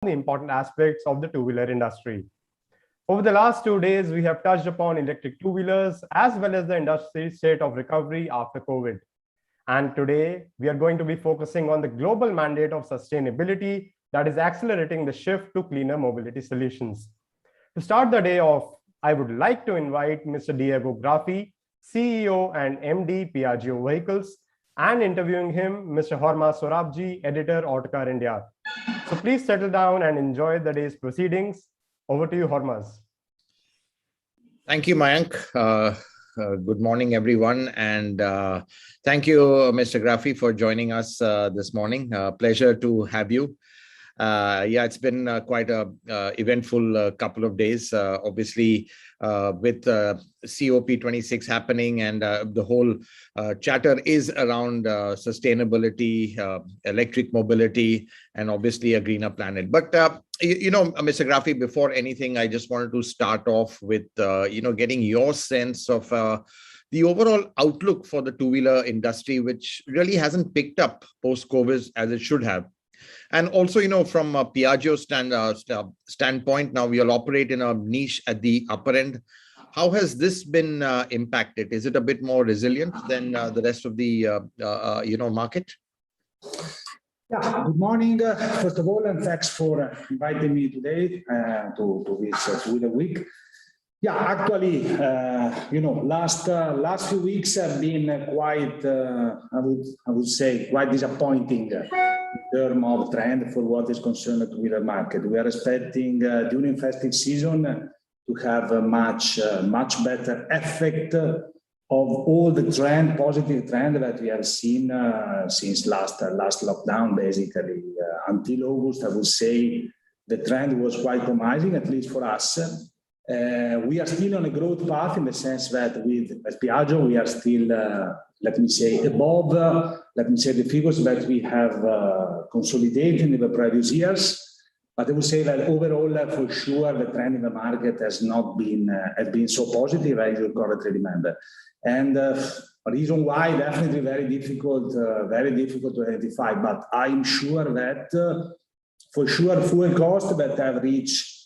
the important aspects of the two-wheeler industry. Over the last 2 days, we have touched upon electric two-wheelers as well as the industry's state of recovery after COVID. And today, we are going to be focusing on the global mandate of sustainability that is accelerating the shift to cleaner mobility solutions. To start the day off, I would like to invite Mr. Diego Graffi, CEO and MD Piaggio Vehicles, and interviewing him, Mr. Hormaz Sorabji, Editor, Autocar India. So please settle down and enjoy the day's proceedings. Over to you, Hormaz. Thank you, Mayank. Good morning, everyone. And thank you, Mr. Graffi, for joining us this morning. Pleasure to have you. Yeah, it's been quite a eventful couple of days, obviously, with COP26 happening, and the whole chatter is around sustainability, electric mobility, and obviously a greener planet. But, Mr. Graffi, before anything, I just wanted to start off with, getting your sense of the overall outlook for the two-wheeler industry, which really hasn't picked up post-COVID as it should have. And also, from a Piaggio standpoint, now we all operate in a niche at the upper end. How has this been impacted? Is it a bit more resilient than the rest of the, market? Yeah, good morning, first of all, and thanks for inviting me today to this two-wheeler week. Yeah, actually, last few weeks have been quite, I would say, quite disappointing in terms of trend for what is concerned the two-wheeler market. We are expecting during festive season to have a much better effect of all the positive trend that we have seen since last lockdown, basically. Until August, I would say the trend was quite promising, at least for us. We are still on a growth path in the sense that with Piaggio, we are still, above, the figures that we have consolidated in the previous years. But I would say that overall, for sure, the trend in the market has not been so positive as you correctly remember. And a reason why, definitely very difficult to identify. But I'm sure that for sure, fuel costs that have reached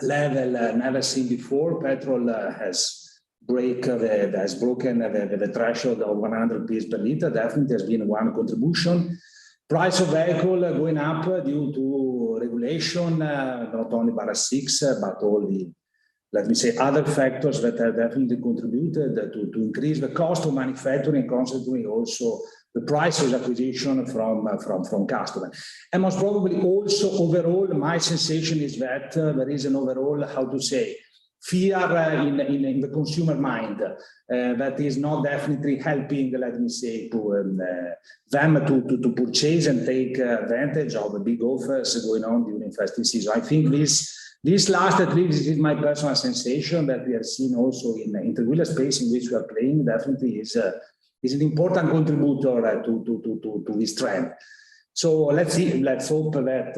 level never seen before. Petrol has broken the threshold of 100 rupees per liter. Definitely has been one contribution. Price of vehicle going up due to regulation, not only Bara 6, but all the, other factors that have definitely contributed to increase the cost of manufacturing, constantly also the price of acquisition from customers. And most probably also overall, my sensation is that there is an overall, fear in the consumer mind that is not definitely helping, to them to purchase and take advantage of the big offers going on during festive season. I think this last, at least this is my personal sensation, that we have seen also in the two-wheeler space in which we are playing, definitely is an important contributor to this trend. So let's see. Let's hope that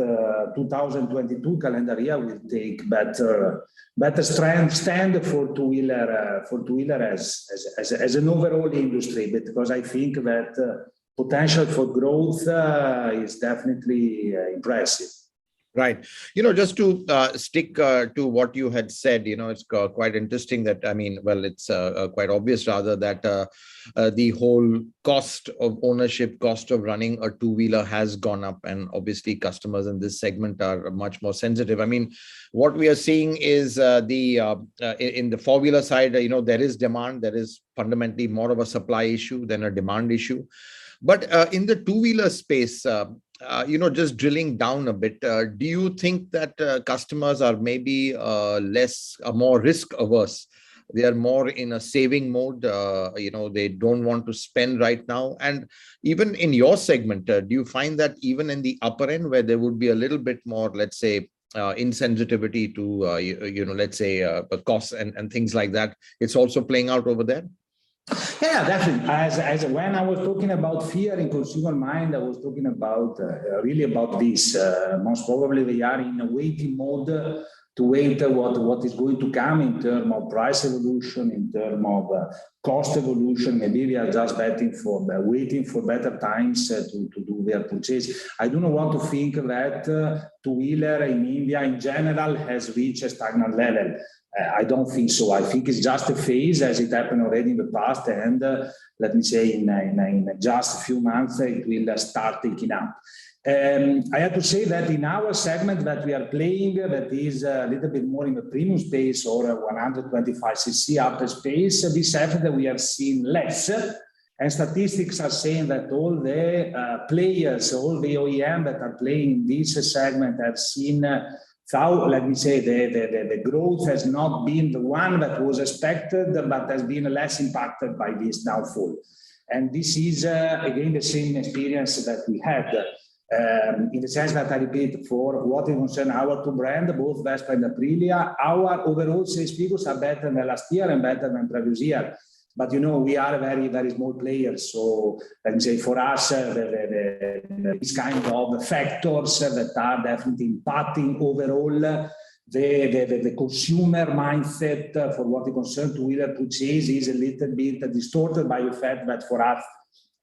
2022 calendar year will take better stand for two-wheeler as an overall industry, because I think that potential for growth is definitely impressive. Right. Just to stick to what you had said, it's quite interesting that, it's quite obvious rather that the whole cost of ownership, cost of running a two-wheeler has gone up, and obviously customers in this segment are much more sensitive. What we are seeing is in the four-wheeler side, there is demand. There is fundamentally more of a supply issue than a demand issue. But in the two-wheeler space, just drilling down a bit, do you think that customers are maybe more risk averse? They are more in a saving mode. They don't want to spend right now. And even in your segment, do you find that even in the upper end, where there would be a little bit more, insensitivity to, costs and things like that, it's also playing out over there? Yeah, definitely. As when I was talking about fear in consumer mind, I was talking about really about this. Most probably they are in a waiting mode to wait what is going to come in terms of price evolution, in terms of cost evolution, maybe we are just waiting for better times to do their purchase. I do not want to think that two-wheeler in India in general has reached a stagnant level. I don't think so. I think it's just a phase, as it happened already in the past, and let me say in just a few months it will start taking up. I have to say that in our segment that we are playing, that is a little bit more in the premium space or 125cc upper space, this effort we have seen less. And statistics are saying that all the players, all the OEM that are playing in this segment have seen how, let me say, the growth has not been the one that was expected, but has been less impacted by this downfall. And this is, again, the same experience that we had. In the sense that I repeat, for what concerns our two brands, both Vespa and Aprilia, our overall sales figures are better than last year and better than previous year. But you know, we are a very, very small player. So let me say, for us, these kind of factors that are definitely impacting overall the consumer mindset for what concerns two-wheeler purchase is a little bit distorted by the fact that for us,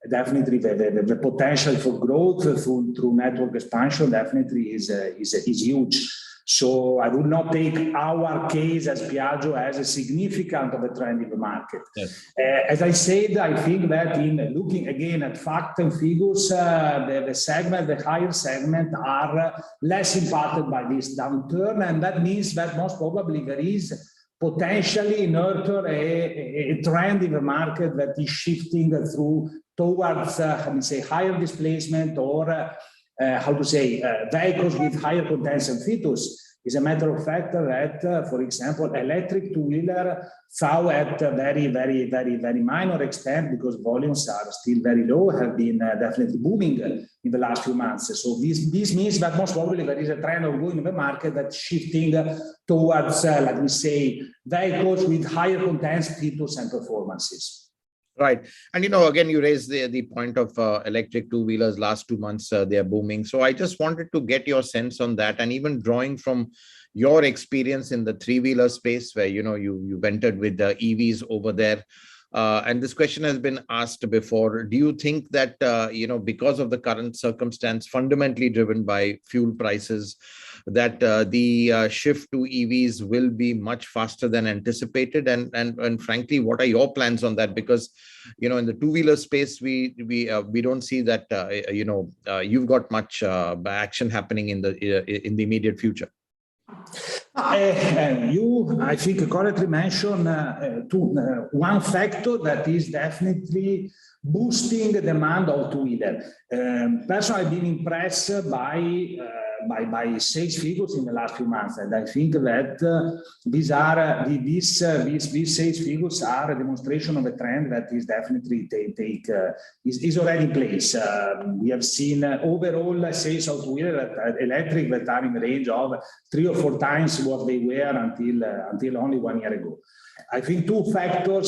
definitely the potential for growth through network expansion definitely is huge. So I would not take our case as Piaggio as a significant of a trend in the market. Yes. As I said, I think that in looking again at fact and figures, the segment, the higher segment are less impacted by this downturn. And that means that most probably there is potentially nurture a trend in the market that is shifting towards, let me say, higher displacement or vehicles with higher contents and features. Is a matter of fact that, for example, electric two-wheeler saw at a very, very, very, very minor extent, because volumes are still very low, have been definitely booming in the last few months. So this means that most probably there is a trend ongoing in the market that's shifting towards, let me say, vehicles with higher contents, features, and performances. Right. And, you know, again, you raised the point of electric two-wheelers. Last 2 months, they are booming. So I just wanted to get your sense on that, and even drawing from your experience in the three-wheeler space where, you know, you entered with the EVs over there. And this question has been asked before. Do you think that, you know, because of the current circumstance, fundamentally driven by fuel prices, that the shift to EVs will be much faster than anticipated? And frankly, what are your plans on that? Because, you know, in the two-wheeler space, we don't see that, you know, you've got much action happening in the immediate future. You, I think, correctly mentioned one factor that is definitely boosting the demand of two-wheeler. Personally, I've been impressed by sales figures in the last few months, and I think that these sales figures are a demonstration of a trend that is definitely is already in place. We have seen overall sales of two-wheeler electric that are in the range of 3 or 4 times what they were until only 1 year ago. I think two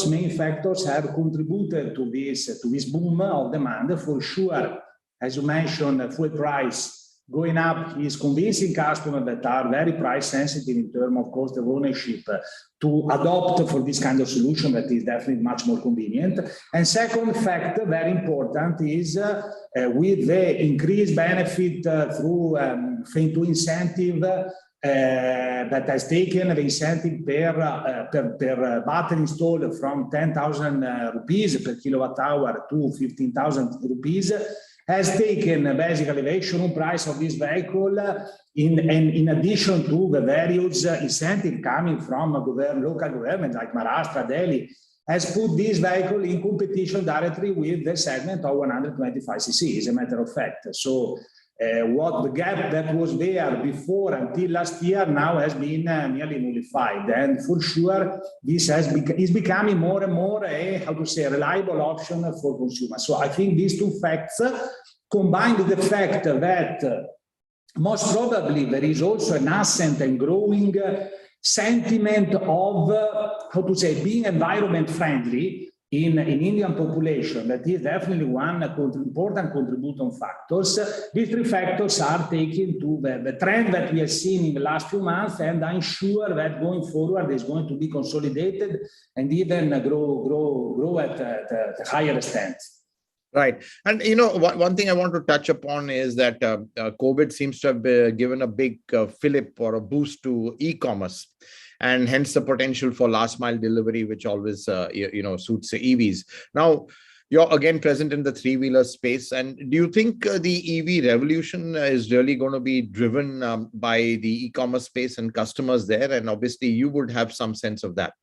main factors have contributed to this boom of demand. For sure, as you mentioned, fuel price going up is convincing customers that are very price sensitive in terms of cost of ownership to adopt for this kind of solution that is definitely much more convenient. And second factor, very important, is with the increased benefit through FAME2 incentive that has taken the incentive per battery installed from 10,000 rupees per kilowatt hour to 15,000 rupees, has taken basically the actual price of this vehicle in addition to the various incentive coming from local government like Maharashtra, Delhi, has put this vehicle in competition directly with the segment of 125cc, as a matter of fact. So what the gap that was there before until last year now has been nearly nullified, and for sure this is becoming more and more a reliable option for consumers. So I think these two facts, combined with the fact that most probably there is also a nascent and growing sentiment of being environment friendly in Indian population, that is definitely one important contributing factors. These three factors are taken to the trend that we have seen in the last few months, and I'm sure that going forward is going to be consolidated and even grow at a higher extent. Right. And, you know, one thing I want to touch upon is that COVID seems to have given a big fillip or a boost to e-commerce, and hence the potential for last mile delivery, which always, suits the EVs. Now, you're again present in the three-wheeler space. And do you think the EV revolution is really going to be driven by the e-commerce space and customers there? And obviously, you would have some sense of that.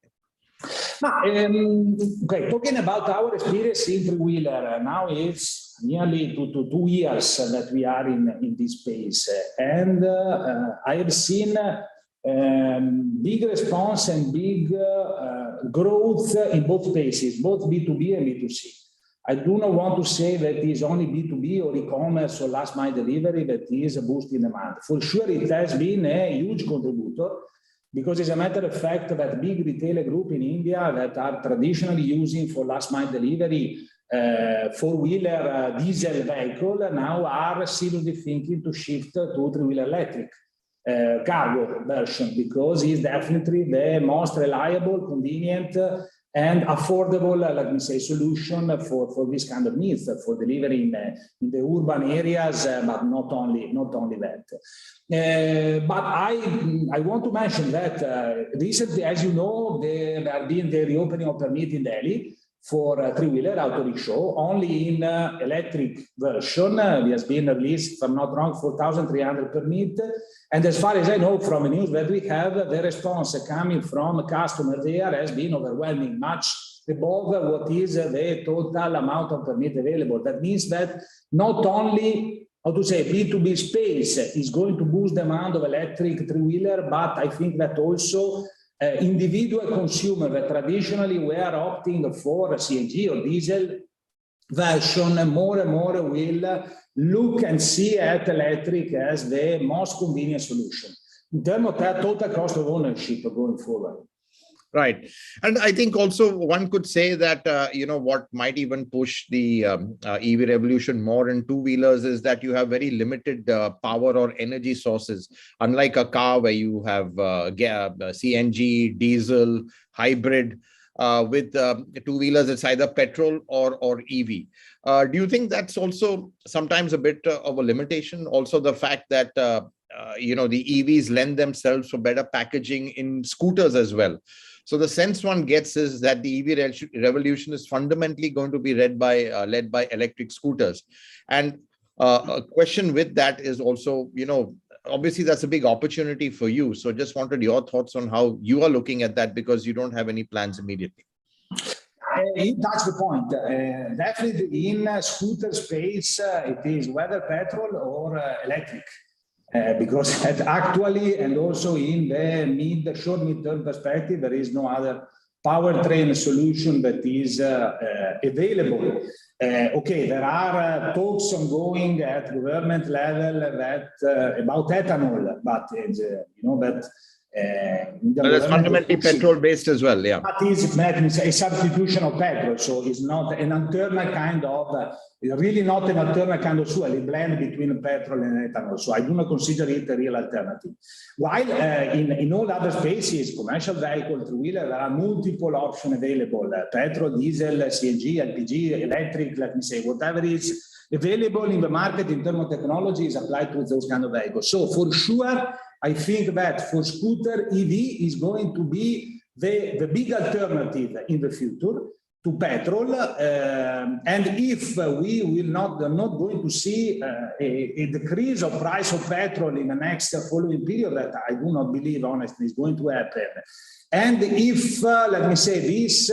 Okay, talking about our experience in three-wheeler, now it's nearly 2 years that we are in this space. And I have seen big response and big growth in both spaces, both B2B and B2C. I do not want to say that it is only B2B or e-commerce or last mile delivery that is boosting demand. For sure, it has been a huge contributor, because it's a matter of fact that big retailer group in India that are traditionally using for last mile delivery four-wheeler diesel vehicle now are seriously thinking to shift to three-wheeler electric cargo version, because it's definitely the most reliable, convenient, and affordable, let me say, solution for this kind of needs, for delivery in the urban areas, but not only that. But I want to mention that recently, as you know, there have been the reopening of permit in Delhi for three-wheeler auto rickshaw, only in electric version. It has been released, if I'm not wrong, 4,300 permit. And as far as I know from the news that we have, the response coming from customers there has been overwhelming, much above what is the total amount of permit available. That means that not only, how to say, B2B space is going to boost demand of electric three-wheeler, but I think that also individual consumer that traditionally were opting for CNG or diesel version more and more will look and see at electric as the most convenient solution in terms of that total cost of ownership going forward. Right. And I think also one could say that, what might even push the EV revolution more in two-wheelers is that you have very limited power or energy sources, unlike a car where you have CNG, diesel, hybrid. With two-wheelers, it's either petrol or EV. Do you think that's also sometimes a bit of a limitation? Also, the fact that, the EVs lend themselves for better packaging in scooters as well. So the sense one gets is that the EV revolution is fundamentally going to be led by electric scooters. And a question with that is also, obviously that's a big opportunity for you. So just wanted your thoughts on how you are looking at that, because you don't have any plans immediately. That's the point. Definitely in scooter space, it is whether petrol or electric. Because actually, and also in the short mid-term perspective, there is no other powertrain solution that is available. Okay, there are talks ongoing at government level that about ethanol, but it's fundamentally petrol-based as well, yeah. But is a substitution of petrol, so it's not an alternate kind of, really not an alternate kind of fuel, a blend between petrol and ethanol. So I do not consider it a real alternative. While in all other spaces, commercial vehicle, three-wheeler, there are multiple options available: petrol, diesel, CNG, LPG, electric, let me say, whatever is available in the market in terms of technology is applied to those kind of vehicles. So for sure, I think that for scooter, EV is going to be the big alternative in the future to petrol. And if we will not going to see a decrease of price of petrol in the next following period, that I do not believe, honestly, is going to happen. And if, let me say, this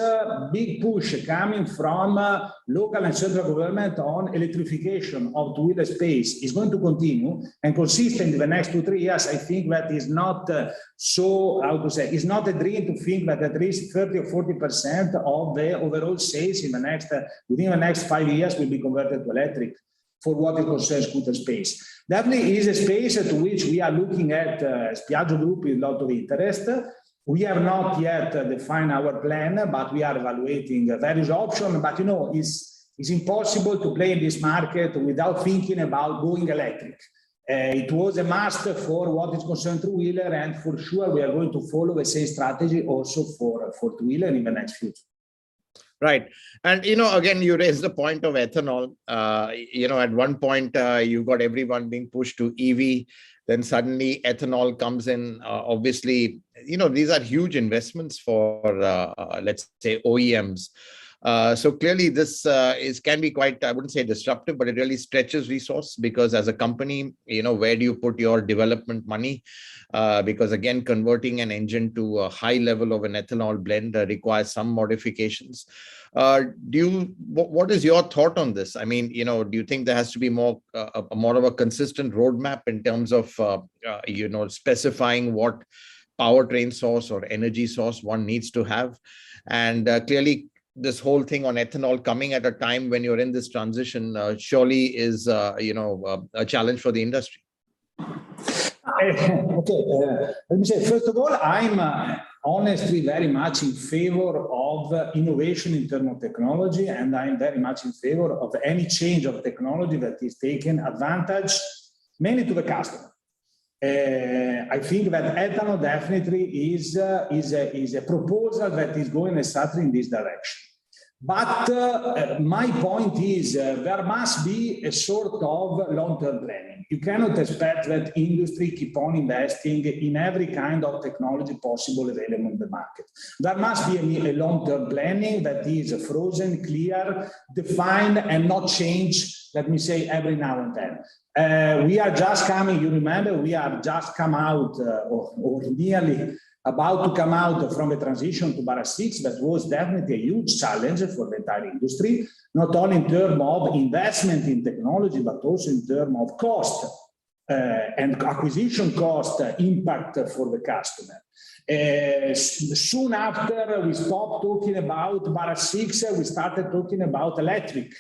big push coming from local and central government on electrification of two-wheeler space is going to continue and consistent in the next 2-3 years, I think that is not it's not a dream to think that at least 30 or 40% of the overall sales within the next 5 years will be converted to electric for what it concerns scooter space. Definitely is a space to which we are looking at Piaggio Group with a lot of interest. We have not yet defined our plan, but we are evaluating various options. But it's impossible to play in this market without thinking about going electric. It was a must for what is concerned two-wheeler, and for sure we are going to follow the same strategy also for two-wheeler in the next future. Right. And, again, you raised the point of ethanol. At one point, you got everyone being pushed to EV. Then suddenly ethanol comes in. Obviously, these are huge investments for, let's say, OEMs. So clearly this can be quite, I wouldn't say disruptive, but it really stretches resource, because as a company, where do you put your development money? Because again, converting an engine to a high level of an ethanol blend requires some modifications. What is your thought on this? I mean, do you think there has to be more of a consistent roadmap in terms of, specifying what powertrain source or energy source one needs to have? And clearly, this whole thing on ethanol coming at a time when you're in this transition surely is, a challenge for the industry. Okay, let me say, first of all, I'm honestly very much in favor of innovation in terms of technology, and I'm very much in favor of any change of technology that is taking advantage mainly to the customer. I think that ethanol definitely is a proposal that is going exactly in this direction. But my point is there must be a sort of long-term planning. You cannot expect that industry keep on investing in every kind of technology possible available in the market. There must be a long-term planning that is frozen, clear, defined, and not change, let me say, every now and then. We are just coming, you remember, we are just come out or nearly about to come out from the transition to Bara 6. That was definitely a huge challenge for the entire industry, not only in terms of investment in technology, but also in terms of cost and acquisition cost impact for the customer. Soon after we stopped talking about Bara 6, we started talking about electric.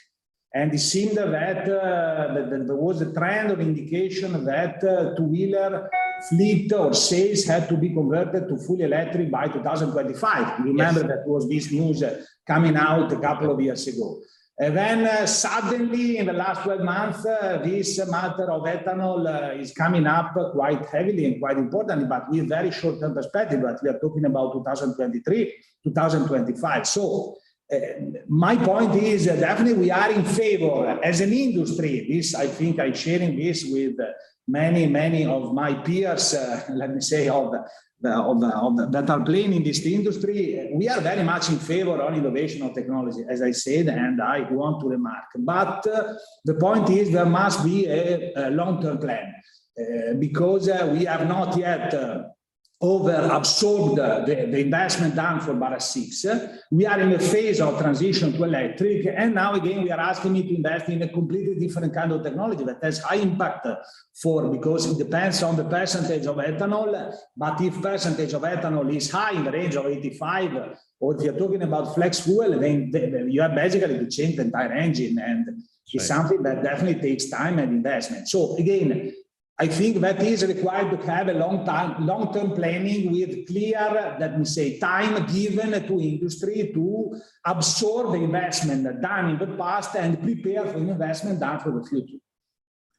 And it seemed that there was a trend or indication that two-wheeler fleet or sales had to be converted to fully electric by 2025. You remember that was this news coming out a couple of years ago. And then suddenly in the last 12 months, this matter of ethanol is coming up quite heavily and quite importantly, but with very short-term perspective, but we are talking about 2023, 2025. So my point is definitely we are in favor as an industry. This, I think I'm sharing this with many of my peers, let me say, that are playing in this industry. We are very much in favor of innovation of technology, as I said, and I want to remark. But the point is there must be a long-term plan because we have not yet over-absorbed the investment done for Bara 6. We are in a phase of transition to electric, and now again we are asking me to invest in a completely different kind of technology that has high impact because it depends on the percentage of ethanol, but if percentage of ethanol is high in the range of 85, or if you're talking about flex fuel, then you have basically to change the entire engine, and it's something that definitely takes time and investment. So again, I think that is required to have a long-term planning with clear, let me say, time given to industry to absorb the investment done in the past and prepare for the investment done for the future.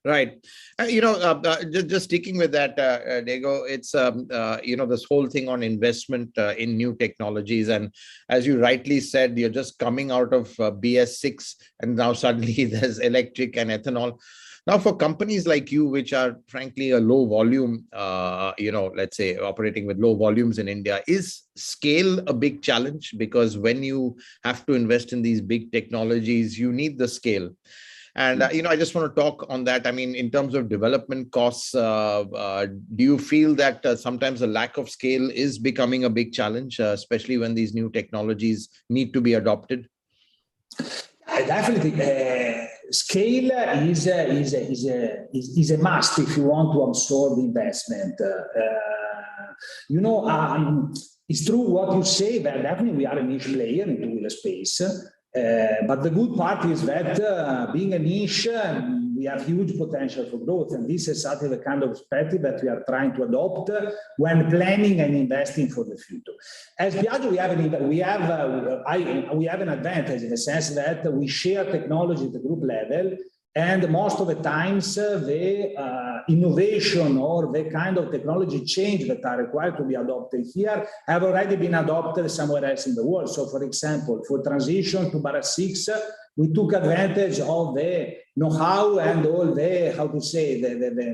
Right. Just sticking with that, Diego, it's, this whole thing on investment in new technologies. And as you rightly said, you're just coming out of BS6 and now suddenly there's electric and ethanol. Now, for companies like you, which are frankly a low volume, let's say operating with low volumes in India, is scale a big challenge? Because when you have to invest in these big technologies, you need the scale. And, I just want to talk on that. I mean, in terms of development costs, do you feel that sometimes a lack of scale is becoming a big challenge, especially when these new technologies need to be adopted? Definitely. Scale is a must if you want to absorb investment. It's true what you say, that definitely we are a niche player in two-wheeler space. But the good part is that being a niche, we have huge potential for growth. And this is exactly the kind of perspective that we are trying to adopt when planning and investing for the future. As Piaggio, we have an advantage in the sense that we share technology at the group level. And most of the times, the innovation or the kind of technology change that are required to be adopted here have already been adopted somewhere else in the world. So, for example, for transition to Bara 6, we took advantage of the know-how and all the,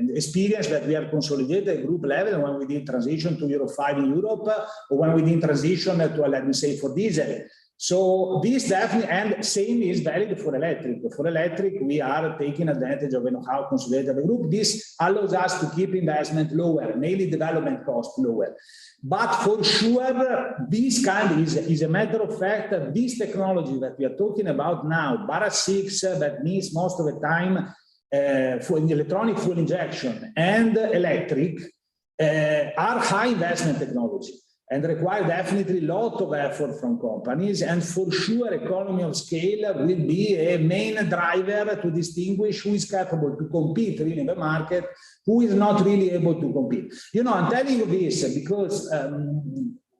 the experience that we have consolidated at group level when we did transition to Euro 5 in Europe, or when we did transition to, let me say, for diesel. So this definitely, and same is valid for electric. For electric, we are taking advantage of know-how consolidated the group. This allows us to keep investment lower, mainly development cost lower. But for sure, this kind is a matter of fact that this technology that we are talking about now, Bara 6, that means most of the time for the electronic fuel injection and electric, are high investment technology, and require definitely a lot of effort from companies. And for sure, economy of scale will be a main driver to distinguish who is capable to compete really in the market, who is not really able to compete. You know, I'm telling you this because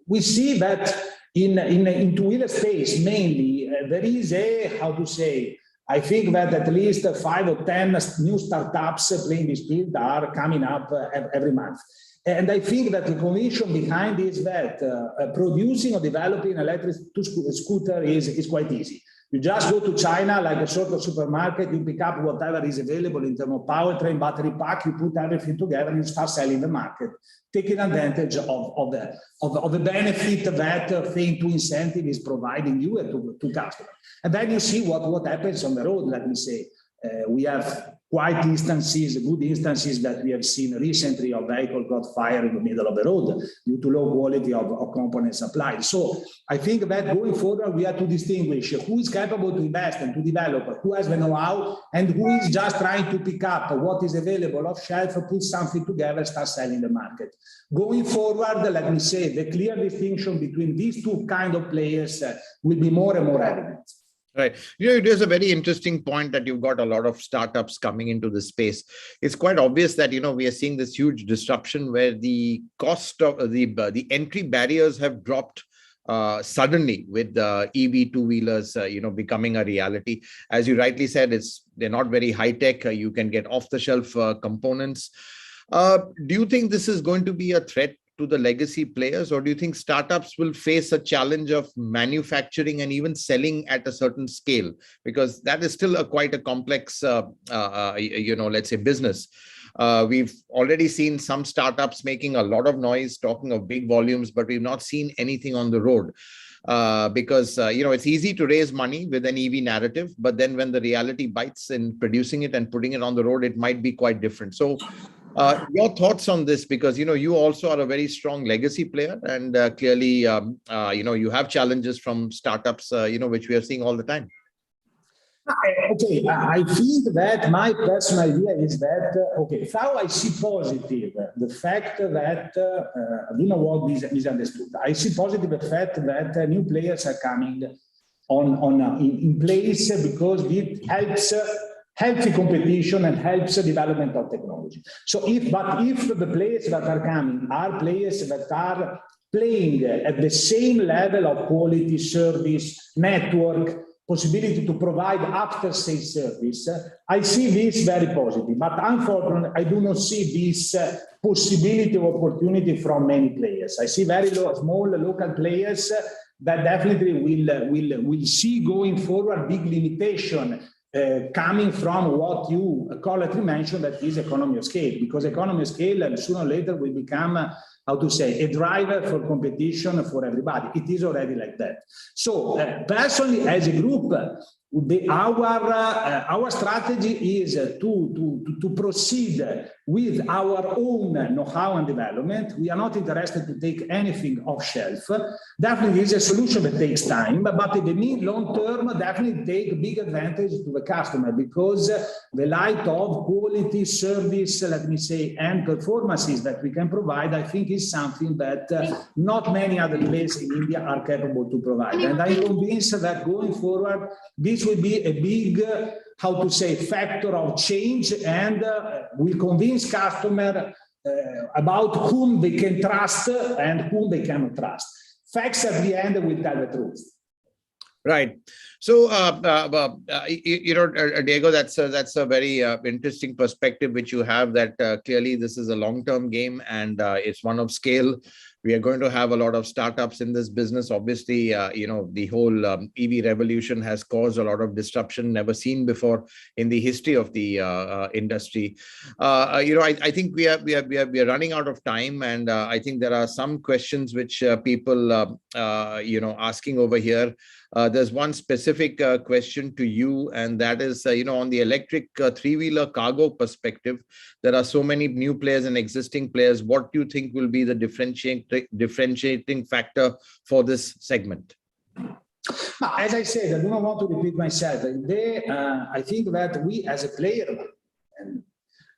we see that in two-wheeler space, mainly, there is a, I think that at least 5 or 10 new startups playing this field are coming up every month. And I think that the conviction behind is that producing or developing an electric scooter is quite easy. You just go to China, like a sort of supermarket, you pick up whatever is available in terms of powertrain, battery pack, you put everything together and you start selling the market, taking advantage of the benefit that thing to incentive is providing you and to customers. And then you see what happens on the road, let me say. We have quite instances, good instances that we have seen recently of vehicle got fired in the middle of the road due to low quality of components supplied. So I think that going forward, we have to distinguish who is capable to invest and to develop, who has the know-how, and who is just trying to pick up what is available off shelf, put something together, start selling the market. Going forward, let me say, the clear distinction between these two kind of players will be more and more evident. Right. You know, it is a very interesting point that you've got a lot of startups coming into this space. It's quite obvious that, you know, we are seeing this huge disruption where the cost of the entry barriers have dropped suddenly with the EV two-wheelers, you know, becoming a reality. As you rightly said, they're not very high tech. You can get off-the-shelf components. Do you think this is going to be a threat to the legacy players, or do you think startups will face a challenge of manufacturing and even selling at a certain scale? Because that is still quite a complex, you know, let's say business. We've already seen some startups making a lot of noise, talking of big volumes, but we've not seen anything on the road. Because, you know, it's easy to raise money with an EV narrative, but then when the reality bites in producing it and putting it on the road, it might be quite different. So your thoughts on this, because, you know, you also are a very strong legacy player, and clearly, you know, you have challenges from startups, you know, which we are seeing all the time. Okay, I think that my personal idea is that, okay, how I see positive the fact that, I don't know what is misunderstood. I see positive the fact that new players are coming in place because it helps healthy competition and helps the development of technology. So if the players that are coming are players that are playing at the same level of quality, service, network, possibility to provide after-sales service, I see this very positive. But unfortunately, I do not see this possibility of opportunity from many players. I see very small local players that definitely will see going forward big limitation coming from what you correctly mentioned, that is economy of scale, because economy of scale sooner or later will become, a driver for competition for everybody. It is already like that. So personally, as a group, our strategy is to proceed with our own know-how and development. We are not interested to take anything off shelf. Definitely is a solution that takes time, but in the mid long term, definitely take big advantage to the customer, because the light of quality, service, let me say, and performances that we can provide, I think is something that not many other places in India are capable to provide. And I'm convinced that going forward, this will be a big how to say, factor of change, and will convince customer about whom they can trust and whom they cannot trust. Facts at the end will tell the truth. Right. So, Diego, that's a very interesting perspective which you have, that clearly this is a long-term game, and it's one of scale. We are going to have a lot of startups in this business. Obviously, the whole EV revolution has caused a lot of disruption never seen before in the history of the industry. I think we are running out of time, and I think there are some questions which people asking over here. There's one specific question to you, and that is, on the electric three-wheeler cargo perspective, there are so many new players and existing players. What do you think will be the differentiating factor for this segment? As I said, I do not want to repeat myself. I think that we as a player, and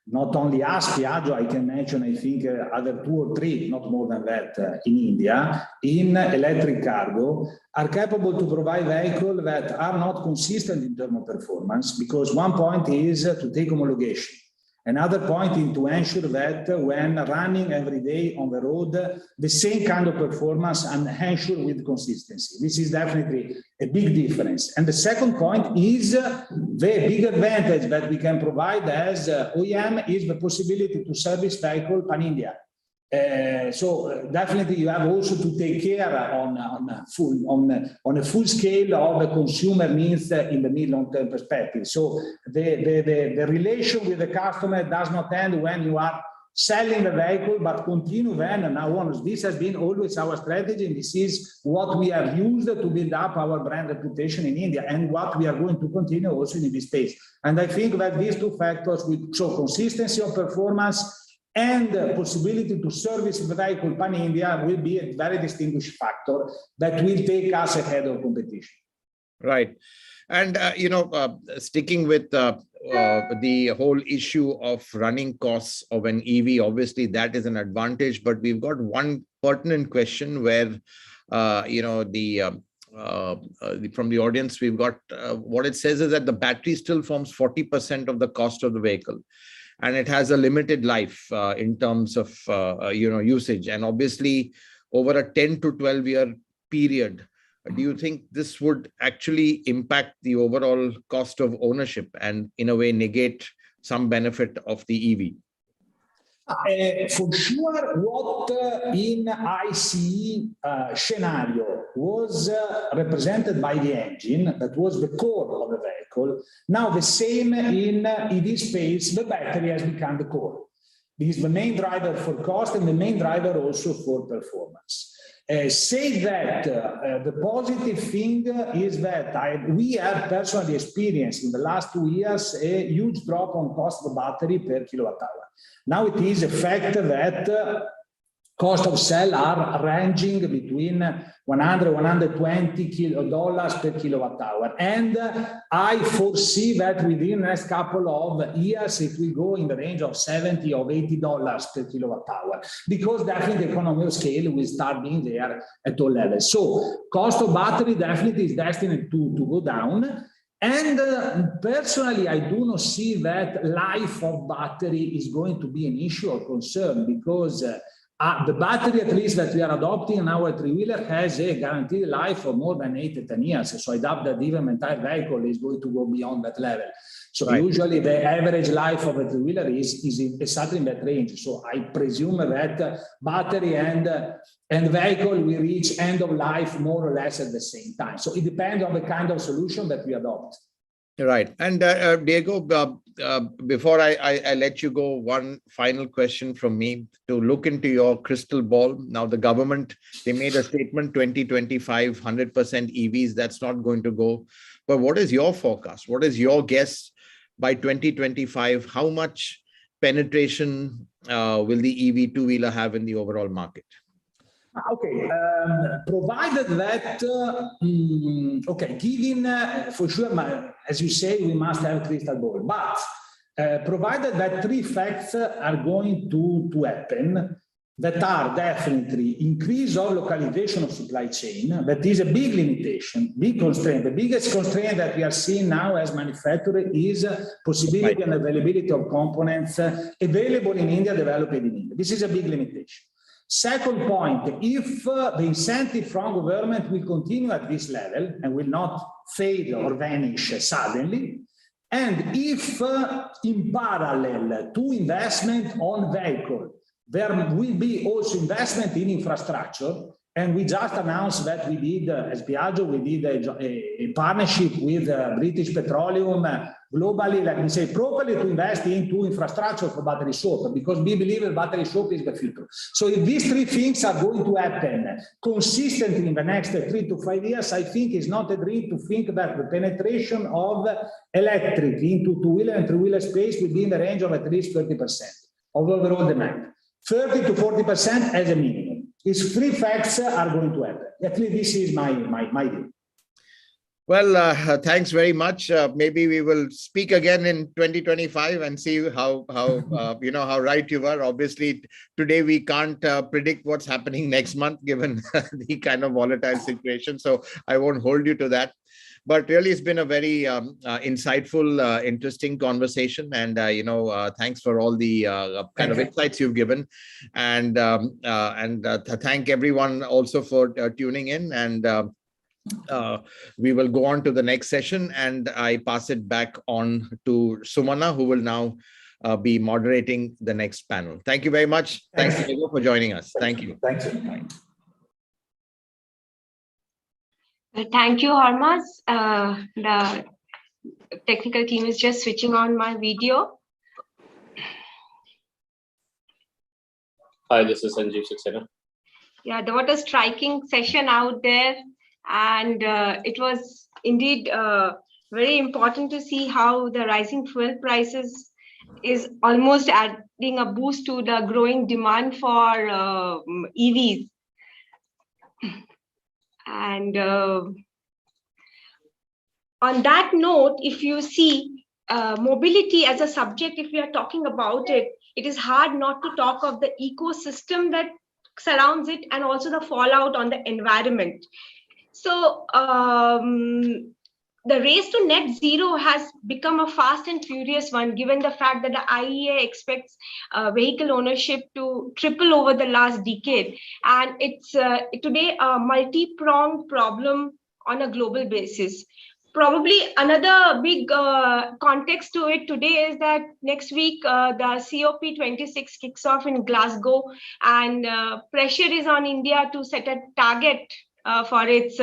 not only us, Piaggio, I can mention, I think, other 2 or 3, not more than that, in India, in electric cargo, are capable to provide vehicles that are not consistent in terms of performance, because one point is to take homologation. Another point is to ensure that when running every day on the road, the same kind of performance and ensure with consistency. This is definitely a big difference. And the second point is the big advantage that we can provide as OEM is the possibility to service vehicle pan-India. So definitely you have also to take care on a full scale of the consumer needs in the mid-long-term perspective. So the relation with the customer does not end when you are selling the vehicle, but continue then and now on. This has been always our strategy, and this is what we have used to build up our brand reputation in India, and what we are going to continue also in this space. And I think that these 2 factors will show consistency of performance and the possibility to service the vehicle pan-India will be a very distinguished factor that will take us ahead of competition. Right. And, sticking with the whole issue of running costs of an EV, obviously that is an advantage, but we've got one pertinent question where, from the audience, we've got what it says is that the battery still forms 40% of the cost of the vehicle, and it has a limited life in terms of, usage. And obviously over a 10 to 12 year period, do you think this would actually impact the overall cost of ownership and in a way negate some benefit of the EV? For sure, what in ICE scenario was represented by the engine, that was the core of the vehicle. Now the same in EV space, the battery has become the core. This is the main driver for cost and the main driver also for performance. Say that the positive thing is that we have personally experienced in the last 2 years a huge drop on cost of battery per kilowatt hour. Now it is a fact that cost of cell are ranging between $100 and $120 per kilowatt hour. And I foresee that within the next couple of years, it will go in the range of $70 or $80 per kilowatt hour, because definitely the economy of scale will start being there at all levels. So cost of battery definitely is destined to go down. And personally, I do not see that life of battery is going to be an issue or concern, because the battery, at least that we are adopting in our three-wheeler, has a guaranteed life of more than 8 to 10 years. So I doubt that even the entire vehicle is going to go beyond that level. So right. Usually the average life of a three-wheeler is exactly in that range. So I presume that battery and vehicle will reach end of life more or less at the same time. So it depends on the kind of solution that we adopt. Right. And Diego, before I let you go, one final question from me to look into your crystal ball. Now, the government, they made a statement, 2025, 100% EVs, that's not going to go. But what is your forecast? What is your guess by 2025? How much penetration will the EV two-wheeler have in the overall market? Okay, provided that, given for sure, as you say, we must have a crystal ball, but provided that 3 facts are going to happen, that are definitely increase of localization of supply chain. That is a big limitation, big constraint. The biggest constraint that we are seeing now as manufacturer is possibility and availability of components available in India, developed in India. This is a big limitation. Second point, if the incentive from government will continue at this level and will not fade or vanish suddenly, and if in parallel to investment on vehicle, there will be also investment in infrastructure, and we just announced that we did, as Piaggio, we did a partnership with British Petroleum globally, let me say, properly to invest into infrastructure for battery swap, because we believe that battery swap is the future. So if these three things are going to happen consistently in the next 3 to 5 years, I think it's not a dream to think that the penetration of electric into two-wheeler and three-wheeler space will be in the range of at least 30% of overall demand. 30 to 40% as a minimum. These three facts are going to happen. At least this is my view. Well, thanks very much. Maybe we will speak again in 2025 and see how you know, how right you were. Obviously, today we can't predict what's happening next month, given the kind of volatile situation. So I won't hold you to that. But really, it's been a very insightful, interesting conversation. And, you know, thanks for all the kind of insights you've given. And thank everyone also for tuning in. And we will go on to the next session. And I pass it back on to Sumana, who will now be moderating the next panel. Thank you very much. Thanks, Diego, for joining us. Thank you. Thank you. Thank you, Harmas. The technical team is just switching on my video. Hi, this is Sanjeev Saxena. Yeah, there was a striking session out there, and it was indeed very important to see how the rising fuel prices is almost adding a boost to the growing demand for EVs. And on that note, if you see mobility as a subject, if we are talking about it, it is hard not to talk of the ecosystem that surrounds it and also the fallout on the environment. So the race to net zero has become a fast and furious one, given the fact that the IEA expects vehicle ownership to triple over the last decade. And it's today a multi-pronged problem on a global basis. Probably another big context to it today is that next week the COP26 kicks off in Glasgow, and pressure is on India to set a target for its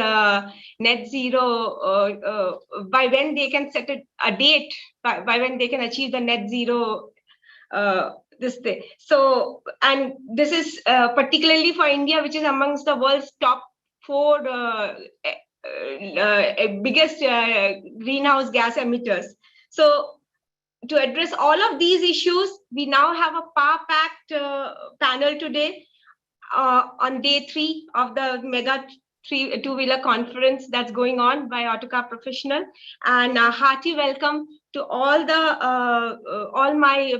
net zero, by when they can set a date, by when they can achieve the net zero this day. So, and this is particularly for India, which is amongst the world's top 4 biggest greenhouse gas emitters. So to address all of these issues, we now have a power-packed panel today on day 3 of the mega two-wheeler conference that's going on by Autocar Professional. And a hearty welcome to all my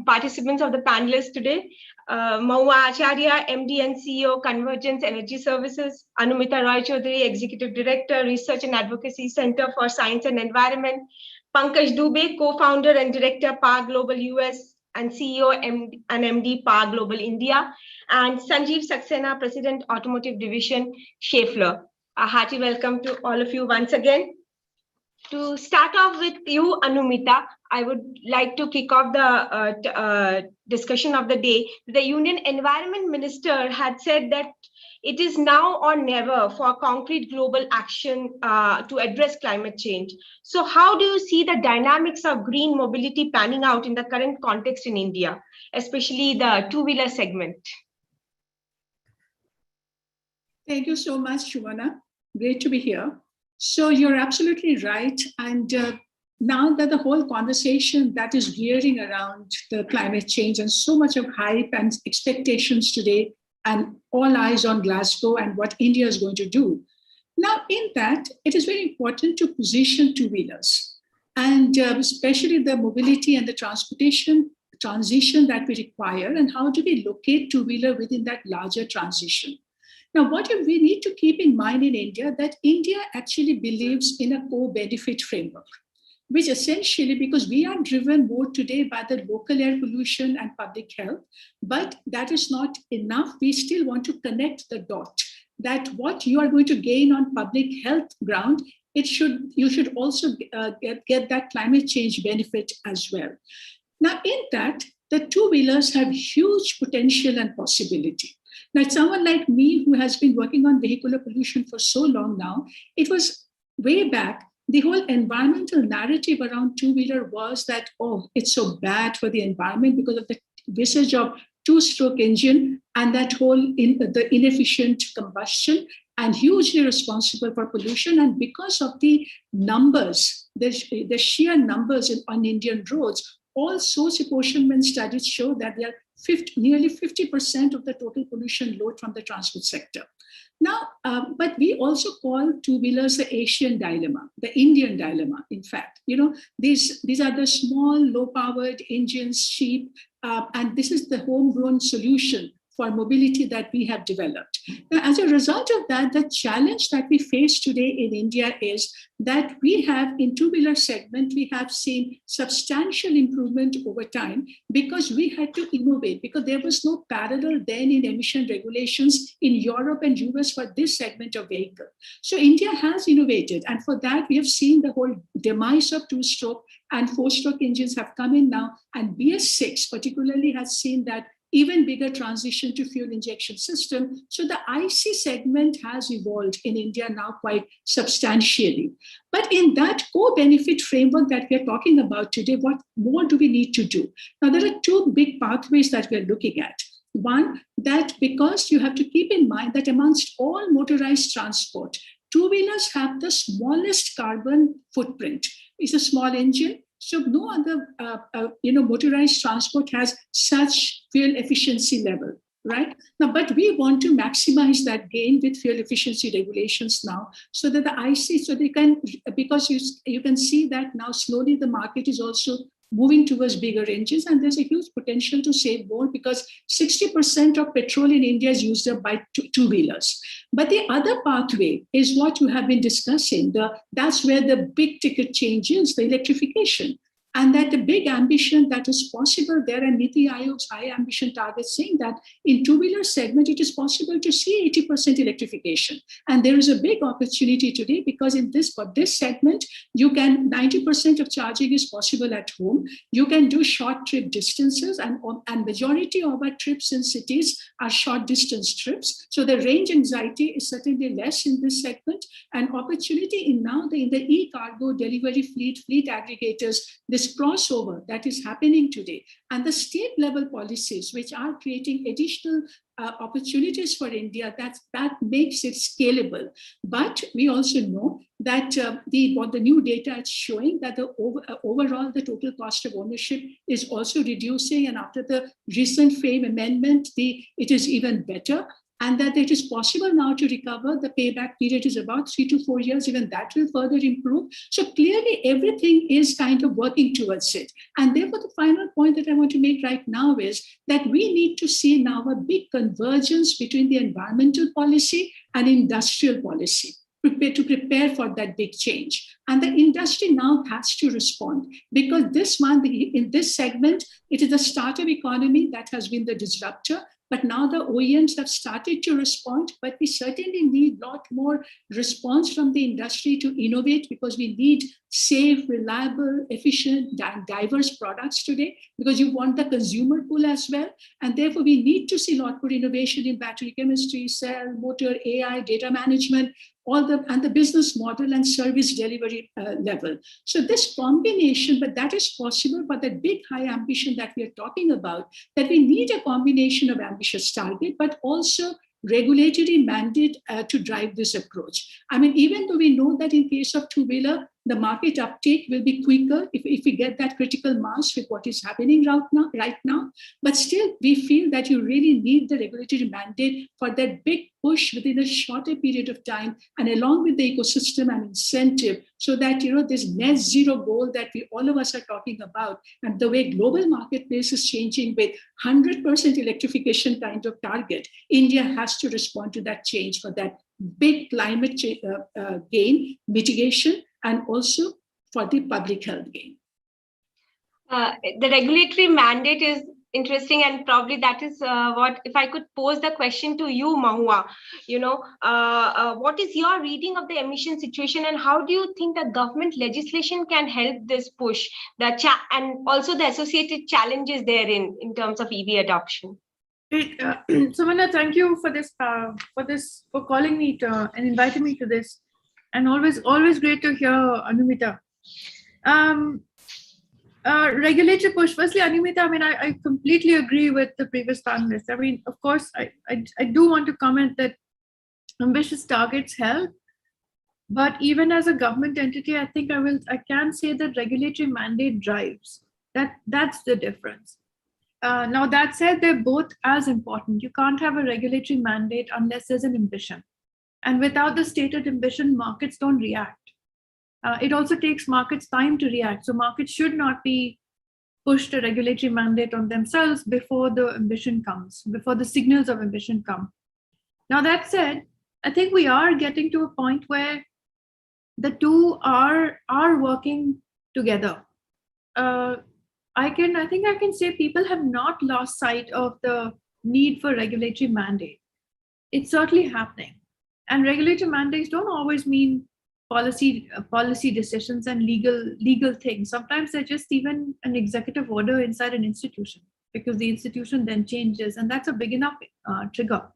participants of the panelists today. Maua Acharya, MD and CEO, Convergence Energy Services; Anumita Roy Chaudhary, Executive Director, Research and Advocacy Center for Science and Environment; Pankaj Dubey, Co-founder and Director, Power Global US, and CEO and MD, Power Global India; and Sanjeev Saxena, President, Automotive Division, Schaeffler. A hearty welcome to all of you once again. To start off with you, Anumita, I would like to kick off the discussion of the day. The Union Environment Minister had said that it is now or never for concrete global action to address climate change. So how do you see the dynamics of green mobility panning out in the current context in India, especially the two-wheeler segment? Thank you so much, Shuvana. Great to be here. So you're absolutely right. And now that the whole conversation that is gearing around the climate change and so much of hype and expectations today, and all eyes on Glasgow and what India is going to do. Now, in that, it is very important to position two-wheelers, and especially the mobility and the transportation transition that we require, and how do we locate two-wheeler within that larger transition? Now, what we need to keep in mind in India, that India actually believes in a co-benefit framework, which essentially, because we are driven more today by the local air pollution and public health, but that is not enough. We still want to connect the dot, that what you are going to gain on public health ground, you should also get that climate change benefit as well. Now, in that, the two-wheelers have huge potential and possibility. Now, someone like me who has been working on vehicular pollution for so long now, it was way back, the whole environmental narrative around two-wheeler was that, oh, it's so bad for the environment because of the usage of two-stroke engine and that whole the inefficient combustion, and hugely responsible for pollution. And because of the numbers, the sheer numbers on Indian roads, all source apportionment studies show that they are nearly 50% of the total pollution load from the transport sector. Now, but we also call two-wheelers the Asian dilemma, the Indian dilemma, in fact. These are the small, low-powered engines, cheap, and this is the homegrown solution for mobility that we have developed. Now, as a result of that, the challenge that we face today in India is that we have, in two-wheeler segment, we have seen substantial improvement over time because we had to innovate, because there was no parallel then in emission regulations in Europe and US for this segment of vehicle. So India has innovated, and for that, we have seen the whole demise of two-stroke and four-stroke engines have come in now, and BS6 particularly has seen that even bigger transition to fuel injection system. So the IC segment has evolved in India now quite substantially. But in that co-benefit framework that we're talking about today, what more do we need to do? Now, there are two big pathways that we're looking at. One, that because you have to keep in mind that amongst all motorized transport, two-wheelers have the smallest carbon footprint. It's a small engine. So no other, motorized transport has such fuel efficiency level, right? Now, but we want to maximize that gain with fuel efficiency regulations now, so that the IC, so they can, because you can see that now slowly the market is also moving towards bigger engines, and there's a huge potential to save more because 60% of petrol in India is used up by two-wheelers. But the other pathway is what you have been discussing. That's where the big ticket change is, the electrification. And that the big ambition that is possible there, and Niti Aayog's high ambition target saying that in two-wheeler segment, it is possible to see 80% electrification. And there is a big opportunity today because for this segment, you can, 90% of charging is possible at home. You can do short trip distances, and majority of our trips in cities are short distance trips. So the range anxiety is certainly less in this segment, and opportunity in the e-cargo delivery fleet aggregators, this crossover that is happening today, and the state level policies which are creating additional opportunities for India, that makes it scalable. But we also know that what the new data is showing, that overall the total cost of ownership is also reducing, and after the recent FAME amendment, it is even better. And that it is possible now to recover. The payback period is about 3 to 4 years, even that will further improve. So clearly everything is kind of working towards it. And therefore the final point that I want to make right now is that we need to see now a big convergence between the environmental policy and industrial policy to prepare for that big change. And the industry now has to respond, because in this segment, it is the startup economy that has been the disruptor. But now the OEMs have started to respond, but we certainly need a lot more response from the industry to innovate, because we need safe, reliable, efficient, diverse products today, because you want the consumer pool as well. And therefore, we need to see a lot more innovation in battery chemistry, cell, motor, AI, data management, and the business model and service delivery level. So this combination, but that is possible for that big high ambition that we are talking about, that we need a combination of ambitious target, but also regulatory mandate to drive this approach. I mean, even though we know that in case of two-wheeler, the market uptake will be quicker if we get that critical mass with what is happening right now. But still, we feel that you really need the regulatory mandate for that big push within a shorter period of time, and along with the ecosystem and incentive, so that this net zero goal that all of us are talking about, and the way global marketplace is changing with 100% electrification kind of target, India has to respond to that change for that big climate gain mitigation, and also for the public health gain. The regulatory mandate is interesting, and probably that is what, if I could pose the question to you, Mahua, what is your reading of the emission situation, and how do you think the government legislation can help this push, and also the associated challenges therein in terms of EV adoption? Sumana, thank you for this, for calling me and inviting me to this, and always great to hear Anumita. Regulatory push. Firstly, Anumita, I completely agree with the previous panelists. Of course, I do want to comment that ambitious targets help, but even as a government entity, I think I can say that regulatory mandate drives. That's the difference. Now, that said, they're both as important. You can't have a regulatory mandate unless there's an ambition. And without the stated ambition, markets don't react. It also takes markets time to react. So markets should not be pushed a regulatory mandate on themselves before the ambition comes, before the signals of ambition come. Now, that said, I think we are getting to a point where the two are working together. I think I can say people have not lost sight of the need for regulatory mandate. It's certainly happening. And regulatory mandates don't always mean policy decisions and legal things. Sometimes they're just even an executive order inside an institution, because the institution then changes, and that's a big enough trigger.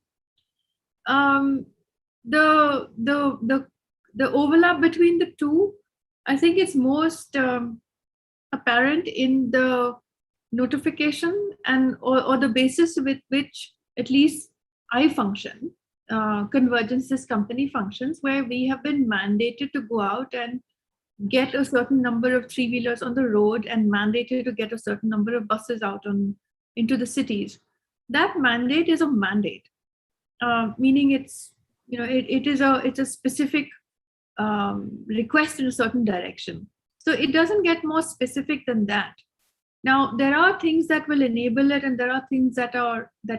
The overlap between the two, I think it's most apparent in the notification or the basis with which at least I function. Convergence's company functions, where we have been mandated to go out and get a certain number of three-wheelers on the road, and mandated to get a certain number of buses out into the cities. That mandate is a mandate, meaning it's a specific request in a certain direction. So it doesn't get more specific than that. Now, there are things that will enable it, and there are things that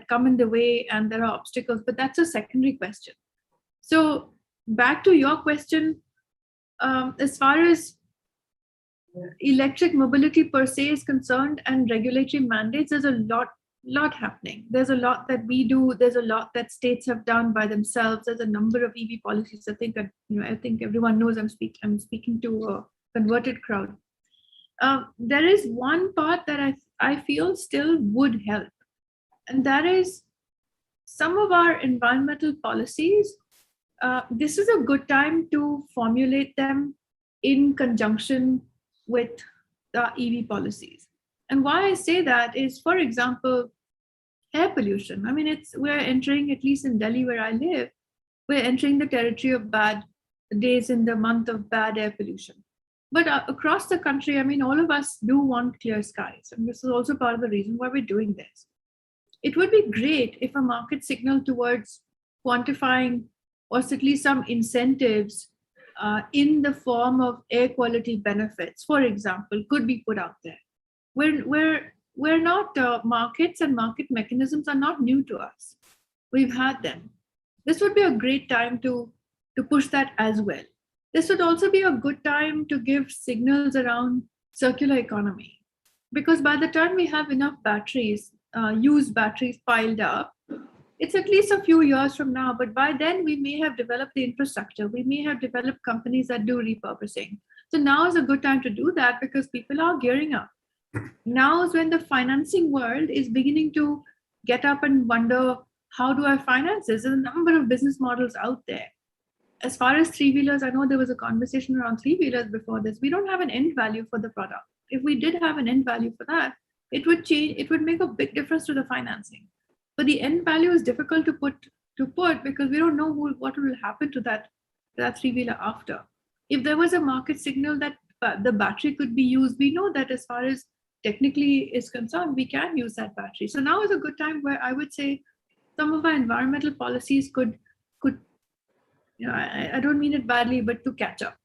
come in the way, and there are obstacles, but that's a secondary question. So back to your question, as far as electric mobility per se is concerned and regulatory mandates, there's a lot happening. There's a lot that we do. There's a lot that states have done by themselves. There's a number of EV policies. I think everyone knows I'm speaking to a converted crowd. There is one part that I feel still would help, and that is some of our environmental policies. This is a good time to formulate them in conjunction with the EV policies. And why I say that is, for example, air pollution. We're entering, at least in Delhi where I live, we're entering the territory of bad days in the month of bad air pollution. But across the country, all of us do want clear skies. And this is also part of the reason why we're doing this. It would be great if a market signal towards quantifying, or at least some incentives in the form of air quality benefits, for example, could be put out there. We're not, markets and market mechanisms are not new to us. We've had them. This would be a great time to push that as well. This would also be a good time to give signals around circular economy, because by the time we have enough batteries, used batteries piled up, it's at least a few years from now, but by then we may have developed the infrastructure. We may have developed companies that do repurposing. So now is a good time to do that, because people are gearing up. Now is when the financing world is beginning to get up and wonder, how do I finance this? There's a number of business models out there. As far as three-wheelers, I know there was a conversation around three-wheelers before this. We don't have an end value for the product. If we did have an end value for that, it would change. It would make a big difference to the financing. But the end value is difficult to put because we don't know what will happen to that three-wheeler after. if there was a market signal that the battery could be used, we know that as far as technically is concerned, we can use that battery. So now is a good time where I would say some of our environmental policies could I don't mean it badly, but to catch up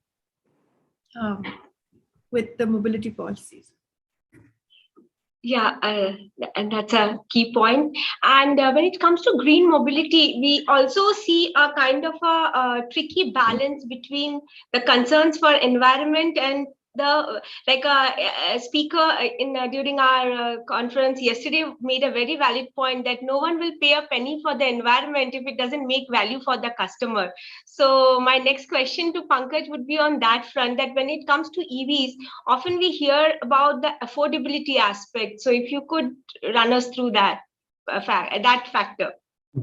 with the mobility policies. Yeah, and that's a key point. And when it comes to green mobility, we also see a kind of a tricky balance between the concerns for environment and the like a speaker in during our conference yesterday made a very valid point that no one will pay a penny for the environment if it doesn't make value for the customer. So my next question to Pankaj would be on that front, that when it comes to EVs, often we hear about the affordability aspect. So if you could run us through that factor.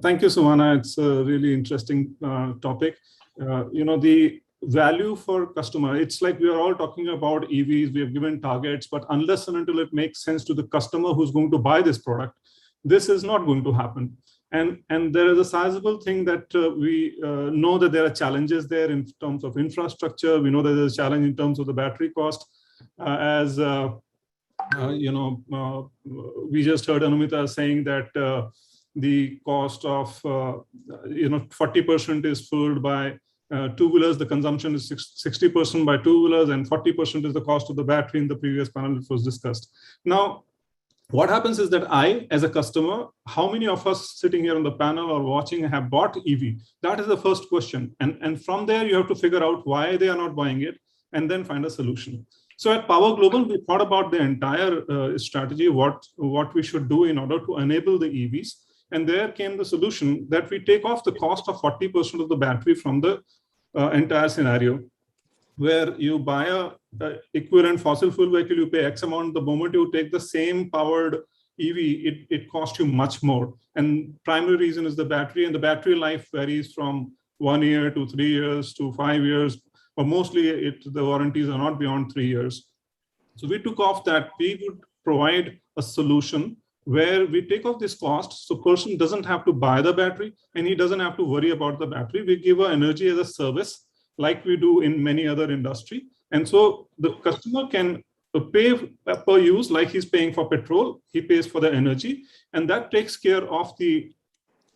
Thank you, Sumana. It's a really interesting topic. The value for customer, it's like we are all talking about EVs, we have given targets, but unless and until it makes sense to the customer who's going to buy this product, this is not going to happen. And there is a sizable thing that we know that there are challenges there in terms of infrastructure. We know that there's a challenge in terms of the battery cost. We just heard Anumita saying that the cost of 40% is filled by two-wheelers, the consumption is 60% by two-wheelers, and 40% is the cost of the battery in the previous panel it was discussed. Now, what happens is that I, as a customer, how many of us sitting here on the panel or watching have bought EV? That is the first question. And from there, you have to figure out why they are not buying it and then find a solution. So at Power Global, we thought about the entire strategy, what we should do in order to enable the EVs. And there came the solution that we take off the cost of 40% of the battery from the entire scenario, where you buy a equivalent fossil fuel vehicle, you pay X amount. The moment you take the same powered EV, it costs you much more. And primary reason is the battery, and the battery life varies from 1 year to 3 years to 5 years, but mostly the warranties are not beyond 3 years. So we took off that. We would provide a solution where we take off this cost, so person doesn't have to buy the battery and he doesn't have to worry about the battery. We give an energy as a service like we do in many other industry. And so the customer can pay per use like he's paying for petrol, he pays for the energy, and that takes care of the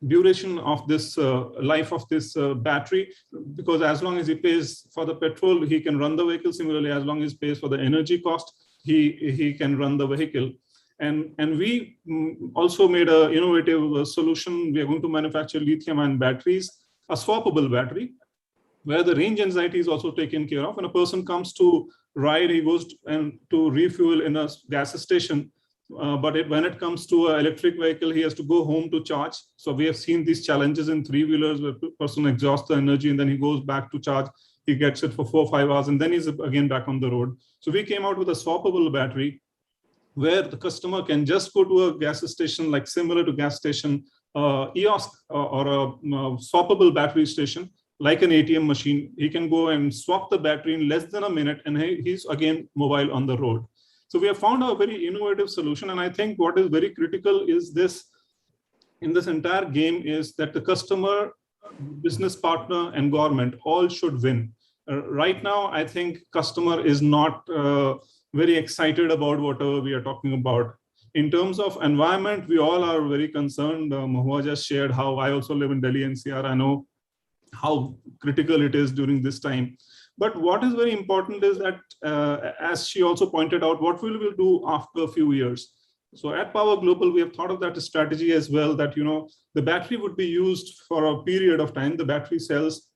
duration of this life of this battery, because as long as he pays for the petrol, he can run the vehicle. Similarly, as long as he pays for the energy cost, he can run the vehicle. And we also made an innovative solution. We are going to manufacture lithium-ion batteries, a swappable battery, where the range anxiety is also taken care of. When a person comes to ride, he goes to refuel in a gas station. But when it comes to an electric vehicle, he has to go home to charge. So we have seen these challenges in three-wheelers where the person exhausts the energy and then he goes back to charge. He gets it for 4 or 5 hours and then he's again back on the road. So we came out with a swappable battery where the customer can just go to a gas station, like similar to gas station, kiosk or a swappable battery station, like an ATM machine. He can go and swap the battery in less than a minute and he's again mobile on the road. So we have found a very innovative solution. And I think what is very critical is this, in this entire game, is that the customer, business partner, and government all should win. Right now, I think customer is not very excited about whatever we are talking about. In terms of environment, we all are very concerned. Mahua just shared how I also live in Delhi NCR. I know how critical it is during this time. But what is very important is that, as she also pointed out, what we will do after a few years. So at Power Global, we have thought of that strategy as well, that the battery would be used for a period of time. The battery cells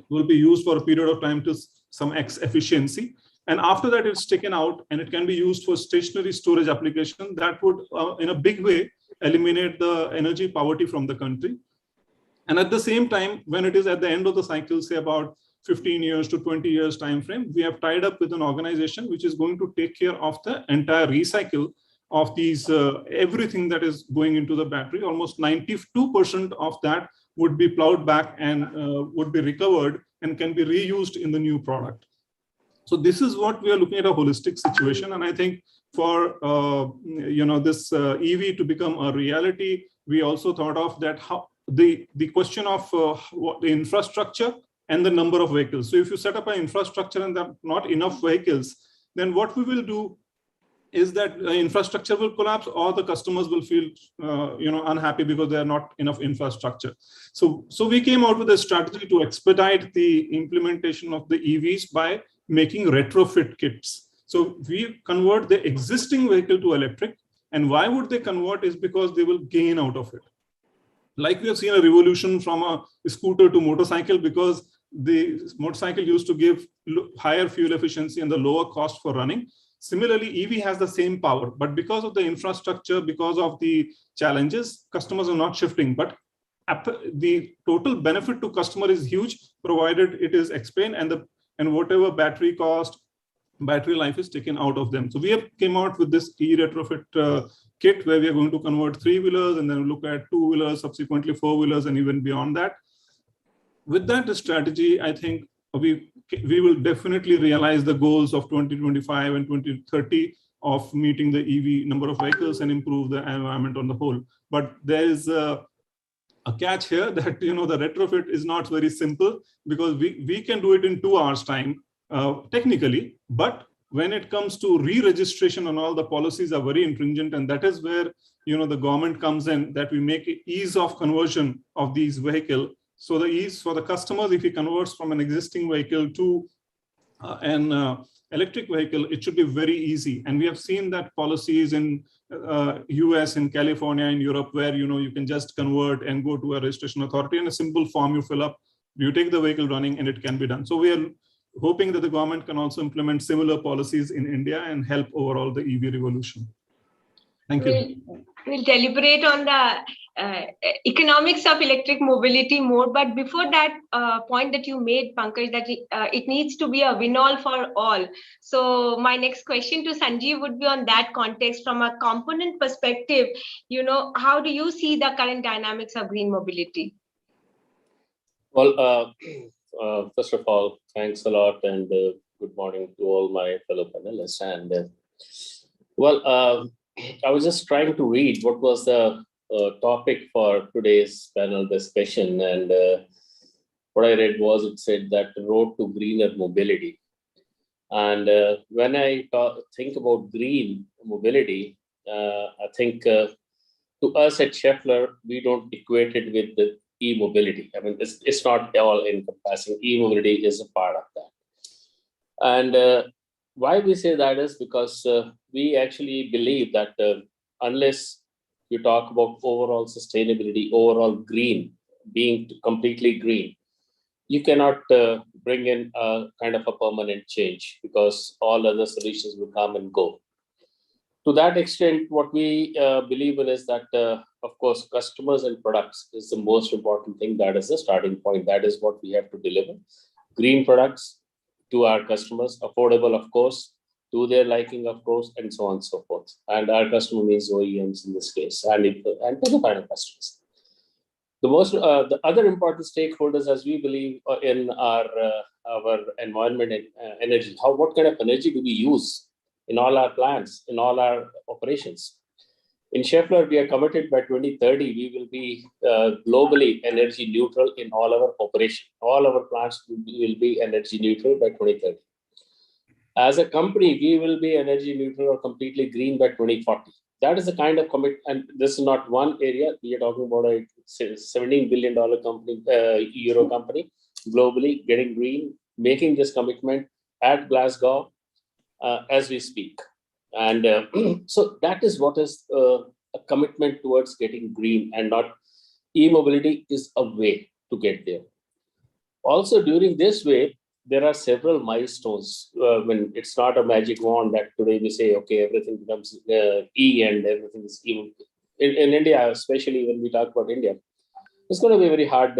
will be used for a period of time to some X efficiency. And after that, it's taken out and it can be used for stationary storage application. That would, in a big way, eliminate the energy poverty from the country. And at the same time, when it is at the end of the cycle, say about 15 years to 20 years time frame, we have tied up with an organization which is going to take care of the entire recycle of these, everything that is going into the battery. Almost 92% of that would be plowed back and would be recovered and can be reused in the new product. So this is what we are looking at, a holistic situation. And I think for this EV to become a reality, we also thought of that how the question of what the infrastructure and the number of vehicles. So if you set up an infrastructure and there are not enough vehicles, then what we will do is that infrastructure will collapse, or the customers will feel unhappy because there are not enough infrastructure. So we came out with a strategy to expedite the implementation of the EVs by making retrofit kits. So we convert the existing vehicle to electric. And why would they convert is because they will gain out of it. Like we have seen a revolution from a scooter to motorcycle, because the motorcycle used to give higher fuel efficiency and the lower cost for running. Similarly, EV has the same power, but because of the infrastructure, because of the challenges, customers are not shifting. But the total benefit to customer is huge, provided it is explained and whatever battery cost, battery life is taken out of them. So we have came out with this e-retrofit kit, where we are going to convert 3-wheelers and then look at 2-wheelers, subsequently 4-wheelers, and even beyond that. With that strategy, I think we will definitely realize the goals of 2025 and 2030 of meeting the EV number of vehicles and improve the environment on the whole. But there is a catch here that the retrofit is not very simple, because we can do it in 2 hours time technically, but when it comes to re-registration and all, the policies are very stringent, and that is where the government comes in, that we make ease of conversion of these vehicles. So the ease for the customers, if he converts from an existing vehicle to an electric vehicle, it should be very easy. And we have seen that policies in US, in California, in Europe, where you can just convert and go to a registration authority, and a simple form you fill up, you take the vehicle running, and it can be done. So we are hoping that the government can also implement similar policies in India and help overall the EV revolution. Thank you. We'll deliberate on the economics of electric mobility more. But before that point that you made, Pankaj, that it needs to be a win-all for all. So my next question to Sanjeev would be on that context from a component perspective. How do you see the current dynamics of green mobility? Well, first of all, thanks a lot, and good morning to all my fellow panelists. And I was just trying to read what was the topic for today's panel discussion, and what I read was, it said that the road to greener mobility. And when I think about green mobility, I think to us at Schaeffler, we don't equate it with the e-mobility. I mean, it's not all encompassing. E-mobility is a part of that. And why we say that is because we actually believe that unless you talk about overall sustainability, overall green, being completely green, you cannot bring in a kind of a permanent change, because all other solutions will come and go. To that extent, what we believe in is that, of course, customers and products is the most important thing. That is the starting point. That is what we have to deliver. Green products to our customers, affordable, of course, to their liking, of course, and so on and so forth. And our customer means OEMs in this case, and to the final customers. The other important stakeholders, as we believe in our environment and energy, what kind of energy do we use in all our plants, in all our operations? In Schaeffler, we are committed by 2030, we will be globally energy neutral in all our operations. All our plants will be energy neutral by 2030. As a company, we will be energy neutral or completely green by 2040. That is the kind of commit, and this is not one area. We are talking about a $17 billion company, euro company, globally getting green, making this commitment at Glasgow as we speak. And so that is what is a commitment towards getting green, and not e-mobility is a way to get there. Also, during this way, there are several milestones. When it's not a magic wand that today we say, okay, everything becomes E and everything is E. In India, especially when we talk about India, it's going to be very hard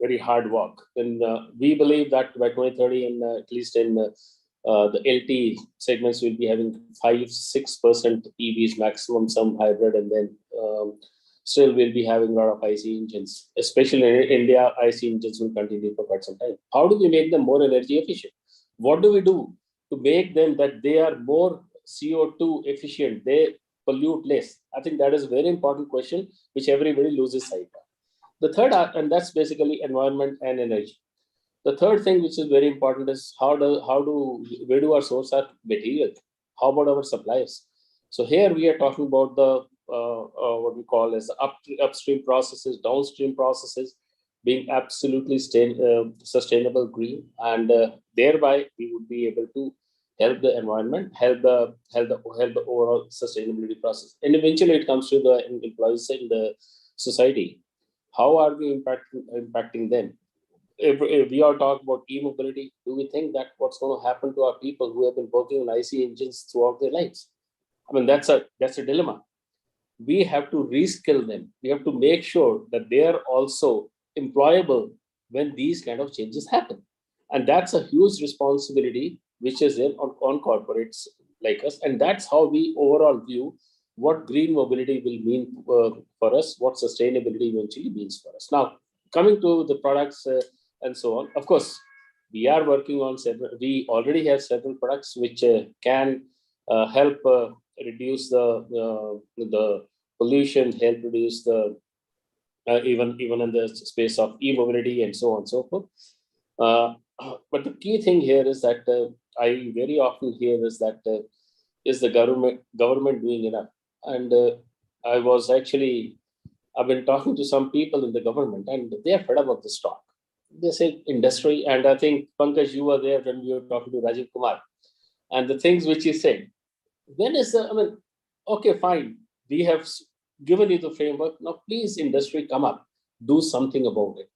very hard work. And we believe that by 2030, and at least in the LT segments, we'll be having 5-6% EVs maximum, some hybrid, and then still we'll be having a lot of IC engines. Especially in India, IC engines will continue for quite some time. How do we make them more energy efficient? What do we do to make them that they are more CO2 efficient, they pollute less? I think that is a very important question, which everybody loses sight of. The third, and that's basically environment and energy. The third thing, which is very important, is where do our source our material? How about our suppliers? So here we are talking about the what we call as upstream processes, downstream processes, being absolutely sustainable, green, and thereby we would be able to help the environment, help the overall sustainability process, and eventually it comes to the employees in the society. How are we impacting them? If we are talking about e-mobility, do we think that what's going to happen to our people who have been working on IC engines throughout their lives? I mean, that's a dilemma. We have to reskill them. We have to make sure that they are also employable when these kind of changes happen. And that's a huge responsibility which is on corporates like us. And that's how we overall view what green mobility will mean for us, what sustainability eventually means for us. Now, coming to the products and so on, of course, we are working on we already have several products which can help reduce the pollution, help reduce the even in the space of e-mobility and so on and so forth. But the key thing here is that I very often hear is that is the government doing enough? And I've been talking to some people in the government, and they are fed up of this talk. They say industry, and I think Pankaj, you were there when we were talking to Rajiv Kumar, and the things which he said. When is okay, fine, we have given you the framework. Now, please, industry, come up, do something about it.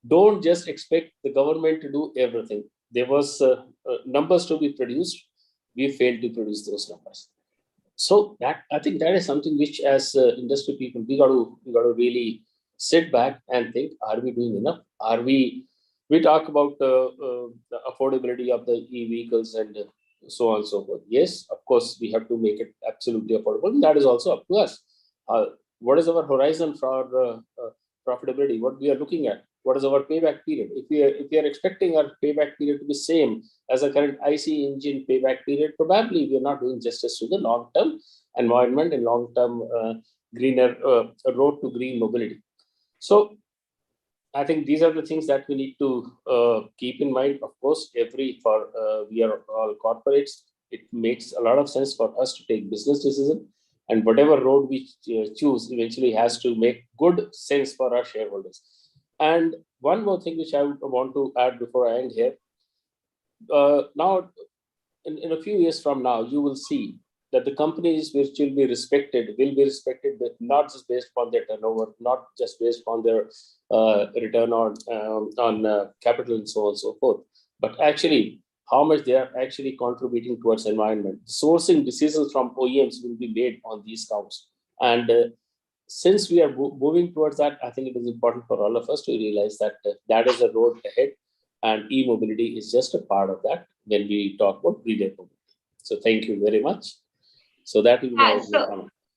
Don't just expect the government to do everything. There was numbers to be produced. We failed to produce those numbers. So that, I think that is something which, as industry people, we got to really sit back and think: are we doing enough? Are we talk about the affordability of the e-vehicles and so on and so forth. Yes, of course, we have to make it absolutely affordable. And that is also up to us. What is our horizon for profitability? What we are looking at? What is our payback period? If we are expecting our payback period to be same as a current IC engine payback period, probably we are not doing justice to the long-term environment and long-term greener road to green mobility. So I think these are the things that we need to keep in mind. Of course, we are all corporates. It makes a lot of sense for us to take business decision, and whatever road we choose eventually has to make good sense for our shareholders. And one more thing which I would want to add before I end here. Now, in a few years from now, you will see that the companies which will be respected, but not just based on their turnover, not just based on their return on capital and so on and so forth, but actually how much they are actually contributing towards environment. Sourcing decisions from OEMs will be made on these counts. And since we are moving towards that, I think it is important for all of us to realize that that is the road ahead, and e-mobility is just a part of that when we talk about greener mobility. So thank you very much. So that will be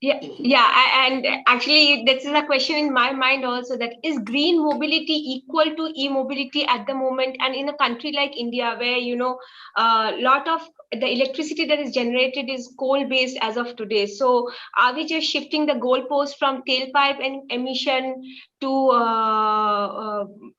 and actually this is a question in my mind also, that is green mobility equal to e-mobility at the moment? And in a country like India, where a lot of the electricity that is generated is coal-based as of today. So are we just shifting the goalpost from tailpipe and emission to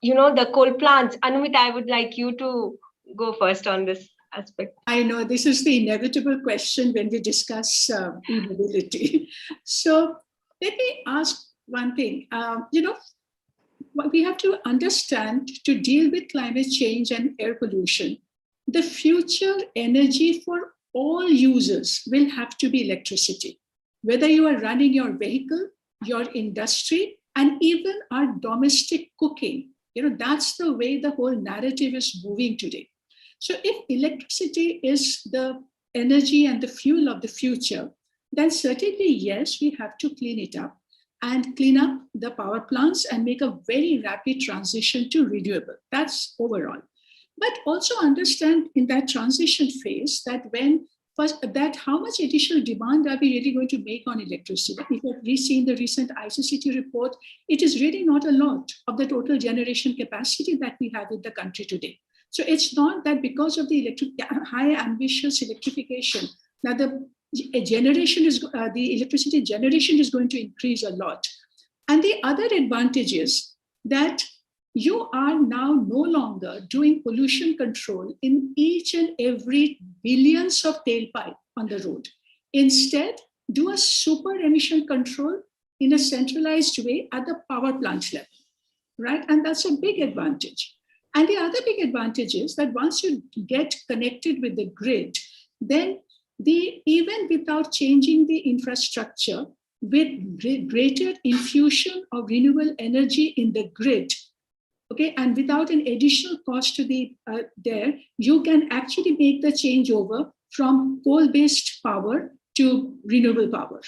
the coal plants? Anumita, I would like you to go first on this aspect. I know this is the inevitable question when we discuss e-mobility. So let me ask one thing. We have to understand, to deal with climate change and air pollution, the future energy for all users will have to be electricity. Whether you are running your vehicle, your industry, and even our domestic cooking, that's the way the whole narrative is moving today. So if electricity is the energy and the fuel of the future, then certainly, yes, we have to clean it up and clean up the power plants and make a very rapid transition to renewable. That's overall. But also understand in that transition phase that how much additional demand are we really going to make on electricity? If we see in the recent ICCT report, it is really not a lot of the total generation capacity that we have in the country today. So it's not that because of the high ambitious electrification, now the electricity generation is going to increase a lot. And the other advantage is that you are now no longer doing pollution control in each and every billions of tailpipe on the road. Instead, do a super emission control in a centralized way at the power plant level, right? And that's a big advantage. And the other big advantage is that once you get connected with the grid, then even without changing the infrastructure, with greater infusion of renewable energy in the grid, okay, and without an additional cost to the there, you can actually make the changeover from coal-based power to renewable power.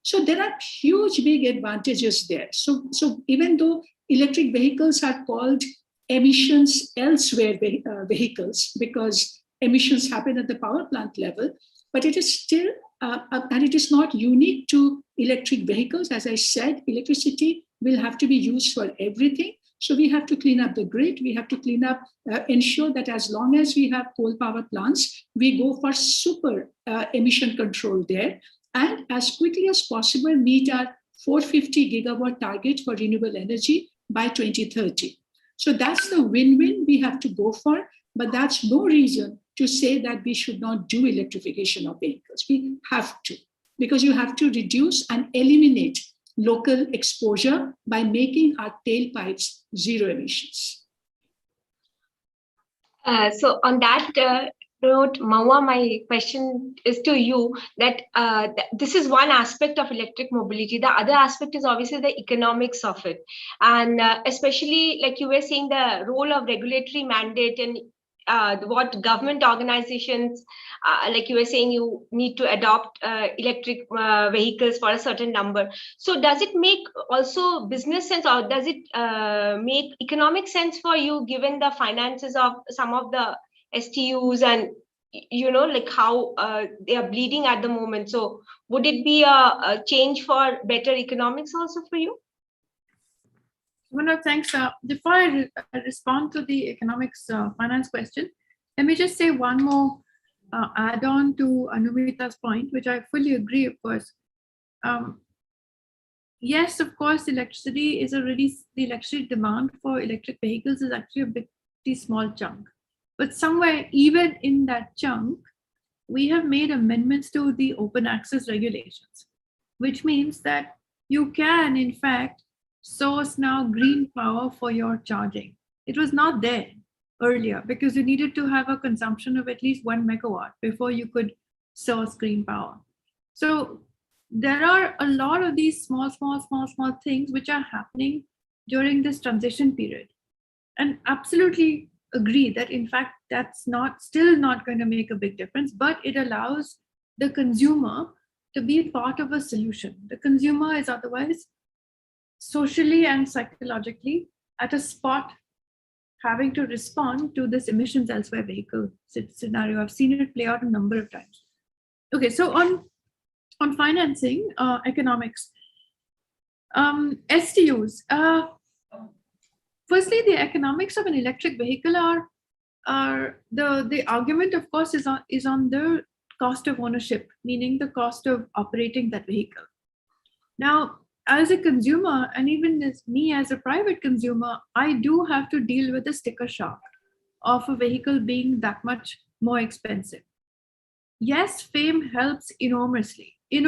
So there are huge, big advantages there. So even though electric vehicles are called emissions elsewhere vehicles, because emissions happen at the power plant level, but it is still, and it is not unique to electric vehicles. As I said, electricity will have to be used for everything. So we have to clean up the grid. We have to clean up, ensure that as long as we have coal power plants, we go for super emission control there. And as quickly as possible, meet our 450 gigawatt target for renewable energy by 2030. So that's the win-win we have to go for, but that's no reason to say that we should not do electrification of vehicles. We have to, because you have to reduce and eliminate local exposure by making our tailpipes zero emissions. So on that note, Maua, my question is to you that this is one aspect of electric mobility. The other aspect is obviously the economics of it. And especially like you were saying, the role of regulatory mandate and what government organizations, like you were saying, you need to adopt electric vehicles for a certain number. So does it make also business sense, or does it make economic sense for you, given the finances of some of the STUs and, you know, like how they are bleeding at the moment? So would it be a change for better economics also for you? Well, thanks. Before I respond to the economics finance question, let me just say one more add-on to Anumita's point, which I fully agree, of course. Yes, of course, electricity is the electricity demand for electric vehicles is actually a pretty small chunk. But somewhere, even in that chunk, we have made amendments to the open access regulations, which means that you can, in fact, source now green power for your charging. It was not there earlier because you needed to have a consumption of at least 1 megawatt before you could source green power. So there are a lot of these small things which are happening during this transition period. And absolutely agree that in fact, that's still not going to make a big difference, but it allows the consumer to be part of a solution. The consumer is otherwise socially and psychologically at a spot having to respond to this emissions elsewhere vehicle scenario. I've seen it play out a number of times. Okay, so on financing, economics, STUs. Firstly, the economics of an electric vehicle are the argument, of course, is on the cost of ownership, meaning the cost of operating that vehicle. Now, as a consumer, and even as me as a private consumer, I do have to deal with the sticker shock of a vehicle being that much more expensive. Yes, FAME helps enormously. In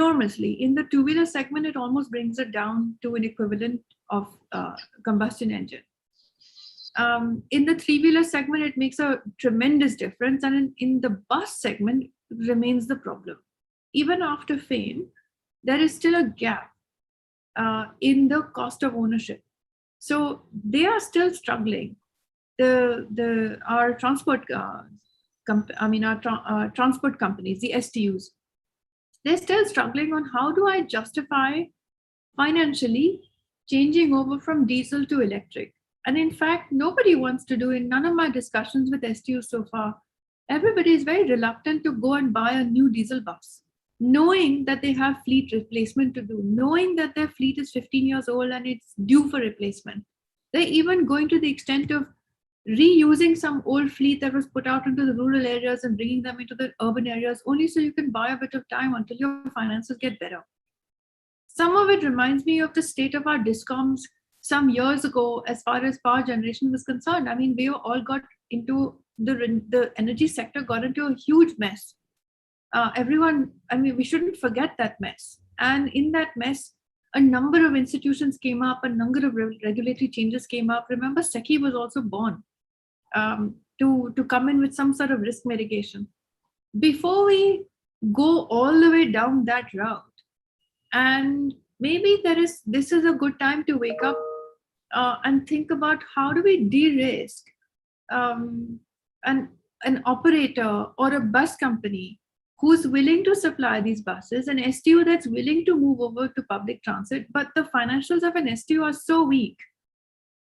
the two-wheeler segment, it almost brings it down to an equivalent of combustion engine. In the three-wheeler segment, it makes a tremendous difference. And in the bus segment, it remains the problem. Even after FAME, there is still a gap in the cost of ownership. So they are still struggling. Our transport transport companies, the STUs, they're still struggling on how do I justify financially changing over from diesel to electric. And in fact, nobody wants to do, in none of my discussions with STUs so far, everybody is very reluctant to go and buy a new diesel bus, knowing that they have fleet replacement to do, knowing that their fleet is 15 years old and it's due for replacement. They're even going to the extent of reusing some old fleet that was put out into the rural areas and bringing them into the urban areas, only so you can buy a bit of time until your finances get better. Some of it reminds me of the state of our DISCOMs some years ago, as far as power generation was concerned. I mean, we all got into the energy sector got into a huge mess. Everyone, I mean, we shouldn't forget that mess. And in that mess, a number of institutions came up, a number of regulatory changes came up. Remember, SECI was also born to come in with some sort of risk mitigation. Before we go all the way down that route, and maybe this is a good time to wake up and think about how do we de-risk an operator or a bus company who's willing to supply these buses, an STU that's willing to move over to public transit, but the financials of an STU are so weak.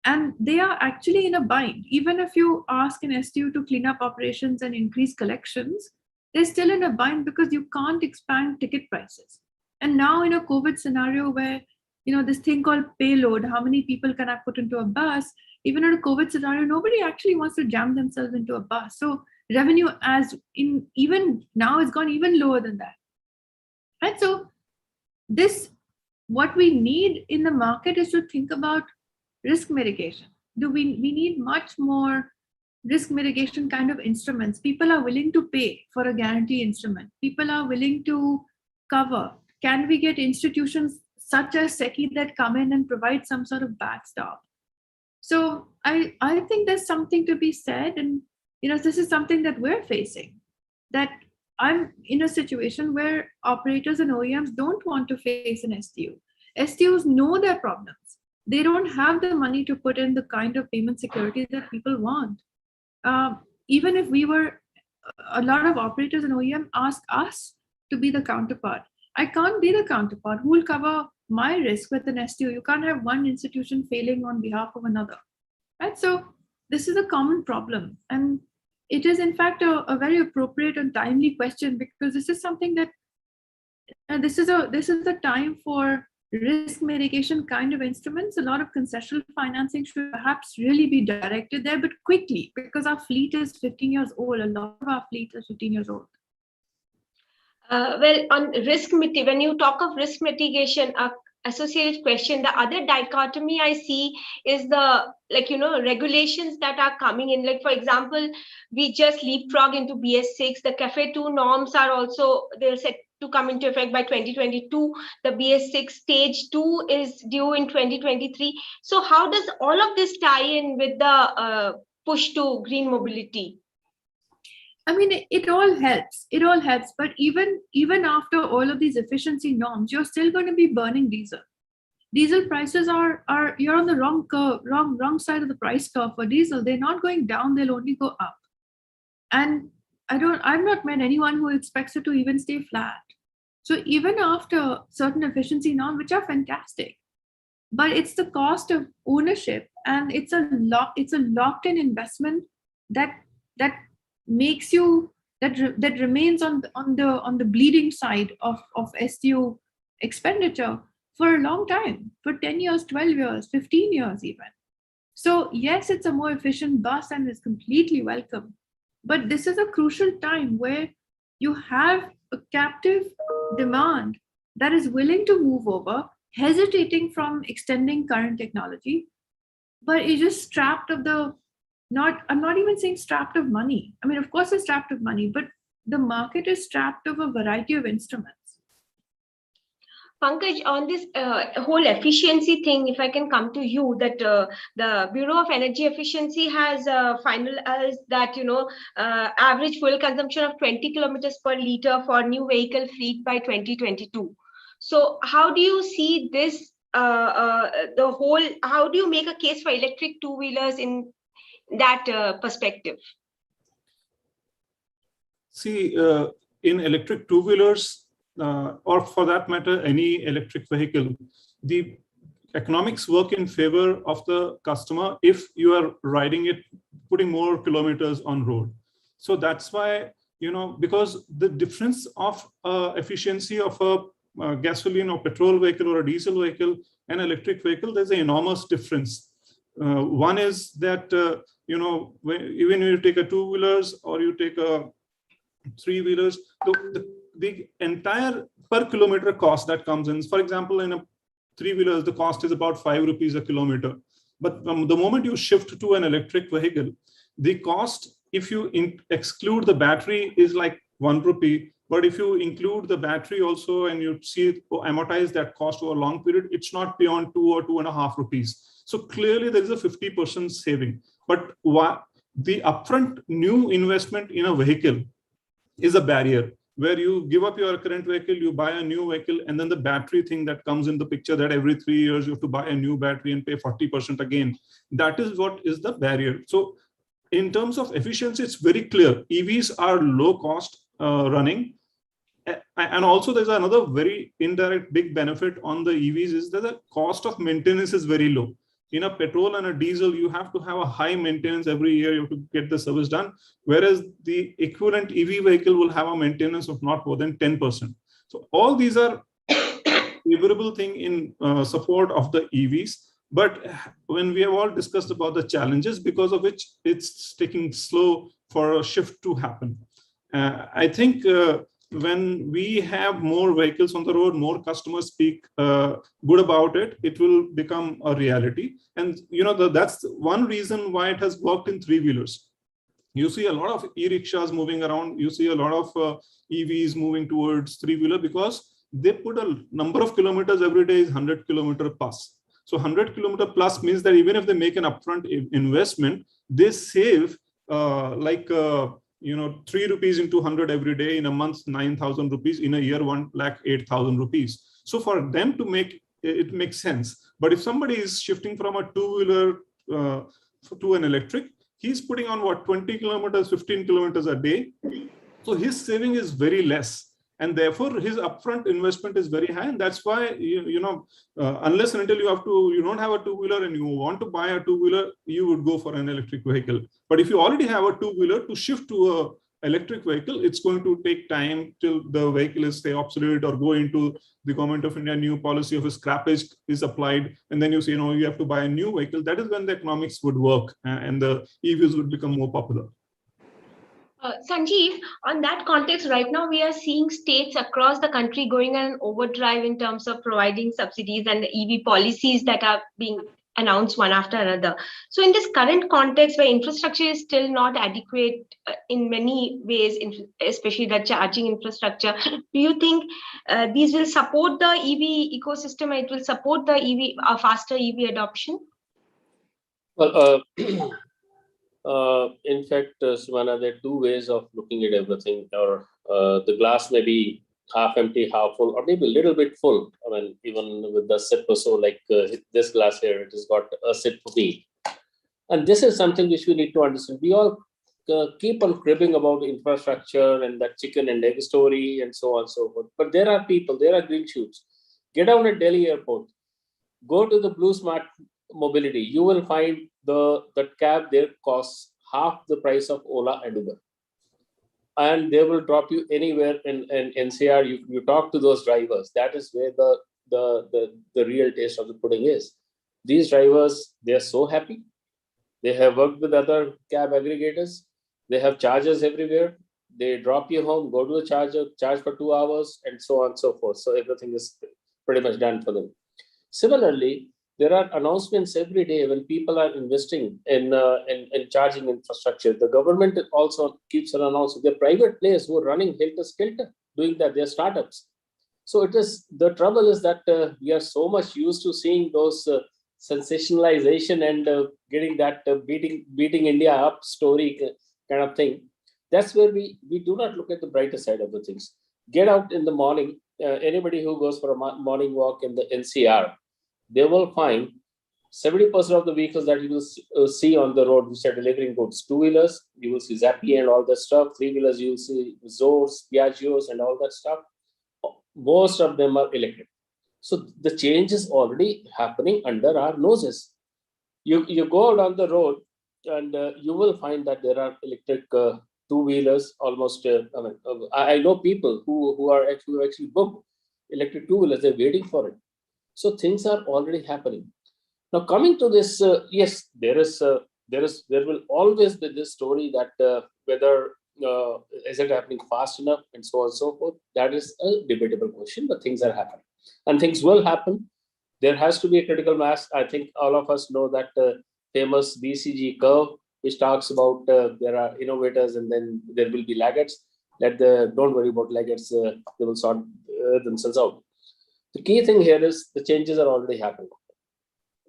And they are actually in a bind. Even if you ask an STU to clean up operations and increase collections, they're still in a bind because you can't expand ticket prices. And now in a COVID scenario where, this thing called payload, how many people can I put into a bus? Even in a COVID scenario, nobody actually wants to jam themselves into a bus. So revenue even now has gone even lower than that. Right? So what we need in the market is to think about risk mitigation. We need much more risk mitigation kind of instruments. People are willing to pay for a guarantee instrument. People are willing to cover. Can we get institutions such as SECI that come in and provide some sort of backstop? So I think there's something to be said, and this is something that we're facing, that I'm in a situation where operators and OEMs don't want to face an STU. STUs know their problems. They don't have the money to put in the kind of payment security that people want. Even if a lot of operators and OEM ask us to be the counterpart. I can't be the counterpart. Who will cover my risk with an STU? You can't have one institution failing on behalf of another. Right? So this is a common problem. And it is in fact a very appropriate and timely question, because this is something that this is a time for risk mitigation kind of instruments. A lot of concessional financing should perhaps really be directed there, but quickly, because our fleet is 15 years old. A lot of our fleet is 15 years old. Well, on when you talk of risk mitigation, associated question, the other dichotomy I see is the regulations that are coming in. Like, for example, we just leapfrog into BS6. The CAFE 2 norms are also, they're set to come into effect by 2022. The BS6 stage 2 is due in 2023. So how does all of this tie in with the push to green mobility? I mean, it all helps. It all helps. But even after all of these efficiency norms, you're still going to be burning diesel. Diesel prices you're on the wrong curve, wrong side of the price curve for diesel. They're not going down, they'll only go up. And I've not met anyone who expects it to even stay flat. So even after certain efficiency norms, which are fantastic, but it's the cost of ownership, and it's a locked-in investment that makes you that remains on the bleeding side of STU expenditure for a long time, for 10 years, 12 years, 15 years even. So yes, it's a more efficient bus and is completely welcome. But this is a crucial time where you have a captive demand that is willing to move over, hesitating from extending current technology, but is just strapped of I'm not even saying strapped of money. I mean, of course, it's strapped of money, but the market is strapped of a variety of instruments. Pankaj, on this whole efficiency thing, if I can come to you, that the Bureau of Energy Efficiency has finalized that, average fuel consumption of 20 kilometers per liter for new vehicle fleet by 2022. So how do you see this, how do you make a case for electric two-wheelers in that perspective? See, in electric two-wheelers, or for that matter, any electric vehicle, the economics work in favor of the customer if you are riding it, putting more kilometers on road. So that's why, because the difference of efficiency of a gasoline or petrol vehicle or a diesel vehicle and electric vehicle, there's an enormous difference. One is that, even when you take a two-wheelers or you take a three-wheelers, the entire per kilometer cost that comes in, for example, in a three-wheelers, the cost is about 5 rupees a kilometer. But the moment you shift to an electric vehicle, the cost, if you exclude the battery, is like 1 rupee. But if you include the battery also and you see amortize that cost over a long period, it's not beyond 2 or 2.5 rupees. So clearly there is a 50% saving. But the upfront new investment in a vehicle is a barrier, where you give up your current vehicle, you buy a new vehicle, and then the battery thing that comes in the picture, that every 3 years you have to buy a new battery and pay 40% again. That is what is the barrier. So in terms of efficiency, it's very clear. EVs are low cost running. And also there's another very indirect big benefit on the EVs is that the cost of maintenance is very low. In a petrol and a diesel, you have to have a high maintenance every year. You have to get the service done. Whereas the equivalent EV vehicle will have a maintenance of not more than 10%. So all these are favorable thing in support of the EVs. But when we have all discussed about the challenges because of which it's taking slow for a shift to happen. I think when we have more vehicles on the road, more customers speak good about it, it will become a reality. And that's one reason why it has worked in three-wheelers. You see a lot of e-rickshaws moving around. You see a lot of EVs moving towards three-wheeler because they put a number of kilometers every day is 100 kilometer plus. So 100 kilometer plus means that even if they make an upfront investment, they save 3 rupees into 100 every day. In a month, 9,000 rupees. In a year, 1,08,000 rupees. So for them to make it makes sense. But if somebody is shifting from a two-wheeler to an electric, he's putting on 20 kilometers, 15 kilometers a day. So his saving is very less. And therefore, his upfront investment is very high. And that's why, unless and until you don't have a two-wheeler and you want to buy a two-wheeler, you would go for an electric vehicle. But if you already have a two-wheeler, to shift to a electric vehicle, it's going to take time till the vehicle is say obsolete or go into the Government of India new policy of scrappage is applied. And then you say, you have to buy a new vehicle. That is when the economics would work and the EVs would become more popular. Sanjeev, on that context, right now we are seeing states across the country going on an overdrive in terms of providing subsidies and the EV policies that are being announced one after another. So in this current context where infrastructure is still not adequate in many ways, especially the charging infrastructure, do you think these will support the EV ecosystem and it will support the faster EV adoption? Well, in fact, Sumana, there are two ways of looking at everything. Or the glass may be half empty, half full, or maybe a little bit full. I mean, even with the sip or so, like this glass here, it has got a sip for me. And this is something which we need to understand. We all keep on cribbing about infrastructure and that chicken and egg story and so on and so forth. But there are people, there are green shoots. Get down at Delhi airport, go to the Blue Smart Mobility. You will find that cab there costs half the price of Ola and Uber. And they will drop you anywhere in NCR. You talk to those drivers. That is where the real taste of the pudding is. These drivers, they are so happy. They have worked with other cab aggregators. They have chargers everywhere. They drop you home, go to the charger, charge for 2 hours, and so on and so forth. So everything is pretty much done for them. Similarly, there are announcements every day when people are investing in charging infrastructure. The government also keeps on announcing. There are private players who are running helter-skelter, doing that. They're startups. So the trouble is that we are so much used to seeing those sensationalization and getting that beating India up story kind of thing. That's where we do not look at the brighter side of the things. Get out in the morning. Anybody who goes for a morning walk in the NCR, they will find 70% of the vehicles that you will see on the road which are delivering goods. Two-wheelers, you will see Zappy and all that stuff. Three-wheelers, you will see Zors, Piaggios and all that stuff. Most of them are electric. So the change is already happening under our noses. You go down the road and you will find that there are electric two-wheelers almost. I know people who actually booked electric two-wheelers. They're waiting for it. So things are already happening. Now coming to this, yes, there will always be this story that whether is it happening fast enough and so on and so forth. That is a debatable question, but things are happening, and things will happen. there has to be a critical mass. I think all of us know that famous BCG curve, which talks about there are innovators and then there will be laggards. Don't worry about laggards, they will sort themselves out. The key thing here is the changes are already happening.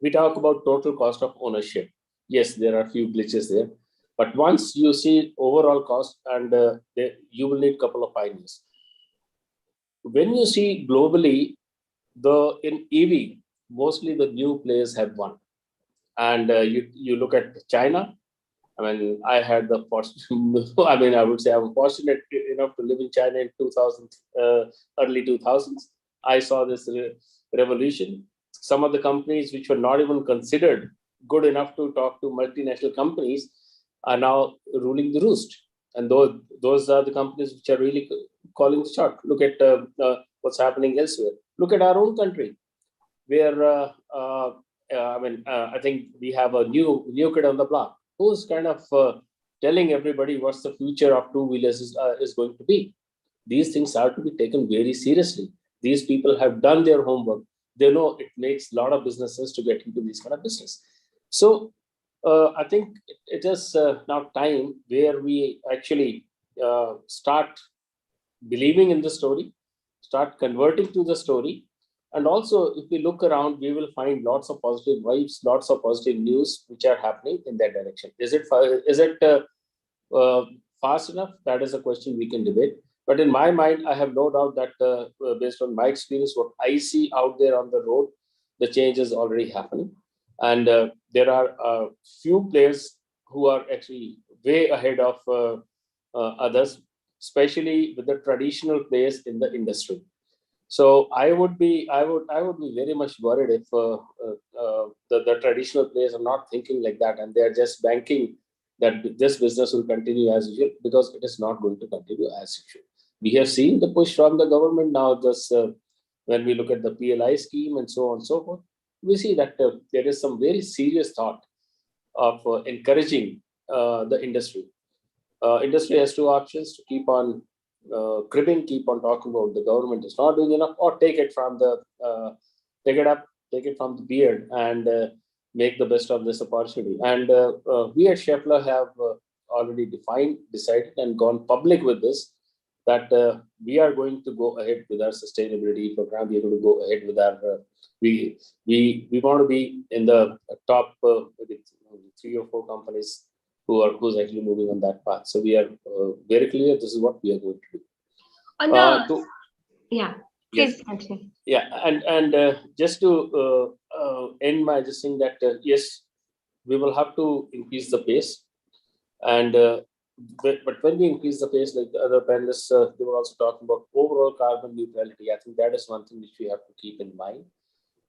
We talk about total cost of ownership. Yes, there are a few glitches there, but once you see overall cost, and you will need a couple of pioneers. When you see globally, in EV, mostly the new players have won. And you look at China. I mean, I had the fortune, I would say I'm fortunate enough to live in China in 2000, early 2000s. I saw this revolution. Some of the companies which were not even considered good enough to talk to multinational companies are now ruling the roost. And those are the companies which are really calling the shot. Look at what's happening elsewhere. Look at our own country, where I think we have a new kid on the block who's kind of telling everybody what's the future of two-wheelers is going to be. These things are to be taken very seriously. These people have done their homework. They know it makes a lot of businesses to get into this kind of business. So I think it is now time where we actually start believing in the story, start converting to the story. And also, if we look around, we will find lots of positive vibes, lots of positive news which are happening in that direction. Is it fast enough? That is a question we can debate. But in my mind, I have no doubt that based on my experience, what I see out there on the road, the change is already happening. And there are a few players who are actually way ahead of others, especially with the traditional players in the industry. So I would be very much worried if the traditional players are not thinking like that, and they are just banking that this business will continue as usual, because it is not going to continue as usual. We have seen the push from the government now. Just when we look at the PLI scheme and so on and so forth, we see that there is some very serious thought of encouraging the industry. Industry has two options: to keep on cribbing, keep on talking about the government is not doing enough, or take it from the beard and make the best of this opportunity. And we at Schaeffler have already decided and gone public with this, that we are going to go ahead with our sustainability program. We are going to go ahead with our we want to be in the top 3 or 4 companies who's actually moving on that path. So we are very clear. This is what we are going to do. On the please continue. Yeah, and just to end my just saying that yes, we will have to increase the pace, and but when we increase the pace, like the other panelists, they were also talking about overall carbon neutrality. I think that is one thing which we have to keep in mind.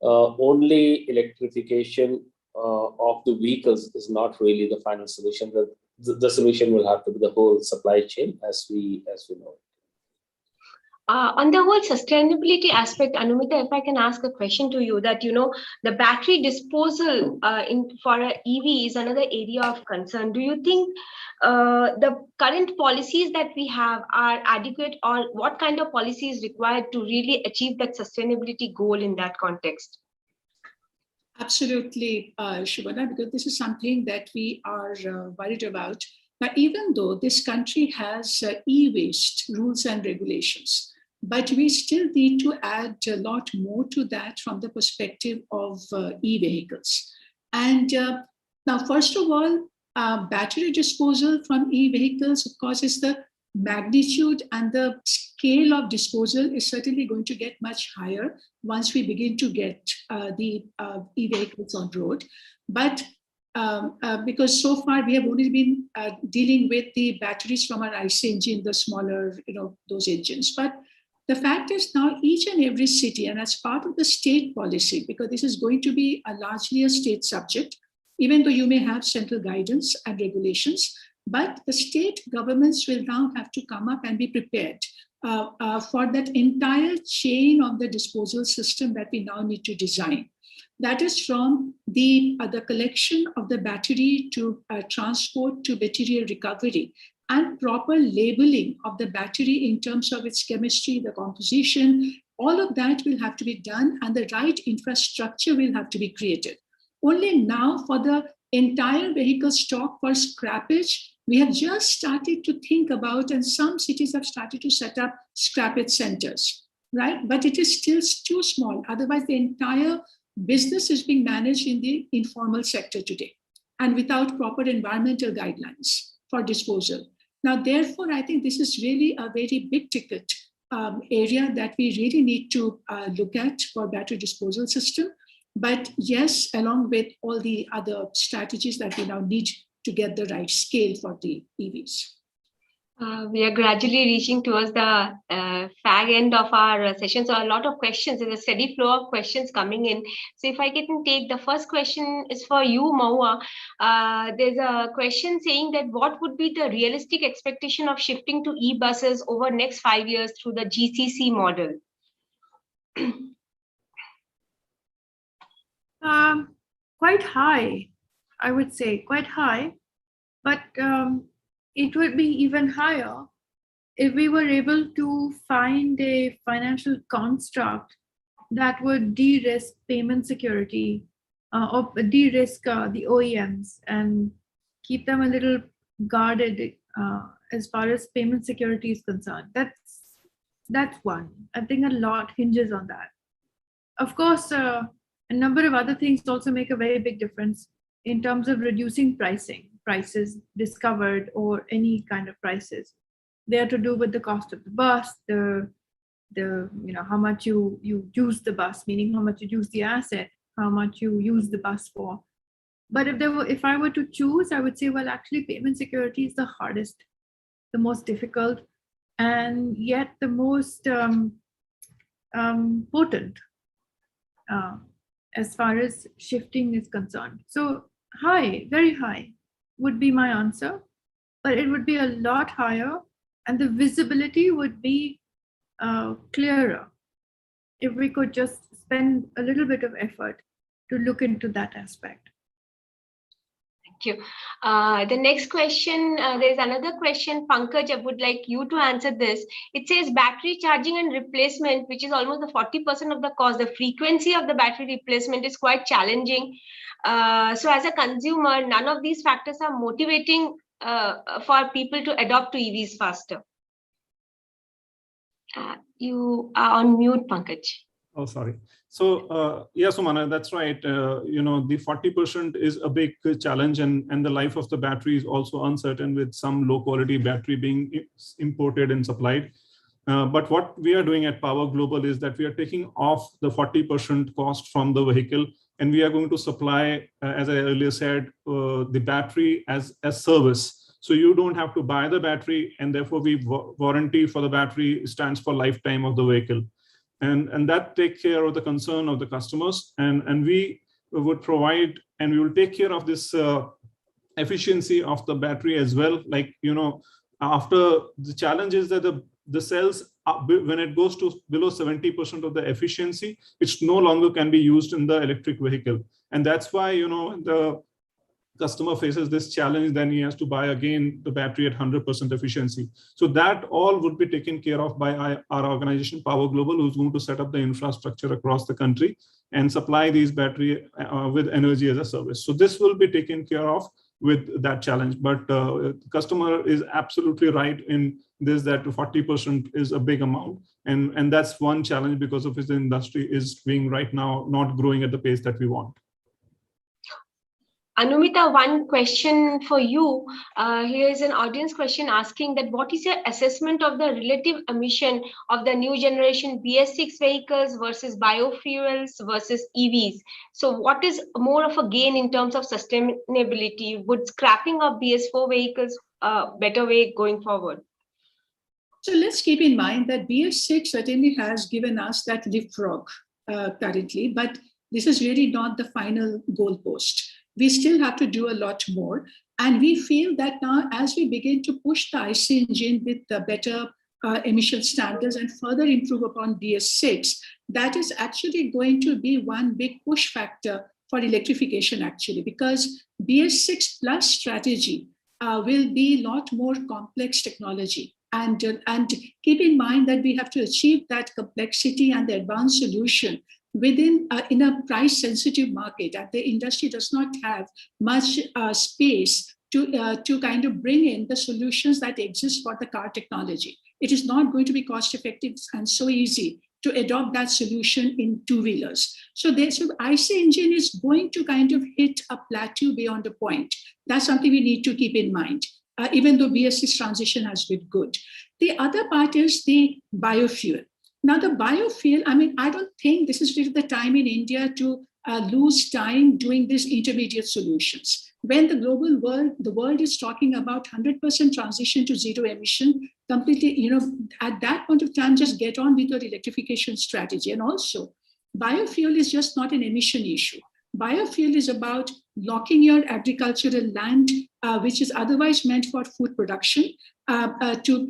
Only electrification of the vehicles is not really the final solution. The solution will have to be the whole supply chain as we know it. On the whole sustainability aspect, Anumita, if I can ask a question to you, that the battery disposal for an EV is another area of concern. Do you think the current policies that we have are adequate, or what kind of policy is required to really achieve that sustainability goal in that context? Absolutely, Shubhana, because this is something that we are worried about. Now, even though this country has e-waste rules and regulations, but we still need to add a lot more to that from the perspective of e-vehicles. And now, first of all, battery disposal from e-vehicles, of course, is the magnitude and the scale of disposal is certainly going to get much higher once we begin to get the e-vehicles on road. But because so far we have only been dealing with the batteries from our IC engine, the smaller, those engines. But the fact is now each and every city, and as part of the state policy, because this is going to be largely a state subject, even though you may have central guidance and regulations, but the state governments will now have to come up and be prepared for that entire chain of the disposal system that we now need to design. That is from the collection of the battery to transport to material recovery, and proper labeling of the battery in terms of its chemistry, the composition, All of that will have to be done, and the right infrastructure will have to be created. Only now, for the entire vehicle stock for scrappage, we have just started to think about, and some cities have started to set up scrappage centers, right? But it is still too small. Otherwise, the entire business is being managed in the informal sector today, and without proper environmental guidelines for disposal. Now, therefore, I think this is really a very big ticket area that we really need to look at for battery disposal system. But yes, along with all the other strategies that we now need to get the right scale for the EVs. We are gradually reaching towards the fag end of our session. So a lot of questions, there's a steady flow of questions coming in. So if I can take the first question is for you, Mahua. There's a question saying that what would be the realistic expectation of shifting to e-buses over next 5 years through the GCC model? Quite high, I would say, quite high. But it would be even higher if we were able to find a financial construct that would de-risk payment security or de-risk the OEMs and keep them a little guarded as far as payment security is concerned. That's one. I think a lot hinges on that. Of course, a number of other things also make a very big difference in terms of reducing prices discovered, or any kind of prices. They are to do with the cost of the bus, the how much you use the bus, meaning how much you use the asset, how much you use the bus for. But if I were to choose, I would say, well, actually payment security is the hardest, the most difficult, and yet the most potent as far as shifting is concerned. So high, very high would be my answer, but it would be a lot higher, and the visibility would be clearer if we could just spend a little bit of effort to look into that aspect. Thank you. The next question, there's another question, Pankaj, I would like you to answer this. It says battery charging and replacement, which is almost the 40% of the cost. The frequency of the battery replacement is quite challenging. So as a consumer, none of these factors are motivating for people to adopt to EVs faster. You are on mute, Pankaj. Oh, sorry. So yeah, Sumana, that's right. The 40% is a big challenge, and the life of the battery is also uncertain, with some low quality battery being imported and supplied. But what we are doing at Power Global is that we are taking off the 40% cost from the vehicle, and we are going to supply, as I earlier said, the battery as a service. So you don't have to buy the battery, and therefore the warranty for the battery stands for lifetime of the vehicle. And that take care of the concern of the customers, and we would provide, and we will take care of this efficiency of the battery as well. Like, after the challenge is that the cells, when it goes to below 70% of the efficiency, it's no longer can be used in the electric vehicle. And that's why, the customer faces this challenge, then he has to buy again the battery at 100% efficiency. So that all would be taken care of by our organization, Power Global, who's going to set up the infrastructure across the country and supply these battery with energy as a service. So this will be taken care of with that challenge. But the customer is absolutely right in this, that 40% is a big amount. And that's one challenge, because of the industry is being right now not growing at the pace that we want. Anumita, one question for you. Here is an audience question asking that what is your assessment of the relative emission of the new generation BS6 vehicles versus biofuels versus EVs? So what is more of a gain in terms of sustainability? Would scrapping of BS4 vehicles a better way going forward? So let's keep in mind that BS6 certainly has given us that leapfrog currently, but this is really not the final goalpost. We still have to do a lot more. And we feel that now, as we begin to push the IC engine with the better emission standards and further improve upon BS6, that is actually going to be one big push factor for electrification, actually, because BS6 plus strategy will be a lot more complex technology. And keep in mind that we have to achieve that complexity and the advanced solution within in a price sensitive market, and the industry does not have much space to kind of bring in the solutions that exist for the car technology. It is not going to be cost effective and so easy to adopt that solution in two-wheelers. So IC engine is going to kind of hit a plateau beyond a point. That's something we need to keep in mind, even though BS6 transition has been good. The other part is the biofuel. Now the biofuel, I mean, I don't think this is really the time in India to lose time doing these intermediate solutions. When the world is talking about 100% transition to zero emission, completely, at that point of time, just get on with your electrification strategy. And also, biofuel is just not an emission issue. Biofuel is about locking your agricultural land, which is otherwise meant for food production, to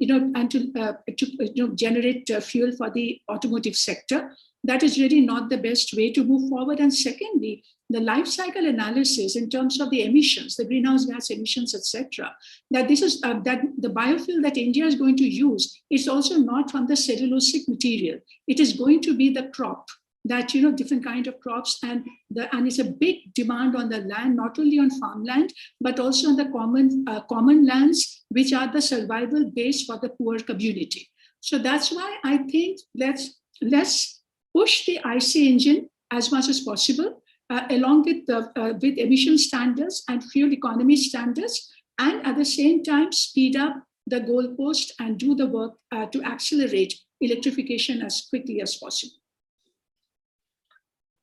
generate fuel for the automotive sector. That is really not the best way to move forward. And secondly, the life cycle analysis in terms of the emissions, the greenhouse gas emissions, etc. That this is that the biofuel that India is going to use is also not from the cellulosic material. It is going to be the crop. That different kind of crops, and it's a big demand on the land, not only on farmland but also on the common lands, which are the survival base for the poor community. So that's why I think let's push the IC engine as much as possible, along with emission standards and fuel economy standards, and at the same time speed up the goalpost and do the work to accelerate electrification as quickly as possible.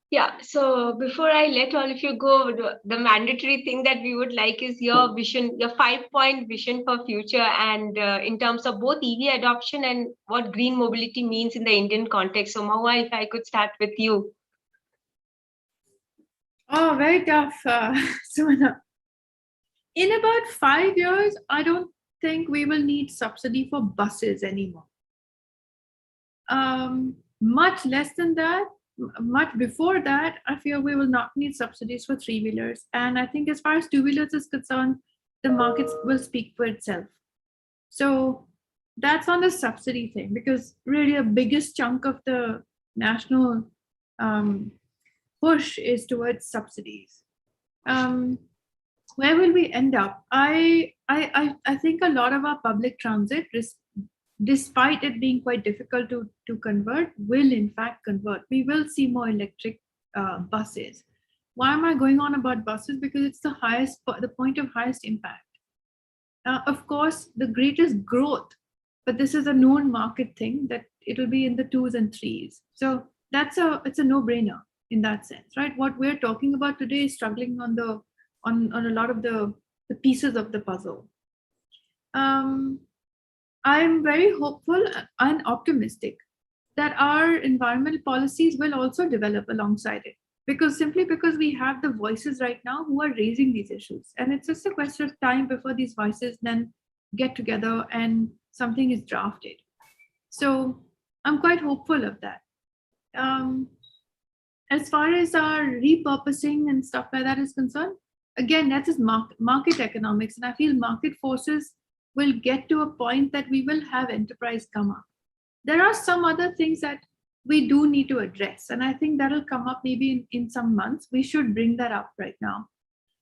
Yeah, so before I let all of you go, the mandatory thing that we would like is your vision, your 5-point vision for future, and in terms of both EV adoption and what green mobility means in the Indian context. So Mahua, if I could start with you. Oh, very tough, Sumana. In about 5 years, I don't think we will need subsidy for buses anymore. Much less than that. Much before that, I fear we will not need subsidies for three-wheelers. And I think as far as two-wheelers is concerned, the markets will speak for itself. So that's on the subsidy thing, because really a biggest chunk of the national push is towards subsidies. Where will we end up? I think a lot of our public transit, despite it being quite difficult to convert, will in fact convert. We will see more electric buses. Why am I going on about buses? Because it's the point of highest impact. Of course, the greatest growth, but this is a known market thing that it'll be in the 2s and 3s. So it's a no-brainer in that sense, right? What we're talking about today is struggling on a lot of the pieces of the puzzle. I'm very hopeful and optimistic that our environmental policies will also develop alongside it, because we have the voices right now who are raising these issues. And it's just a question of time before these voices then get together and something is drafted. So I'm quite hopeful of that. As far as our repurposing and stuff like that is concerned, again, that is market economics. And I feel market forces will get to a point that we will have enterprise come up. There are some other things that we do need to address, and I think that'll come up maybe in some months. We should bring that up right now,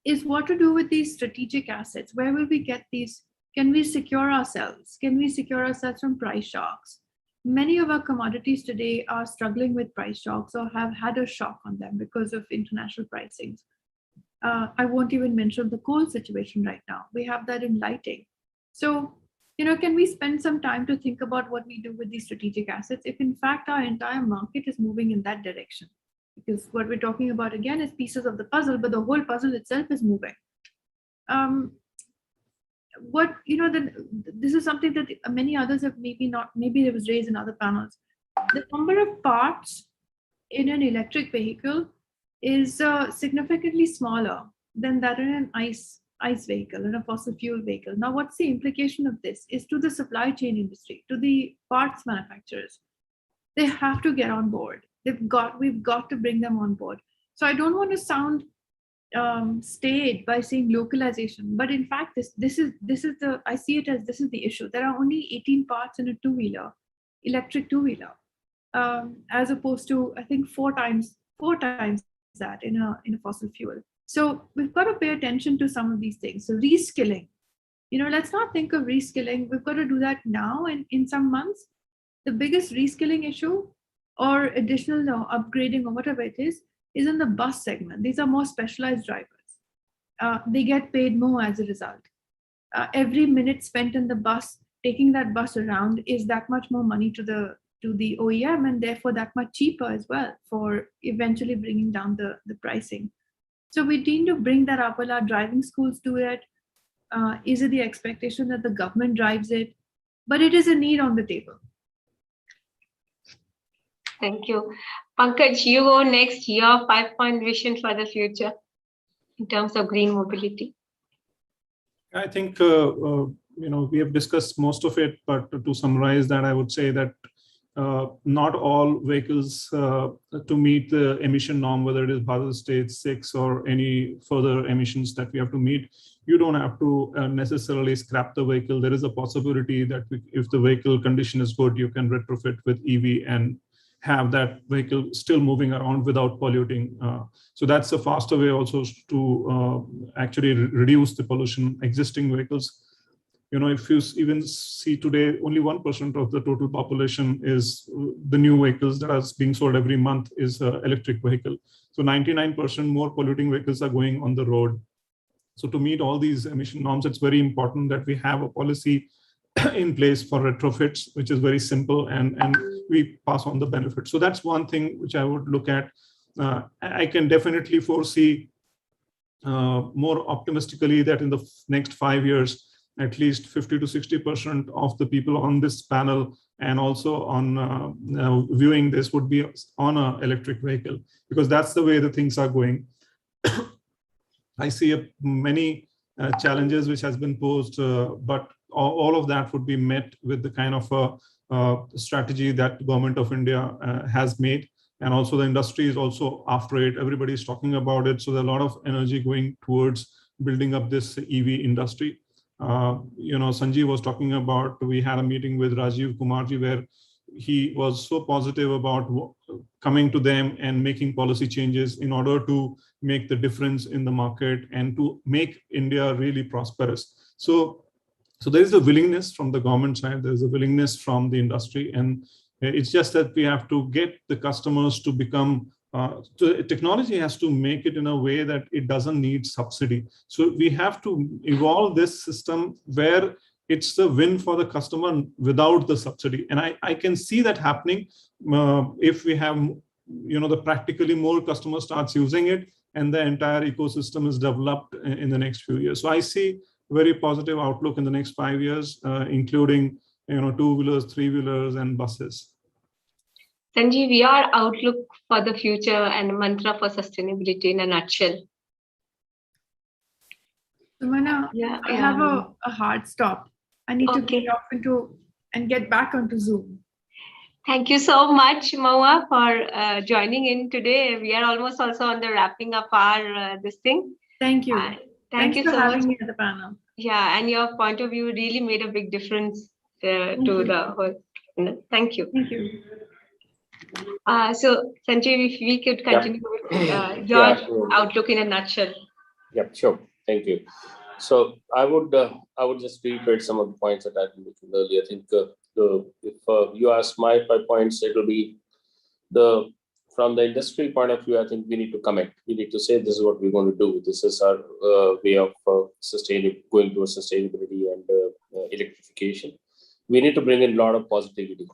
is what to do with these strategic assets. Where will we get these? Can we secure ourselves? Can we secure ourselves from price shocks? Many of our commodities today are struggling with price shocks or have had a shock on them because of international pricings. I won't even mention the coal situation right now. We have that in lighting. So, can we spend some time to think about what we do with these strategic assets if in fact our entire market is moving in that direction? Because what we're talking about again is pieces of the puzzle, but the whole puzzle itself is moving. This is something that many others have maybe it was raised in other panels. The number of parts in an electric vehicle is significantly smaller than that in an ICE vehicle, in a fossil fuel vehicle. Now, what's the implication of this is to the supply chain industry, to the parts manufacturers. They have to get on board. We've got to bring them on board. So I don't want to sound stayed by saying localization, but in fact, this is the, I see it as, this is the issue. There are only 18 parts in a two-wheeler, electric two-wheeler, as opposed to, I think, four times that in a fossil fuel. So we've got to pay attention to some of these things. So reskilling, let's not think of reskilling. We've got to do that now and in some months. The biggest reskilling issue or additional upgrading or whatever it is in the bus segment. These are more specialized drivers. They get paid more as a result. Every minute spent in the bus, taking that bus around, is that much more money to the OEM, and therefore that much cheaper as well for eventually bringing down the pricing. So we need to bring that up. Will our driving schools do it? Is it the expectation that the government drives it? But it is a need on the table. Thank you. Pankaj, you go next. Your 5-point vision for the future in terms of green mobility. I think, we have discussed most of it, but to summarize that, I would say that not all vehicles to meet the emission norm, whether it is Bharat Stage 6 or any further emissions that we have to meet, you don't have to necessarily scrap the vehicle. There is a possibility that if the vehicle condition is good, you can retrofit with EV and have that vehicle still moving around without polluting. So that's a faster way also to actually reduce the pollution. Existing vehicles, if you even see today, only 1% of the total population is the new vehicles that are being sold every month is electric vehicle. So 99% more polluting vehicles are going on the road. So to meet all these emission norms, it's very important that we have a policy in place for retrofits, which is very simple, and we pass on the benefits. So that's one thing which I would look at. I can definitely foresee more optimistically that in the next 5 years, at least 50 to 60% of the people on this panel and also on viewing this would be on an electric vehicle, because that's the way the things are going. I see many challenges which has been posed, but all of that would be met with the kind of strategy that the government of India has made. And also the industry is also after it. Everybody is talking about it. So there's a lot of energy going towards building up this EV industry. Sanjeev was talking about, we had a meeting with Rajiv Kumarji where he was so positive about coming to them and making policy changes in order to make the difference in the market and to make India really prosperous. So there is a willingness from the government side, there is a willingness from the industry, and it's just that we have to get the customers to become, technology has to make it in a way that it doesn't need subsidy. So we have to evolve this system where it's the win for the customer without the subsidy. And I can see that happening if we have, the practically more customers starts using it and the entire ecosystem is developed in the next few years. So I see very positive outlook in the next 5 years, including, two-wheelers, three-wheelers and buses. Sanjeev, your outlook for the future and mantra for sustainability in a nutshell. Sumana, I have a hard stop. I need to get off and get back onto Zoom. Thank you so much, Maua, for joining in today. We are almost also on the wrapping up our this thing. Thank you. Thanks for having me at the panel. Yeah, and your point of view really made a big difference to the whole. Thank you. Thank you. So, Sanjeev, if we could continue with your outlook in a nutshell. Yeah, sure. Thank you. So I would just reiterate some of the points that I mentioned earlier. I think if you ask my 5 points, it will be from the industry point of view. I think we need to commit. We need to say this is what we're going to do. This is our way of going towards sustainability and electrification. We need to bring in a lot of positivity.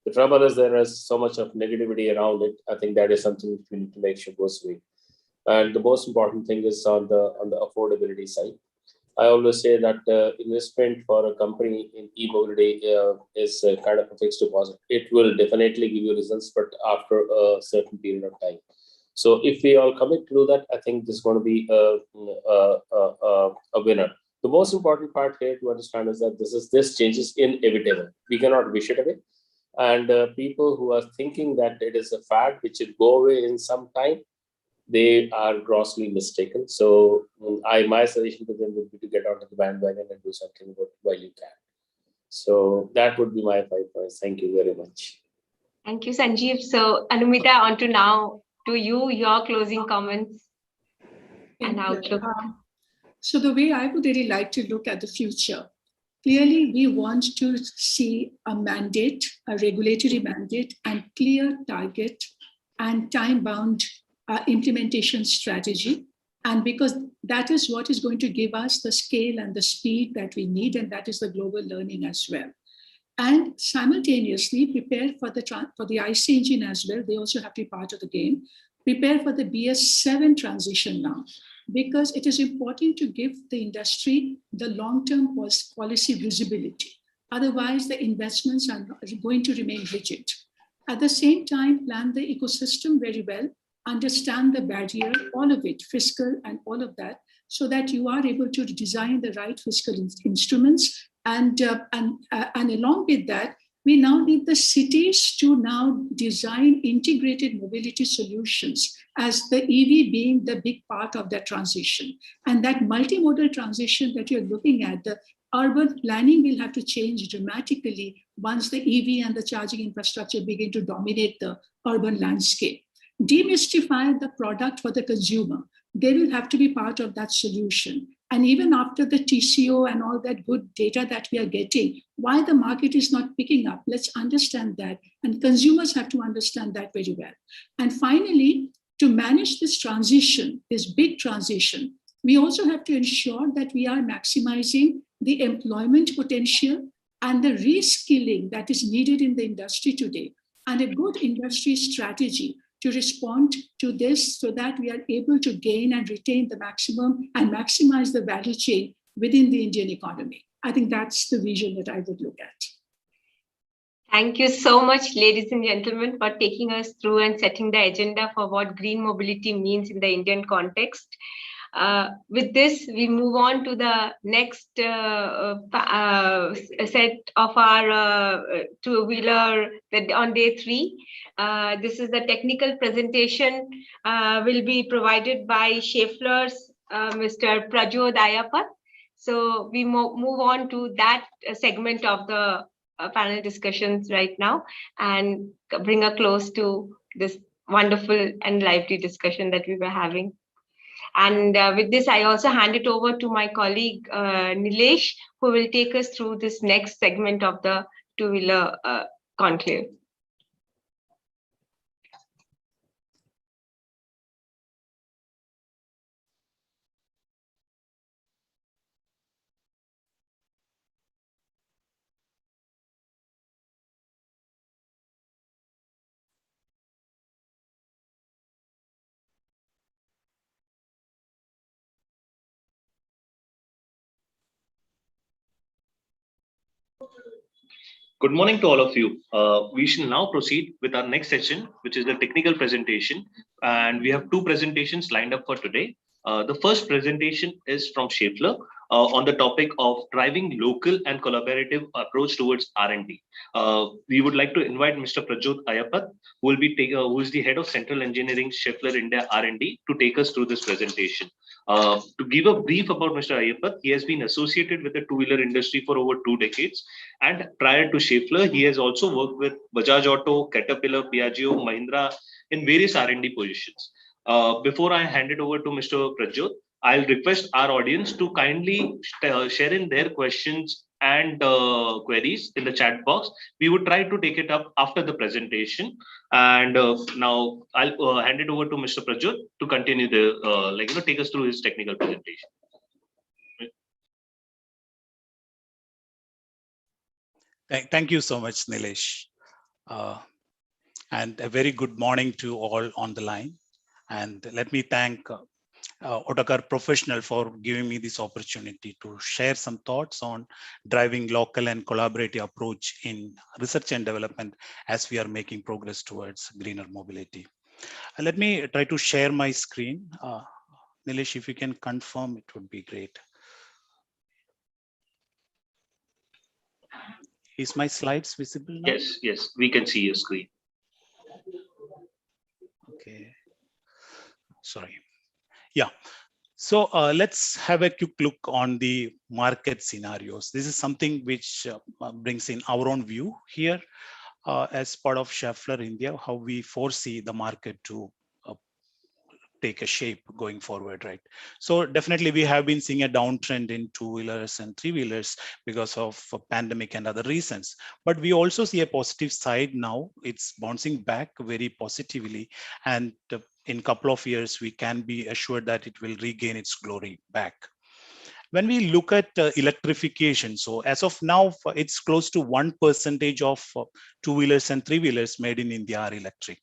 The trouble is there is so much of negativity around it. I think that is something which we need to make sure goes away. And the most important thing is on the affordability side. I always say that investment for a company in e-mobility is kind of a fixed deposit. It will definitely give you results, but after a certain period of time. So if we all commit to do that, I think this is going to be a winner. The most important part here to understand is that this change is inevitable. We cannot wish it away. And people who are thinking that it is a fad which will go away in some time, they are grossly mistaken. So my suggestion to them would be to get onto the bandwagon and do something good while you can. So that would be my 5 points. Thank you very much. Thank you, Sanjeev. So Anumita, on to now to you, your closing comments and outlook. So the way I would really like to look at the future, clearly we want to see a mandate, a regulatory mandate, and clear target and time-bound implementation strategy. And because that is what is going to give us the scale and the speed that we need, and that is the global learning as well. And simultaneously prepare for the IC engine as well. They also have to be part of the game. Prepare for the BS7 transition now, because it is important to give the industry the long-term policy visibility. Otherwise, the investments are going to remain rigid. At the same time, plan the ecosystem very well, understand the barrier, all of it, fiscal and all of that, so that you are able to design the right fiscal instruments. And along with that, we now need the cities to now design integrated mobility solutions, as the EV being the big part of that transition. And that multimodal transition that you're looking at, the urban planning will have to change dramatically once the EV and the charging infrastructure begin to dominate the urban landscape. Demystify the product for the consumer. They will have to be part of that solution. And even after the TCO and all that good data that we are getting, why the market is not picking up, let's understand that. And consumers have to understand that very well. And finally, to manage this transition, this big transition, we also have to ensure that we are maximizing the employment potential and the reskilling that is needed in the industry today, and a good industry strategy to respond to this so that we are able to gain and retain the maximum and maximize the value chain within the Indian economy. I think that's the vision that I would look at. Thank you so much, ladies and gentlemen, for taking us through and setting the agenda for what green mobility means in the Indian context. With this, we move on to the next set of our two-wheeler on day 3. This is the technical presentation will be provided by Schaeffler's Mr. Prajod Ayapat. So we move on to that segment of the panel discussions right now and bring a close to this wonderful and lively discussion that we were having. And with this, I also hand it over to my colleague, Nilesh, who will take us through this next segment of the two-wheeler conclave. Good morning to all of you. We shall now proceed with our next session, which is the technical presentation. And we have 2 presentations lined up for today. The first presentation is from Schaeffler on the topic of driving local and collaborative approach towards R&D. We would like to invite Mr. Prajod Ayapat, who is the head of Central Engineering Schaeffler India R&D, to take us through this presentation. To give a brief about Mr. Ayapat, he has been associated with the two-wheeler industry for over 2 decades. And prior to Schaeffler, he has also worked with Bajaj Auto, Caterpillar, Piaggio, Mahindra in various R&D positions. Before I hand it over to Mr. Prajot, I'll request our audience to kindly share in their questions and queries in the chat box. We would try to take it up after the presentation. And now I'll hand it over to Mr. Prajot to continue the, take us through his technical presentation. Thank you so much, Nilesh. And a very good morning to all on the line. And let me thank Otakar Professional for giving me this opportunity to share some thoughts on driving local and collaborative approach in research and development as we are making progress towards greener mobility. Let me try to share my screen. Nilesh, if you can confirm, it would be great. Is my slides visible now? Yes, we can see your screen. Okay. sorry. Yeah. So let's have a quick look on the market scenarios. This is something which brings in our own view here as part of Schaeffler India, how we foresee the market to take a shape going forward, right? So definitely we have been seeing a downtrend in two-wheelers and three-wheelers because of a pandemic and other reasons. But we also see a positive side now. It's bouncing back very positively. And in a couple of years, we can be assured that it will regain its glory back. When we look at electrification, so as of now, it's close to 1% of two-wheelers and three-wheelers made in India are electric.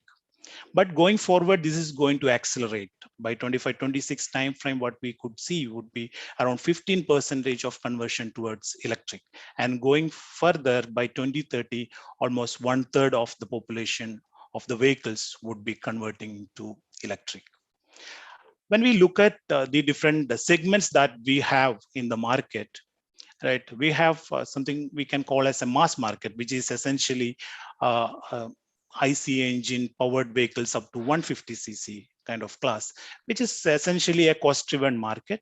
But going forward, this is going to accelerate. By 25-26 timeframe, what we could see would be around 15% of conversion towards electric. And going further, by 2030, almost 1/3 of the population of the vehicles would be converting to electric. When we look at the different segments that we have in the market, right, we have something we can call as a mass market, which is essentially IC engine powered vehicles up to 150cc kind of class, which is essentially a cost-driven market.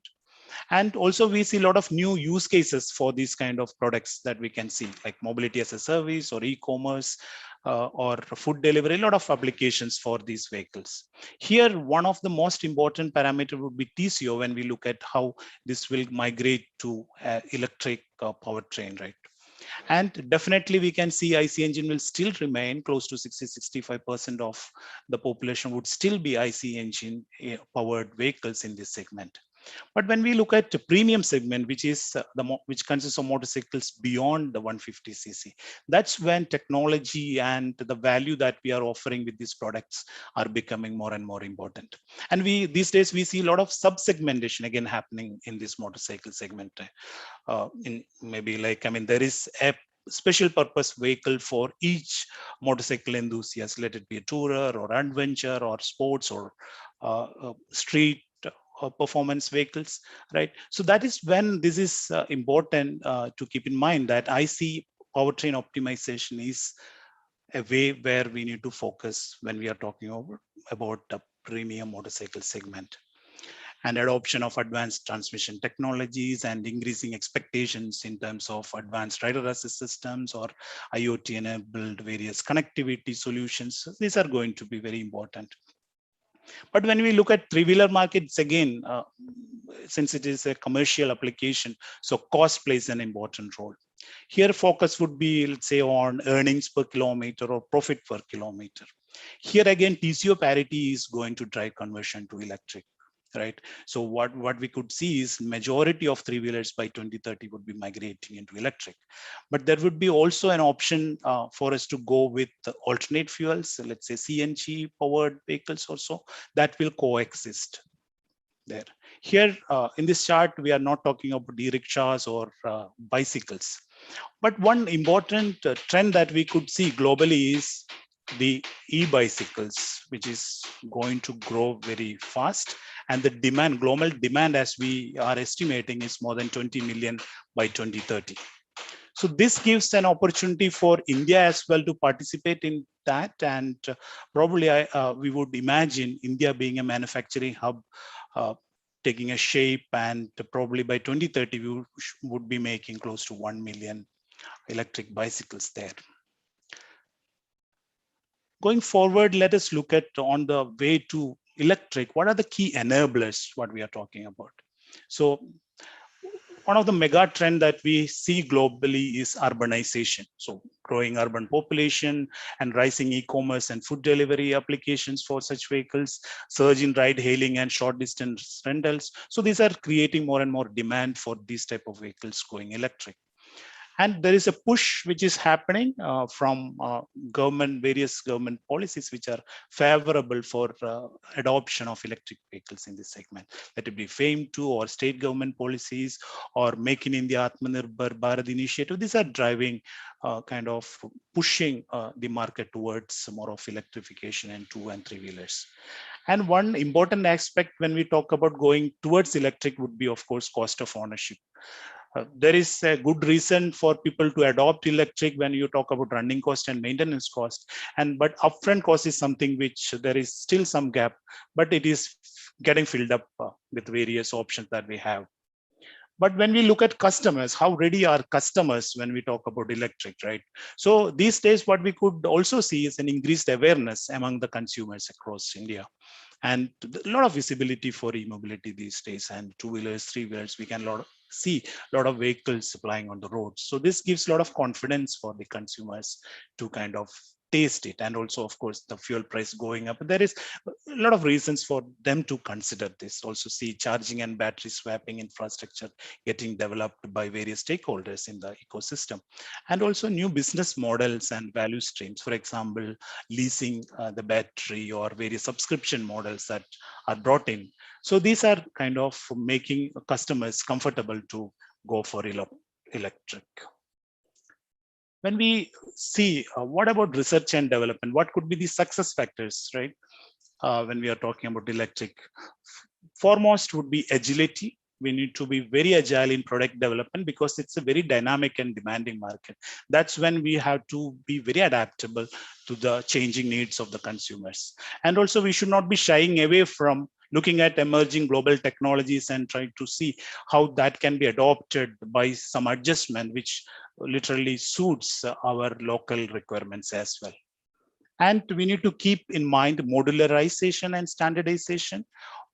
And also we see a lot of new use cases for these kind of products that we can see, like mobility as a service or e-commerce or food delivery, a lot of applications for these vehicles. Here, one of the most important parameter would be TCO when we look at how this will migrate to electric powertrain, right? And definitely we can see IC engine will still remain close to 60-65% of the population would still be IC engine powered vehicles in this segment. But when we look at the premium segment, which is which consists of motorcycles beyond the 150cc, that's when technology and the value that we are offering with these products are becoming more and more important. And these days we see a lot of sub-segmentation again happening in this motorcycle segment. In maybe like, I mean, there is a special purpose vehicle for each motorcycle enthusiast, let it be a tourer or adventure or sports or street performance vehicles, right? So that is when this is important to keep in mind that I see powertrain optimization is a way where we need to focus when we are talking about the premium motorcycle segment. And adoption of advanced transmission technologies and increasing expectations in terms of advanced rider assist systems or IoT enabled various connectivity solutions. These are going to be very important. But when we look at three-wheeler markets, again, since it is a commercial application, so cost plays an important role. Here, focus would be, let's say, on earnings per kilometer or profit per kilometer. Here again, TCO parity is going to drive conversion to electric, right? So what we could see is majority of three-wheelers by 2030 would be migrating into electric. But there would be also an option for us to go with the alternate fuels, so let's say CNG powered vehicles also, that will coexist there. Here in this chart, we are not talking about e-rickshaws or bicycles. But one important trend that we could see globally is the e-bicycles, which is going to grow very fast. And the demand, global demand, as we are estimating, is more than 20 million by 2030. So this gives an opportunity for India as well to participate in that. And probably we would imagine India being a manufacturing hub taking a shape, and probably by 2030, we would be making close to 1 million electric bicycles there. Going forward, let us look at on the way to electric, what are the key enablers, what we are talking about. So one of the mega trend that we see globally is urbanization. So growing urban population and rising e-commerce and food delivery applications for such vehicles, surge in ride hailing and short distance rentals. So these are creating more and more demand for these type of vehicles going electric. And there is a push which is happening from government, various government policies which are favorable for adoption of electric vehicles in this segment. Let it be FAME2 or state government policies or Make in India Atmanirbhar Bharat initiative. These are driving kind of pushing the market towards more of electrification and two and three wheelers. And one important aspect when we talk about going towards electric would be, of course, cost of ownership. There is a good reason for people to adopt electric when you talk about running cost and maintenance cost. But upfront cost is something which there is still some gap, but it is getting filled up with various options that we have. But when we look at customers, how ready are customers when we talk about electric, right? So these days, what we could also see is an increased awareness among the consumers across India. And a lot of visibility for e-mobility these days, and two-wheelers, three-wheelers, we can see a lot of vehicles supplying on the roads. So this gives a lot of confidence for the consumers to kind of taste it. And also, of course, the fuel price going up. There is a lot of reasons for them to consider this. Also see charging and battery swapping infrastructure getting developed by various stakeholders in the ecosystem. And also new business models and value streams. For example, leasing the battery or various subscription models that are brought in. So these are kind of making customers comfortable to go for electric. When we see what about research and development, what could be the success factors, right? When we are talking about electric, foremost would be agility. We need to be very agile in product development because it's a very dynamic and demanding market. That's when we have to be very adaptable to the changing needs of the consumers. And also we should not be shying away from looking at emerging global technologies and trying to see how that can be adopted by some adjustment, which literally suits our local requirements as well. And we need to keep in mind modularization and standardization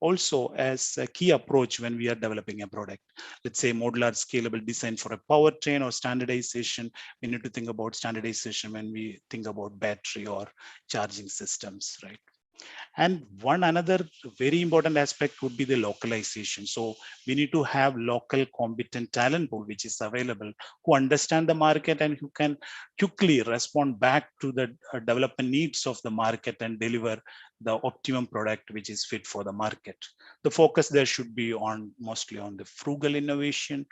also as a key approach when we are developing a product. Let's say modular scalable design for a powertrain or standardization. We need to think about standardization when we think about battery or charging systems, right? And one another very important aspect would be the localization. So we need to have local competent talent pool which is available, who understand the market and who can quickly respond back to the development needs of the market and deliver the optimum product which is fit for the market. The focus there should be on mostly on the frugal innovation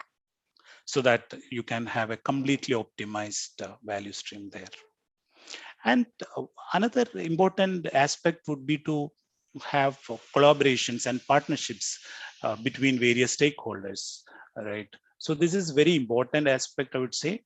so that you can have a completely optimized value stream there. And another important aspect would be to have collaborations and partnerships between various stakeholders, right? So this is very important aspect, I would say,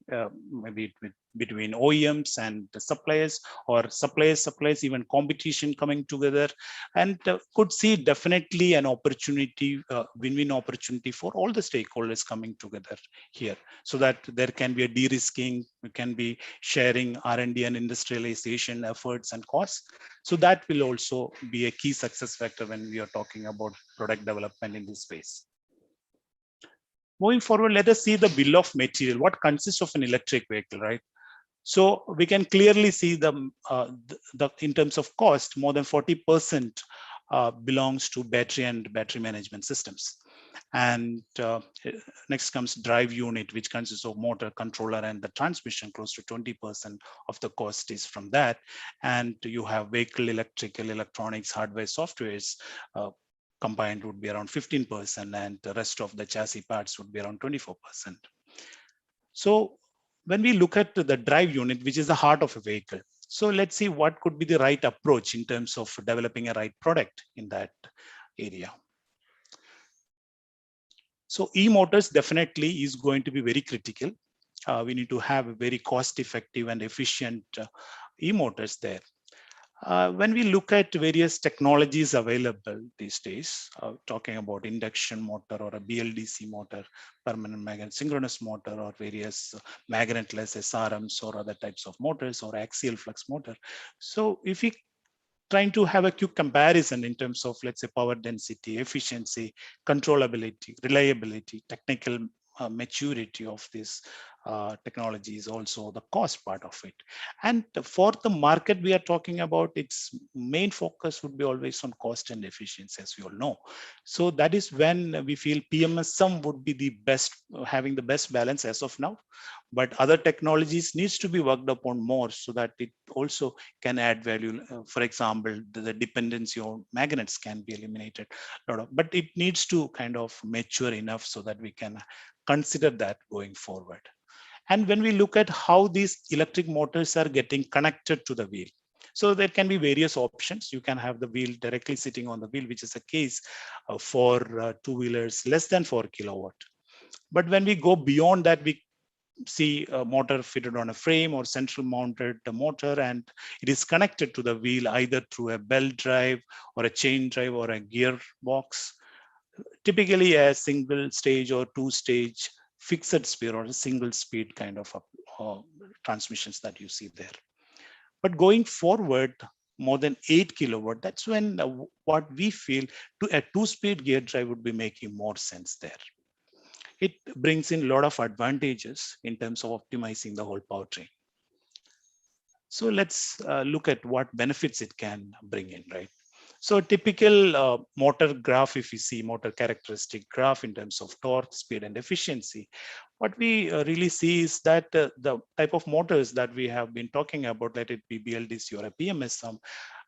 maybe between OEMs and the suppliers, or suppliers, even competition coming together, and could see definitely an opportunity, win-win opportunity for all the stakeholders coming together here, so that there can be a de-risking, we can be sharing R&D and industrialization efforts and costs. So that will also be a key success factor when we are talking about product development in this space. Moving forward, let us see the bill of material. What consists of an electric vehicle, right? So we can clearly see the in terms of cost, more than 40% belongs to battery and battery management systems. And next comes drive unit, which consists of motor, controller, and the transmission. Close to 20% of the cost is from that. And you have vehicle, electrical, electronics, hardware, softwares. Combined would be around 15%, and the rest of the chassis parts would be around 24%. So when we look at the drive unit, which is the heart of a vehicle, so let's see what could be the right approach in terms of developing a right product in that area. So e-motors definitely is going to be very critical. We need to have a very cost-effective and efficient e-motors there. When we look at various technologies available these days, talking about induction motor or a BLDC motor, permanent magnet synchronous motor, or various magnetless SRMs or other types of motors, or axial flux motor. So if we trying to have a quick comparison in terms of, let's say, power density, efficiency, controllability, reliability, technical maturity of this technology is also the cost part of it. And for the market we are talking about, its main focus would be always on cost and efficiency, as we all know. So that is when we feel PMSM would be the best, having the best balance as of now. But other technologies needs to be worked upon more so that it also can add value. For example, the dependency on magnets can be eliminated, but it needs to kind of mature enough so that we can consider that going forward. And when we look at how these electric motors are getting connected to the wheel, so there can be various options. You can have the wheel directly sitting on the wheel, which is a case for two-wheelers less than 4 kilowatt. But when we go beyond that, we see a motor fitted on a frame or central mounted motor, and it is connected to the wheel either through a belt drive or a chain drive or a gearbox. Typically a single stage or two stage fixed speed or a single speed kind of transmissions that you see there. But going forward, more than 8 kilowatt, that's when what we feel to a two-speed gear drive would be making more sense there. It brings in a lot of advantages in terms of optimizing the whole powertrain. So let's look at what benefits it can bring in, right? So a typical motor graph, if you see motor characteristic graph in terms of torque, speed, and efficiency, what we really see is that the type of motors that we have been talking about, let it be BLDC or a PMSM,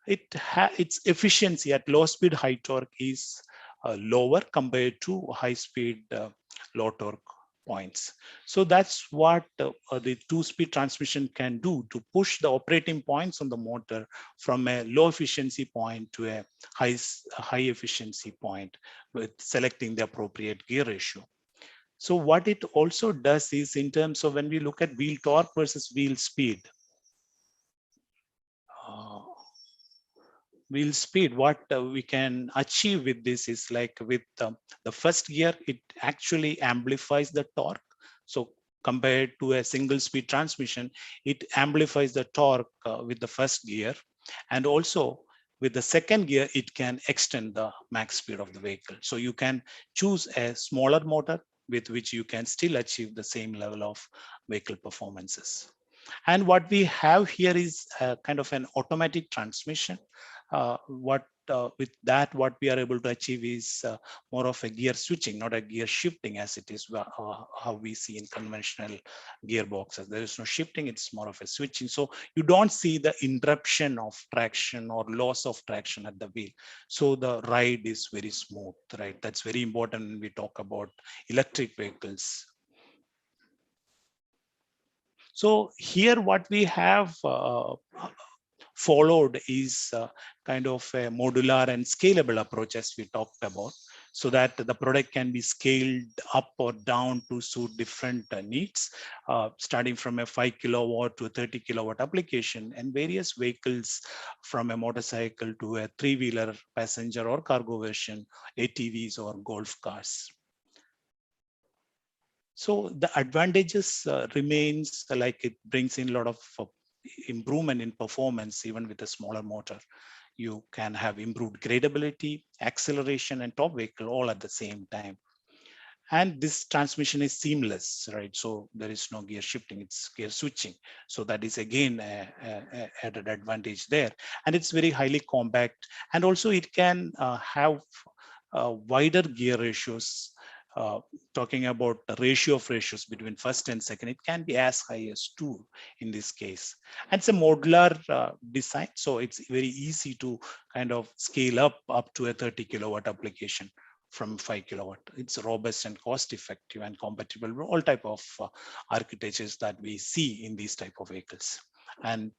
its efficiency at low speed, high torque is lower compared to high speed, low torque points. So that's what the two-speed transmission can do to push the operating points on the motor from a low efficiency point to a high efficiency point with selecting the appropriate gear ratio. So what it also does is, in terms of when we look at wheel torque versus wheel speed, what we can achieve with this is, like with the first gear, it actually amplifies the torque. So compared to a single speed transmission, it amplifies the torque with the first gear. And also with the second gear, it can extend the max speed of the vehicle. So you can choose a smaller motor with which you can still achieve the same level of vehicle performances. And what we have here is kind of an automatic transmission. With that, what we are able to achieve is more of a gear switching, not a gear shifting, as it is how we see in conventional gearboxes. There is no shifting, it's more of a switching. So you don't see the interruption of traction or loss of traction at the wheel. So the ride is very smooth, right? That's very important when we talk about electric vehicles. So here what we have followed is kind of a modular and scalable approach, as we talked about, so that the product can be scaled up or down to suit different needs, starting from a 5 kilowatt to a 30 kilowatt application, and various vehicles from a motorcycle to a three-wheeler passenger or cargo version, ATVs or golf cars. So the advantages remains, like it brings in a lot of improvement in performance. Even with a smaller motor, you can have improved gradability, acceleration, and top vehicle all at the same time. And this transmission is seamless, right? So there is no gear shifting, it's gear switching. So that is again a added advantage there. And it's very highly compact. And also it can have wider gear ratios. Talking about the ratio of ratios between first and second, it can be as high as 2 in this case. And it's a modular design, so it's very easy to kind of scale up to a 30 kilowatt application from 5 kilowatt. It's robust and cost effective and compatible with all type of architectures that we see in these type of vehicles. And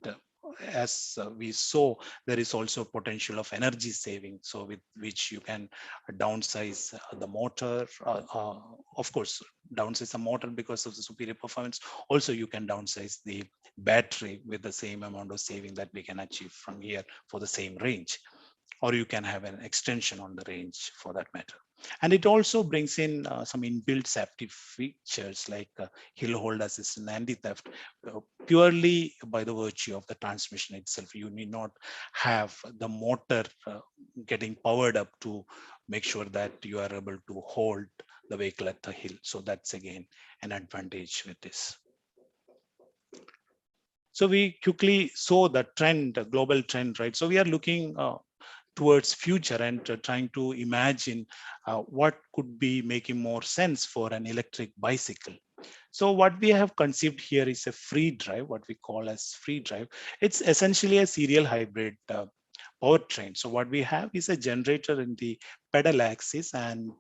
as we saw, there is also potential of energy saving, so with which you can downsize the motor. Of course, downsize the motor because of the superior performance. Also, you can downsize the battery with the same amount of saving that we can achieve from here for the same range. Or you can have an extension on the range for that matter. And it also brings in some inbuilt safety features like hill hold assist and anti-theft, purely by the virtue of the transmission itself. You need not have the motor getting powered up to make sure that you are able to hold the vehicle at the hill. So that's again an advantage with this. So we quickly saw the trend, the global trend, right? So we are looking towards future and trying to imagine what could be making more sense for an electric bicycle. So what we have conceived here is a free drive, what we call as free drive. It's essentially a serial hybrid powertrain. So what we have is a generator in the pedal axis, and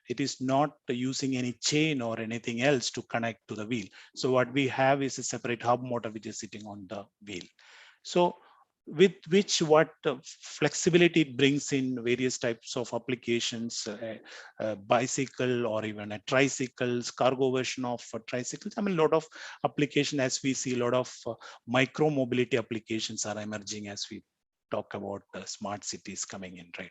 it is not using any chain or anything else to connect to the wheel. So what we have is a separate hub motor which is sitting on the wheel. So with which what flexibility it brings in various types of applications, a bicycle or even a tricycles, cargo version of tricycles. I mean, a lot of application, as we see, a lot of micro mobility applications are emerging as we talk about smart cities coming in, right?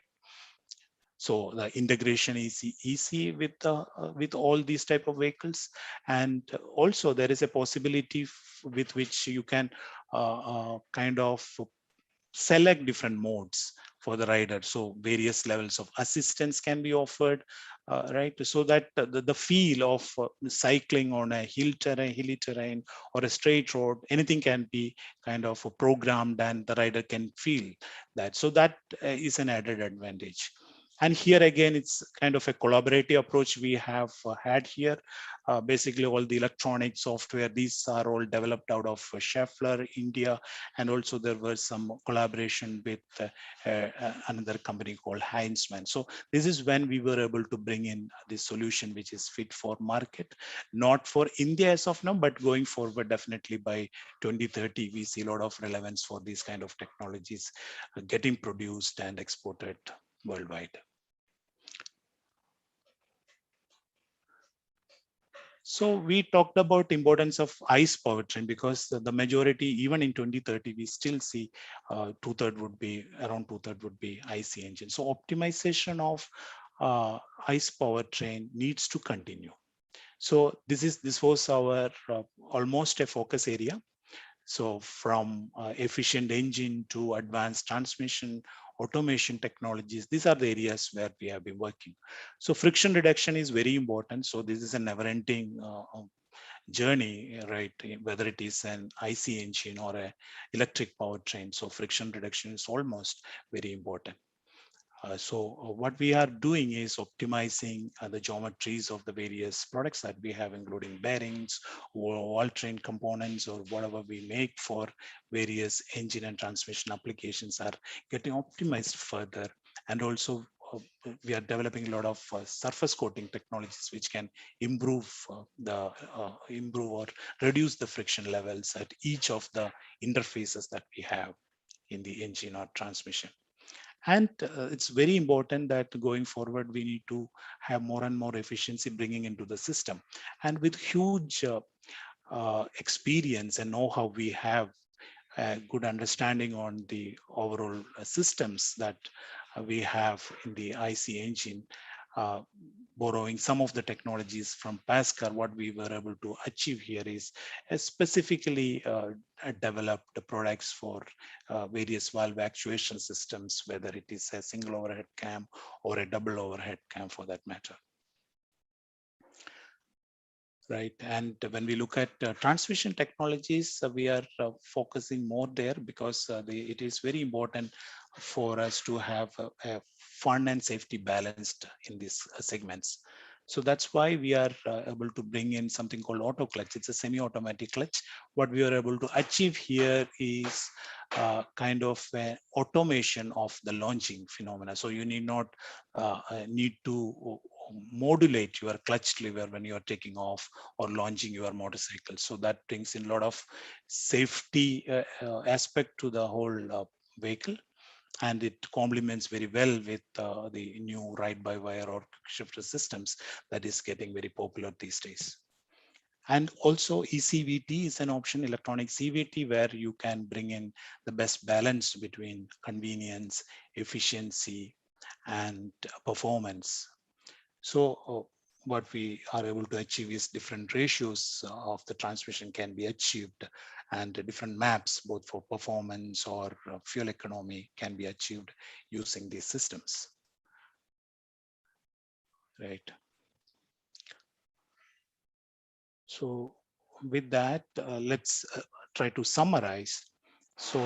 So the integration is easy with all these type of vehicles, and also there is a possibility with which you can kind of select different modes for the rider. So various levels of assistance can be offered, right? So that the feel of cycling on a hilly terrain or a straight road, anything can be kind of programmed and the rider can feel that. So that is an added advantage. And here again, it's kind of a collaborative approach we have had here. Basically, all the electronic software, these are all developed out of Schaeffler, India, and also there was some collaboration with another company called Heinzmann. So this is when we were able to bring in this solution, which is fit for market, not for India as of now, but going forward, definitely by 2030, we see a lot of relevance for these kind of technologies getting produced and exported worldwide. So we talked about importance of ICE powertrain, because the majority, even in 2030, we still see around two-thirds would be ICE engine. So optimization of ICE powertrain needs to continue. So this was our almost a focus area. So from efficient engine to advanced transmission, automation technologies, these are the areas where we have been working. So friction reduction is very important. So this is a never-ending journey, right? Whether it is an IC engine or a electric powertrain. So friction reduction is almost very important. What we are doing is optimizing the geometries of the various products that we have, including bearings or all train components or whatever we make for various engine and transmission applications are getting optimized further. And also we are developing a lot of surface coating technologies which can improve improve or reduce the friction levels at each of the interfaces that we have in the engine or transmission. And it's very important that going forward, we need to have more and more efficiency bringing into the system. And with huge experience and know-how, we have a good understanding on the overall systems that we have in the IC engine. Borrowing some of the technologies from Pascal, what we were able to achieve here is specifically developed products for various valve actuation systems, whether it is a single overhead cam or a double overhead cam for that matter. Right. And when we look at transmission technologies, we are focusing more there because it is very important for us to have a fun and safety balanced in these segments. So that's why we are able to bring in something called auto clutch. It's a semi-automatic clutch. What we are able to achieve here is kind of an automation of the launching phenomena. So you need not need to modulate your clutch lever when you are taking off or launching your motorcycle. So that brings in a lot of safety aspect to the whole vehicle. And it complements very well with the new ride-by-wire or shifter systems that is getting very popular these days. And also ECVT is an option, electronic CVT, where you can bring in the best balance between convenience, efficiency, and performance. So what we are able to achieve is different ratios of the transmission can be achieved, and different maps, both for performance or fuel economy, can be achieved using these systems. Right. So with that, let's try to summarize. So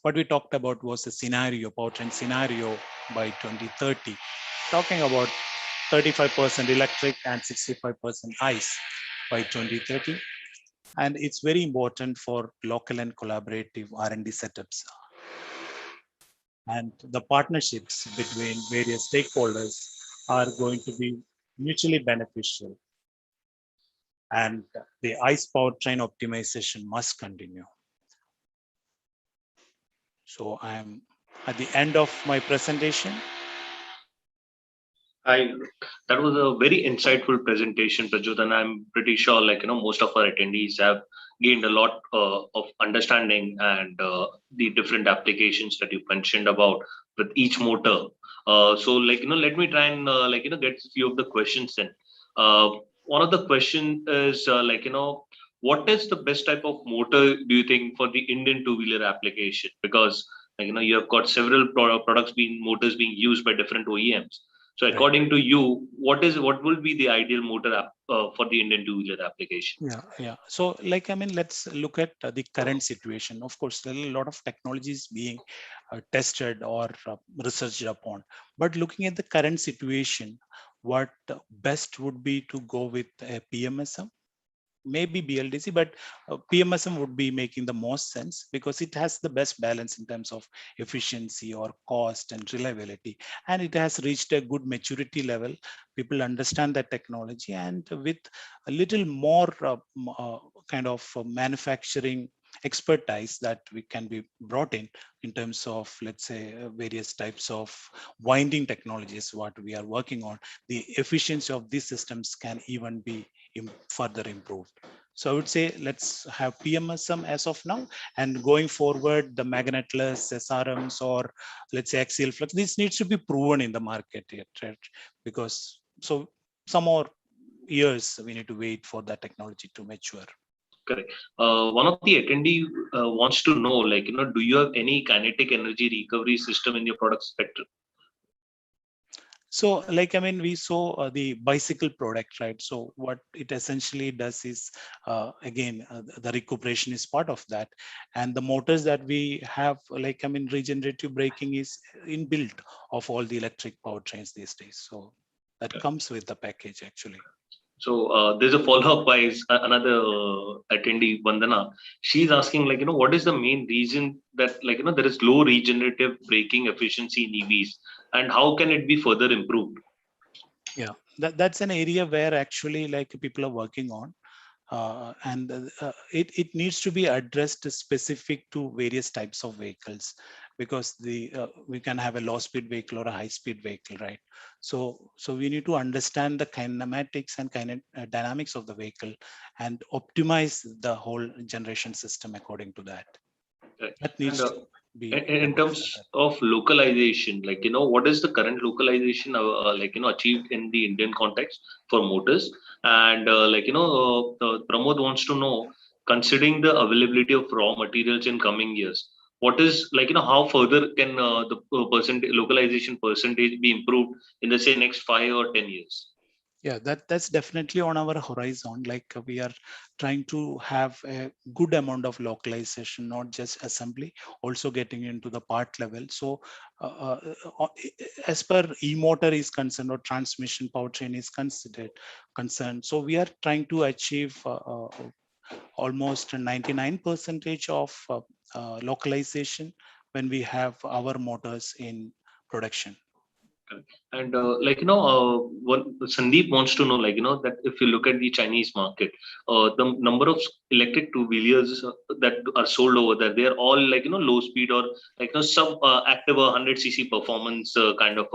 what we talked about was a scenario, powertrain scenario by 2030, talking about 35% electric and 65% ICE by 2030. And it's very important for local and collaborative R&D setups. And the partnerships between various stakeholders are going to be mutually beneficial. And the ICE powertrain optimization must continue. So I'm at the end of my presentation. That was a very insightful presentation, Prajot, and I'm pretty sure, most of our attendees have gained a lot of understanding and the different applications that you mentioned about with each motor. So, let me try and get a few of the questions in. One of the question is what is the best type of motor do you think for the Indian two-wheeler application? Because you have got several motors being used by different OEMs. So according to you, what will be the ideal motor for the Indian two-wheeler application? Yeah. So let's look at the current situation. Of course, there are a lot of technologies being tested or researched upon. But looking at the current situation, what best would be to go with a PMSM? Maybe BLDC, but PMSM would be making the most sense because it has the best balance in terms of efficiency or cost and reliability. And it has reached a good maturity level. People understand that technology, and with a little more kind of manufacturing expertise that we can be brought in terms of, let's say, various types of winding technologies, what we are working on, the efficiency of these systems can even be further improved. So I would say let's have PMSM as of now, and going forward, the magnetless SRMs or let's say axial flux, this needs to be proven in the market yet, right? Because so some more years we need to wait for that technology to mature. Correct. One of the attendee wants to know, do you have any kinetic energy recovery system in your product spectrum? So we saw the bicycle product, right? So what it essentially does is, again, the recuperation is part of that. And the motors that we have, regenerative braking is inbuilt of all the electric powertrains these days. So that comes with the package actually. So there's a follow-up by another attendee, Vandana. She's asking, what is the main reason that, there is low regenerative braking efficiency in EVs, and how can it be further improved? Yeah, that's an area where actually people are working on. And it needs to be addressed specific to various types of vehicles, because we can have a low speed vehicle or a high speed vehicle, right? So we need to understand the kinematics and dynamics of the vehicle and optimize the whole generation system according to that. Right. That needs to be in terms of localization, what is the current localization achieved in the Indian context for motors? And Pramod wants to know, considering the availability of raw materials in coming years, what is how further can the localization percentage be improved in the say next 5 or 10 years? Yeah, that's definitely on our horizon. We are trying to have a good amount of localization, not just assembly, also getting into the part level. So as per e-motor is concerned or transmission powertrain is concerned, so we are trying to achieve almost 99% of localization when we have our motors in production. And Sandeep wants to know, that if you look at the Chinese market, the number of electric two-wheelers that are sold over there, they are all low speed or sub active 100cc performance kind of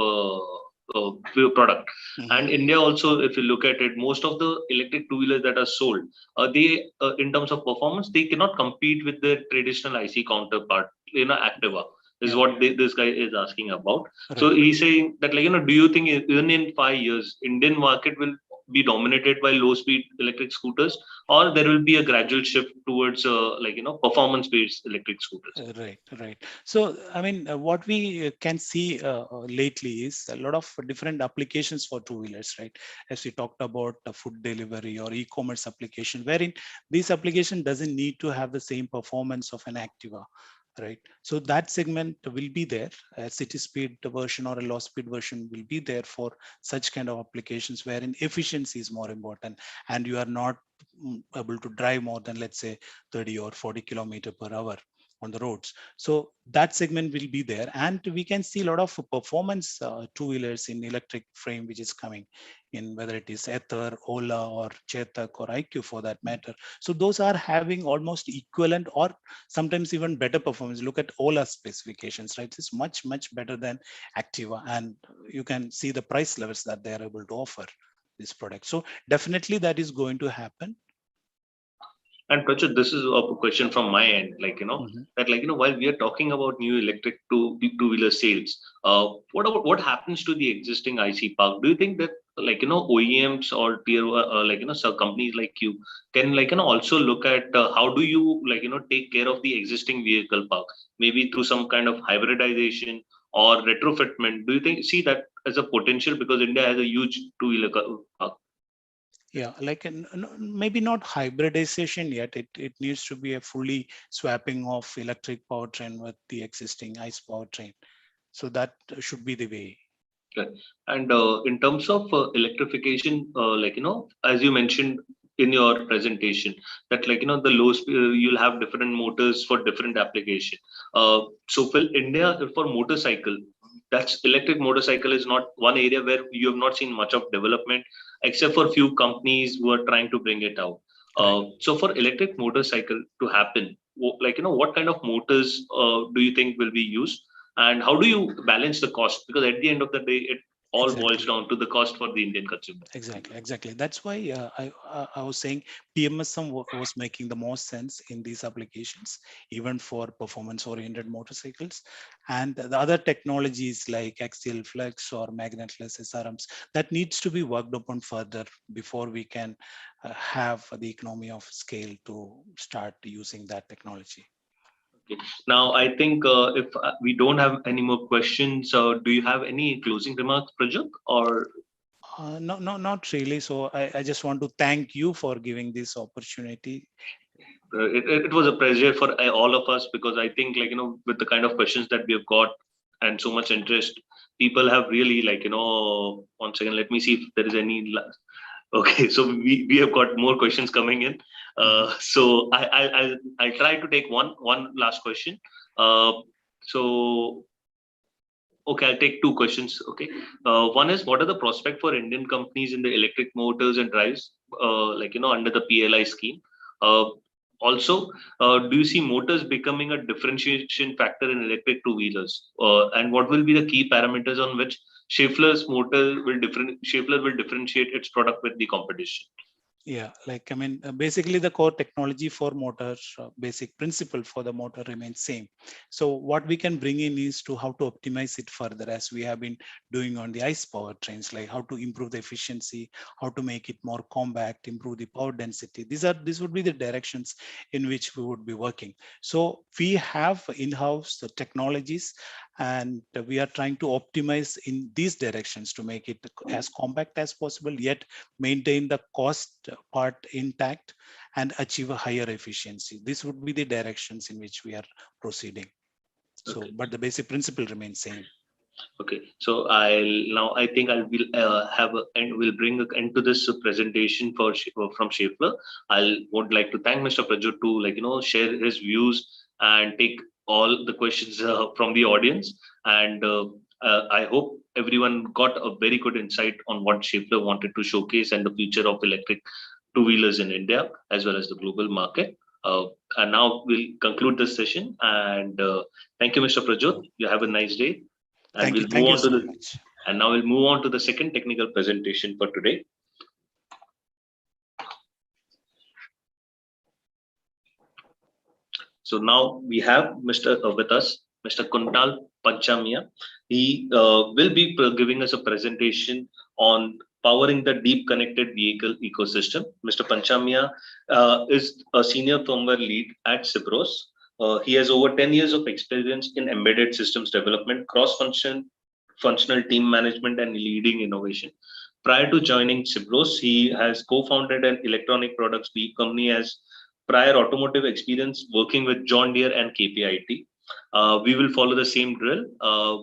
product. Mm-hmm. And India also, if you look at it, most of the electric two-wheelers that are sold, they in terms of performance, they cannot compete with the traditional IC counterpart, Activa. Is what this guy is asking about. Right. So he's saying that, do you think even in 5 years, Indian market will be dominated by low-speed electric scooters, or there will be a gradual shift towards, performance-based electric scooters? Right. So, what we can see lately is a lot of different applications for two-wheelers, right? As we talked about food delivery or e-commerce application, wherein this application doesn't need to have the same performance of an Activa. Right. So that segment will be there. A city speed version or a low speed version will be there for such kind of applications wherein efficiency is more important and you are not able to drive more than, let's say, 30 or 40 km/h. on the roads. So that segment will be there, and we can see a lot of performance two-wheelers in electric frame which is coming in, whether it is Ether, Ola, or Chetak, or IQ for that matter. So those are having almost equivalent or sometimes even better performance. Look at Ola specifications, right? It's much better than Activa, and you can see the price levels that they are able to offer this product. So definitely that is going to happen. And Prachur, this is a question from my end, while we are talking about new electric two-wheeler sales, what happens to the existing IC park? Do you think that OEMs or tier some companies like you can also look at how do you take care of the existing vehicle park, maybe through some kind of hybridization or retrofitment? Do you see that as a potential, because India has a huge two-wheeler park? Yeah, maybe not hybridization yet. It needs to be a fully swapping of electric powertrain with the existing ICE powertrain. So that should be the way. Okay. And in terms of electrification, as you mentioned in your presentation, that the low speed, you'll have different motors for different application. So for India, for motorcycle, that's electric motorcycle is not one area where you have not seen much of development, except for few companies who are trying to bring it out. So for electric motorcycle to happen, what kind of motors do you think will be used? And how do you balance the cost? Because at the end of the day, it all boils down to the cost for the Indian consumer. Exactly. That's why I was saying PMSM was making the most sense in these applications, even for performance-oriented motorcycles. And the other technologies like axial flex or magnetless SRMs, that needs to be worked upon further before we can have the economy of scale to start using that technology. Okay. Now, I think if we don't have any more questions, do you have any closing remarks, Prajit, or? No, not really. So I just want to thank you for giving this opportunity. It was a pleasure for all of us, because I think with the kind of questions that we have got and so much interest, people have really once again, let me see if there is any. Okay, so we have got more questions coming in. So I'll try to take one last question. Okay, I'll take two questions. Okay, one is, what are the prospects for Indian companies in the electric motors and drives, under the PLI scheme? Also, do you see motors becoming a differentiation factor in electric two-wheelers? And what will be the key parameters on which Schaeffler will differentiate its product with the competition? Yeah, basically the core technology for motor, basic principle for the motor remains same. So what we can bring in is to how to optimize it further, as we have been doing on the ICE powertrains, like how to improve the efficiency, how to make it more compact, improve the power density. These would be the directions in which we would be working. So we have in-house the technologies, and we are trying to optimize in these directions to make it as compact as possible, yet maintain the cost part intact and achieve a higher efficiency. This would be the directions in which we are proceeding. So, okay. But the basic principle remains same. Okay, so I think I will bring an end to this presentation from Schaeffler. Would like to thank Mr. Prajut to share his views and take all the questions from the audience. And I hope everyone got a very good insight on what Schaeffler wanted to showcase and the future of electric two-wheelers in India as well as the global market. And now we'll conclude this session. And thank you, Mr. Prajut. You have a nice day. And thank you so much. And now we'll move on to the second technical presentation for today. So now we have with us, Mr. Kuntal Panchamia. He will be giving us a presentation on powering the deep connected vehicle ecosystem. Mr. Panchamia is a senior firmware lead at Cipros. He has over 10 years of experience in embedded systems development, cross-functional team management, and leading innovation. Prior to joining Cipros, he has co-founded an electronic products company, as prior automotive experience working with John Deere and KPIT. We will follow the same drill.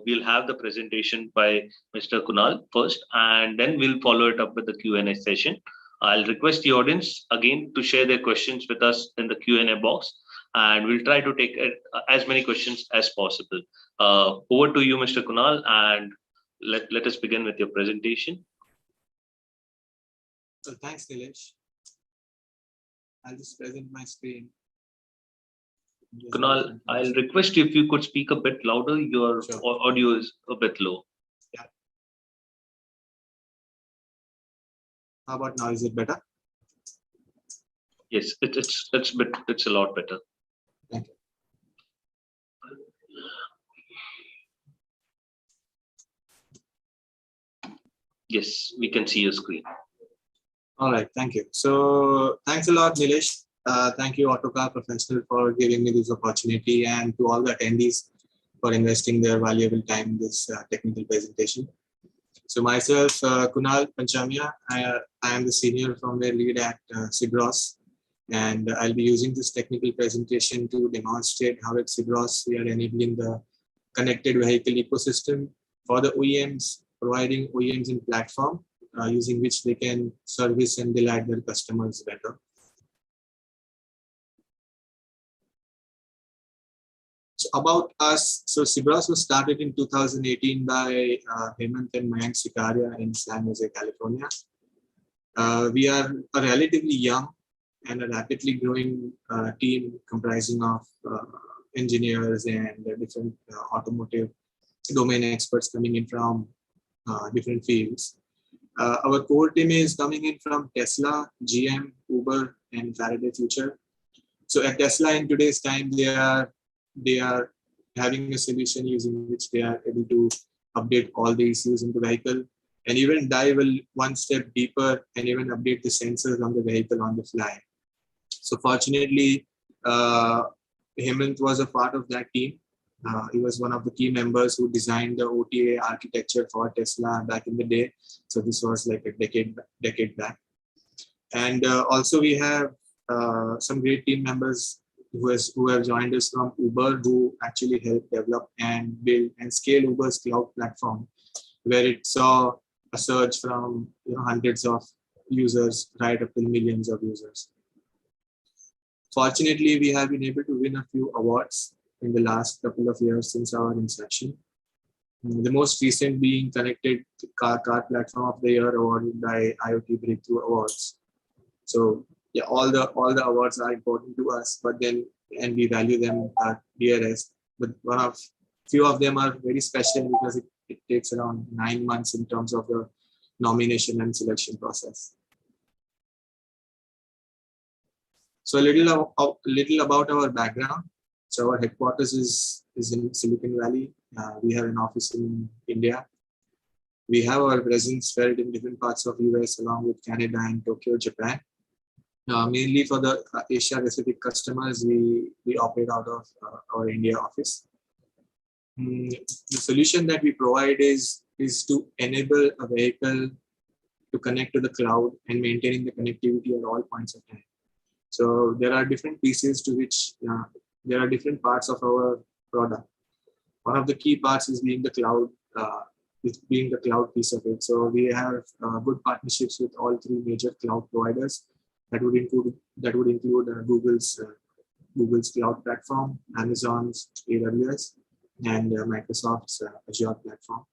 We'll have the presentation by Mr. Kunal first, and then we'll follow it up with the Q&A session. I'll request the audience again to share their questions with us in the Q&A box. and we'll try to take as many questions as possible. Over to you, Mr. Kunal, and let us begin with your presentation. So thanks, Nilesh. I'll just present my screen. Kunal, I'll request you if you could speak a bit louder. Your audio is a bit low. Yeah. How about now? Is it better? Yes, it's a lot better. Thank you. Yes, we can see your screen. All right, thank you. So thanks a lot, Nilesh. Thank you, Autocar Professional, for giving me this opportunity, and to all the attendees for investing their valuable time in this technical presentation. So myself, Kunal Panchamia, I am the senior firmware lead at Sigros, and I'll be using this technical presentation to demonstrate how at Sigros we are enabling the connected vehicle ecosystem for the OEMs, providing OEMs in platform using which they can service and delight their customers better. So about us, so Sigros was started in 2018 by Hemant and Mayank Sikaria in San Jose, California. We are a relatively young and a rapidly growing team comprising of engineers and different automotive domain experts coming in from different fields. Our core team is coming in from Tesla, GM, Uber, and Faraday Future. So at Tesla in today's time, they are having a solution using which they are able to update all the ECUs in the vehicle, and even dive one step deeper and even update the sensors on the vehicle on the fly. So fortunately, Hemant was a part of that team. He was one of the key members who designed the OTA architecture for Tesla back in the day. So this was like a decade back. And also we have some great team members who have joined us from Uber, who actually helped develop and build and scale Uber's cloud platform, where it saw a surge from hundreds of users right up to millions of users. Fortunately, we have been able to win a few awards in the last couple of years since our inception. The most recent being Connected Car Platform of the Year awarded by IoT Breakthrough Awards. So yeah, all the awards are important to us, but then and we value them dearest. But few of them are very special because it takes around 9 months in terms of the nomination and selection process. So a little about our background. So our headquarters is in Silicon Valley. We have an office in India. We have our presence spread in different parts of US along with Canada and Tokyo, Japan. Mainly for the Asia Pacific customers, we operate out of our India office. The solution that we provide is to enable a vehicle to connect to the cloud and maintaining the connectivity at all points of time. So there are different pieces to which there are different parts of our product. One of the key parts is being the cloud, piece of it. So we have good partnerships with all three major cloud providers. That would include Google's cloud platform, Amazon's AWS, and Microsoft's Azure platform.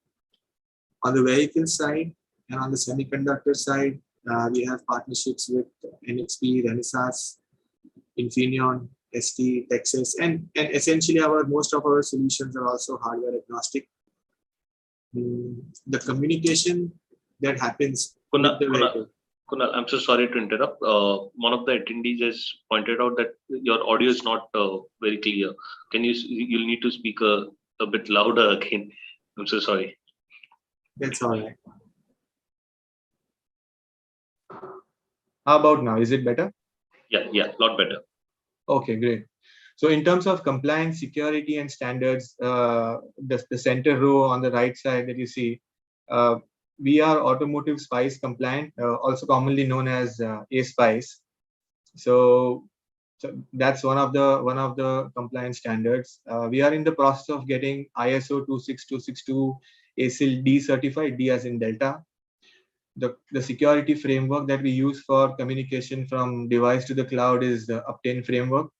On the vehicle side and on the semiconductor side, we have partnerships with NXP, Renesas, Infineon, ST, Texas, and essentially most of our solutions are also hardware agnostic. The communication that happens with the vehicle. Kunal, I'm so sorry to interrupt. One of the attendees has pointed out that your audio is not very clear. You'll need to speak a bit louder again. I'm so sorry. That's all right. How about now? Is it better? Yeah, a lot better. Okay, great. So in terms of compliance, security, and standards, the center row on the right side that you see, we are automotive SPICE compliant, also commonly known as ASPICE. So that's one of the compliance standards. We are in the process of getting ISO 26262 ASIL D certified, D as in Delta. The security framework that we use for communication from device to the cloud is the Optane framework.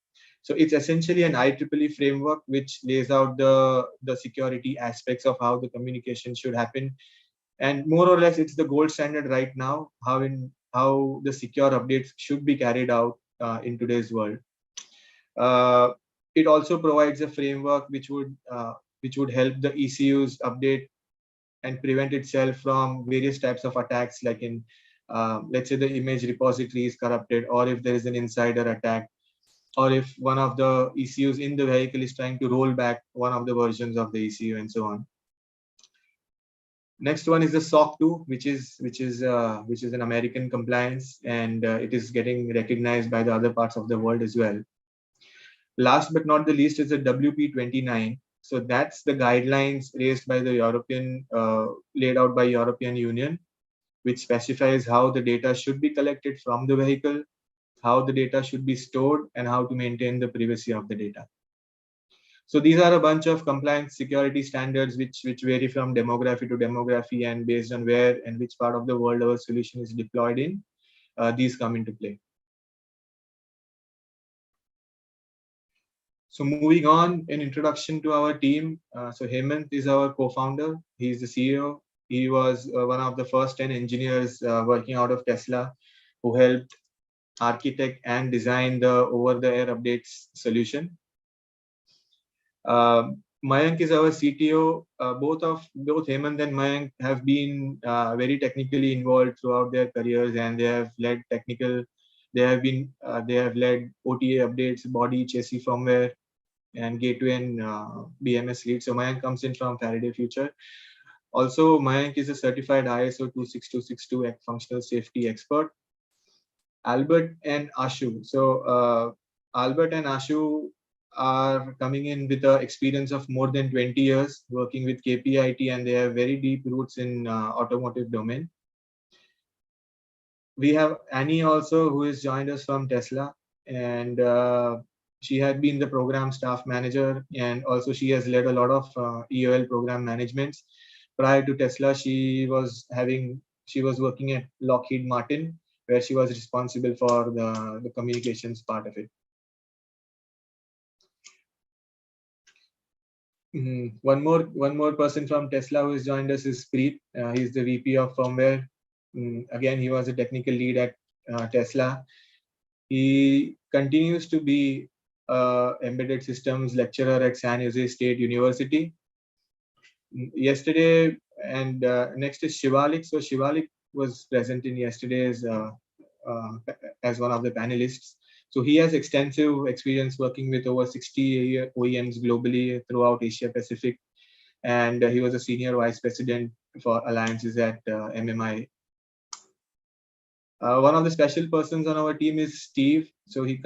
So it's essentially an IEEE framework which lays out the security aspects of how the communication should happen. And more or less, it's the gold standard right now, how the secure updates should be carried out in today's world. It also provides a framework which would help the ECUs update and prevent itself from various types of attacks, like in let's say the image repository is corrupted, or if there is an insider attack, or if one of the ECUs in the vehicle is trying to roll back one of the versions of the ECU, and so on. Next one is the SOC 2, which is an American compliance, and it is getting recognized by the other parts of the world as well. Last but not the least is the WP29. So that's the guidelines raised by the laid out by European Union, which specifies how the data should be collected from the vehicle, how the data should be stored, and how to maintain the privacy of the data. So these are a bunch of compliance security standards which vary from demography to demography, and based on where and which part of the world our solution is deployed in, these come into play. So moving on, an introduction to our team. So Hemant is our co-founder. He's the CEO. He was one of the first 10 engineers working out of Tesla who helped architect and design the over-the-air updates solution. Mayank is our CTO. Both Hemant and Mayank have been very technically involved throughout their careers, and they have led they have led OTA updates, body, chassis firmware, and gateway and BMS lead. So Mayank comes in from Faraday Future. Also, Mayank is a certified ISO 26262 functional safety expert. Albert and Ashu. So Albert and Ashu are coming in with an experience of more than 20 years working with KPIT, and they have very deep roots in automotive domain. We have Annie also, who has joined us from Tesla, and she had been the program staff manager, and also she has led a lot of EOL program managements. Prior to Tesla, she was working at Lockheed Martin, where she was responsible for the communications part of it. One more person from Tesla who has joined us is Preet. He's the VP of firmware. Again, he was a technical lead at Tesla. He continues to be embedded systems lecturer at San Jose State University. Yesterday, and next is Shivalik. So Shivalik was present in yesterday's as one of the panelists. So he has extensive experience working with over 60 OEMs globally throughout Asia Pacific, and he was a senior vice president for alliances at MMI. One of the special persons on our team is Steve. So he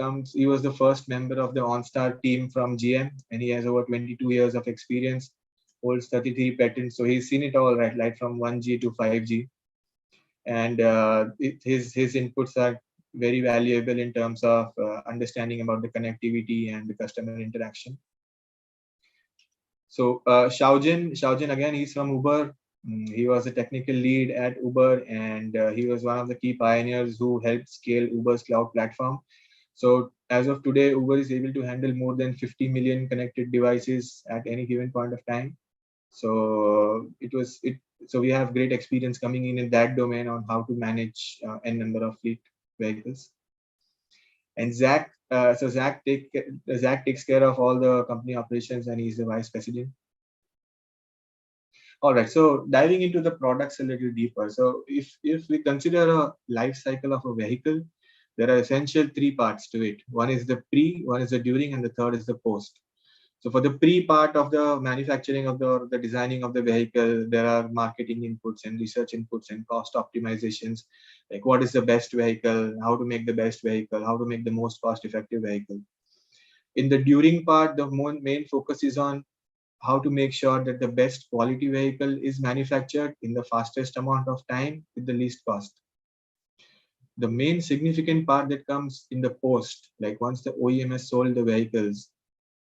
was the first member of the OnStar team from GM, and he has over 22 years of experience, holds 33 patents. So he's seen it all, right from 1G to 5G. And his inputs are very valuable in terms of understanding about the connectivity and the customer interaction. So Xiaojin again, he's from Uber. He was a technical lead at Uber, and he was one of the key pioneers who helped scale Uber's cloud platform. So as of today, Uber is able to handle more than 50 million connected devices at any given point of time. So so we have great experience coming in that domain on how to manage n number of fleet vehicles. And Zach takes care of all the company operations, and he's the vice president. All right, so diving into the products a little deeper. So if we consider a life cycle of a vehicle, there are essential 3 parts to it. One is the pre, one is the during, and the third is the post. So for the pre part of the manufacturing of the designing of the vehicle, there are marketing inputs and research inputs and cost optimizations, like what is the best vehicle, how to make the best vehicle, how to make the most cost-effective vehicle. In the during part, the main focus is on how to make sure that the best quality vehicle is manufactured in the fastest amount of time with the least cost. The main significant part that comes in the post, like once the OEM has sold the vehicles,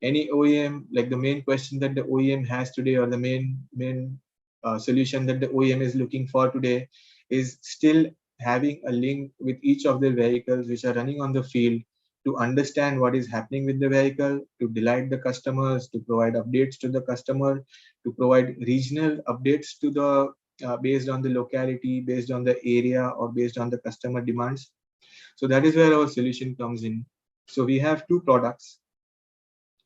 any OEM, like the main question that the OEM has today, or the main solution that the OEM is looking for today, is still having a link with each of the vehicles which are running on the field to understand what is happening with the vehicle, to delight the customers, to provide updates to the customer, to provide regional updates to the based on the locality, based on the area, or based on the customer demands. So that is where our solution comes in. So we have two products.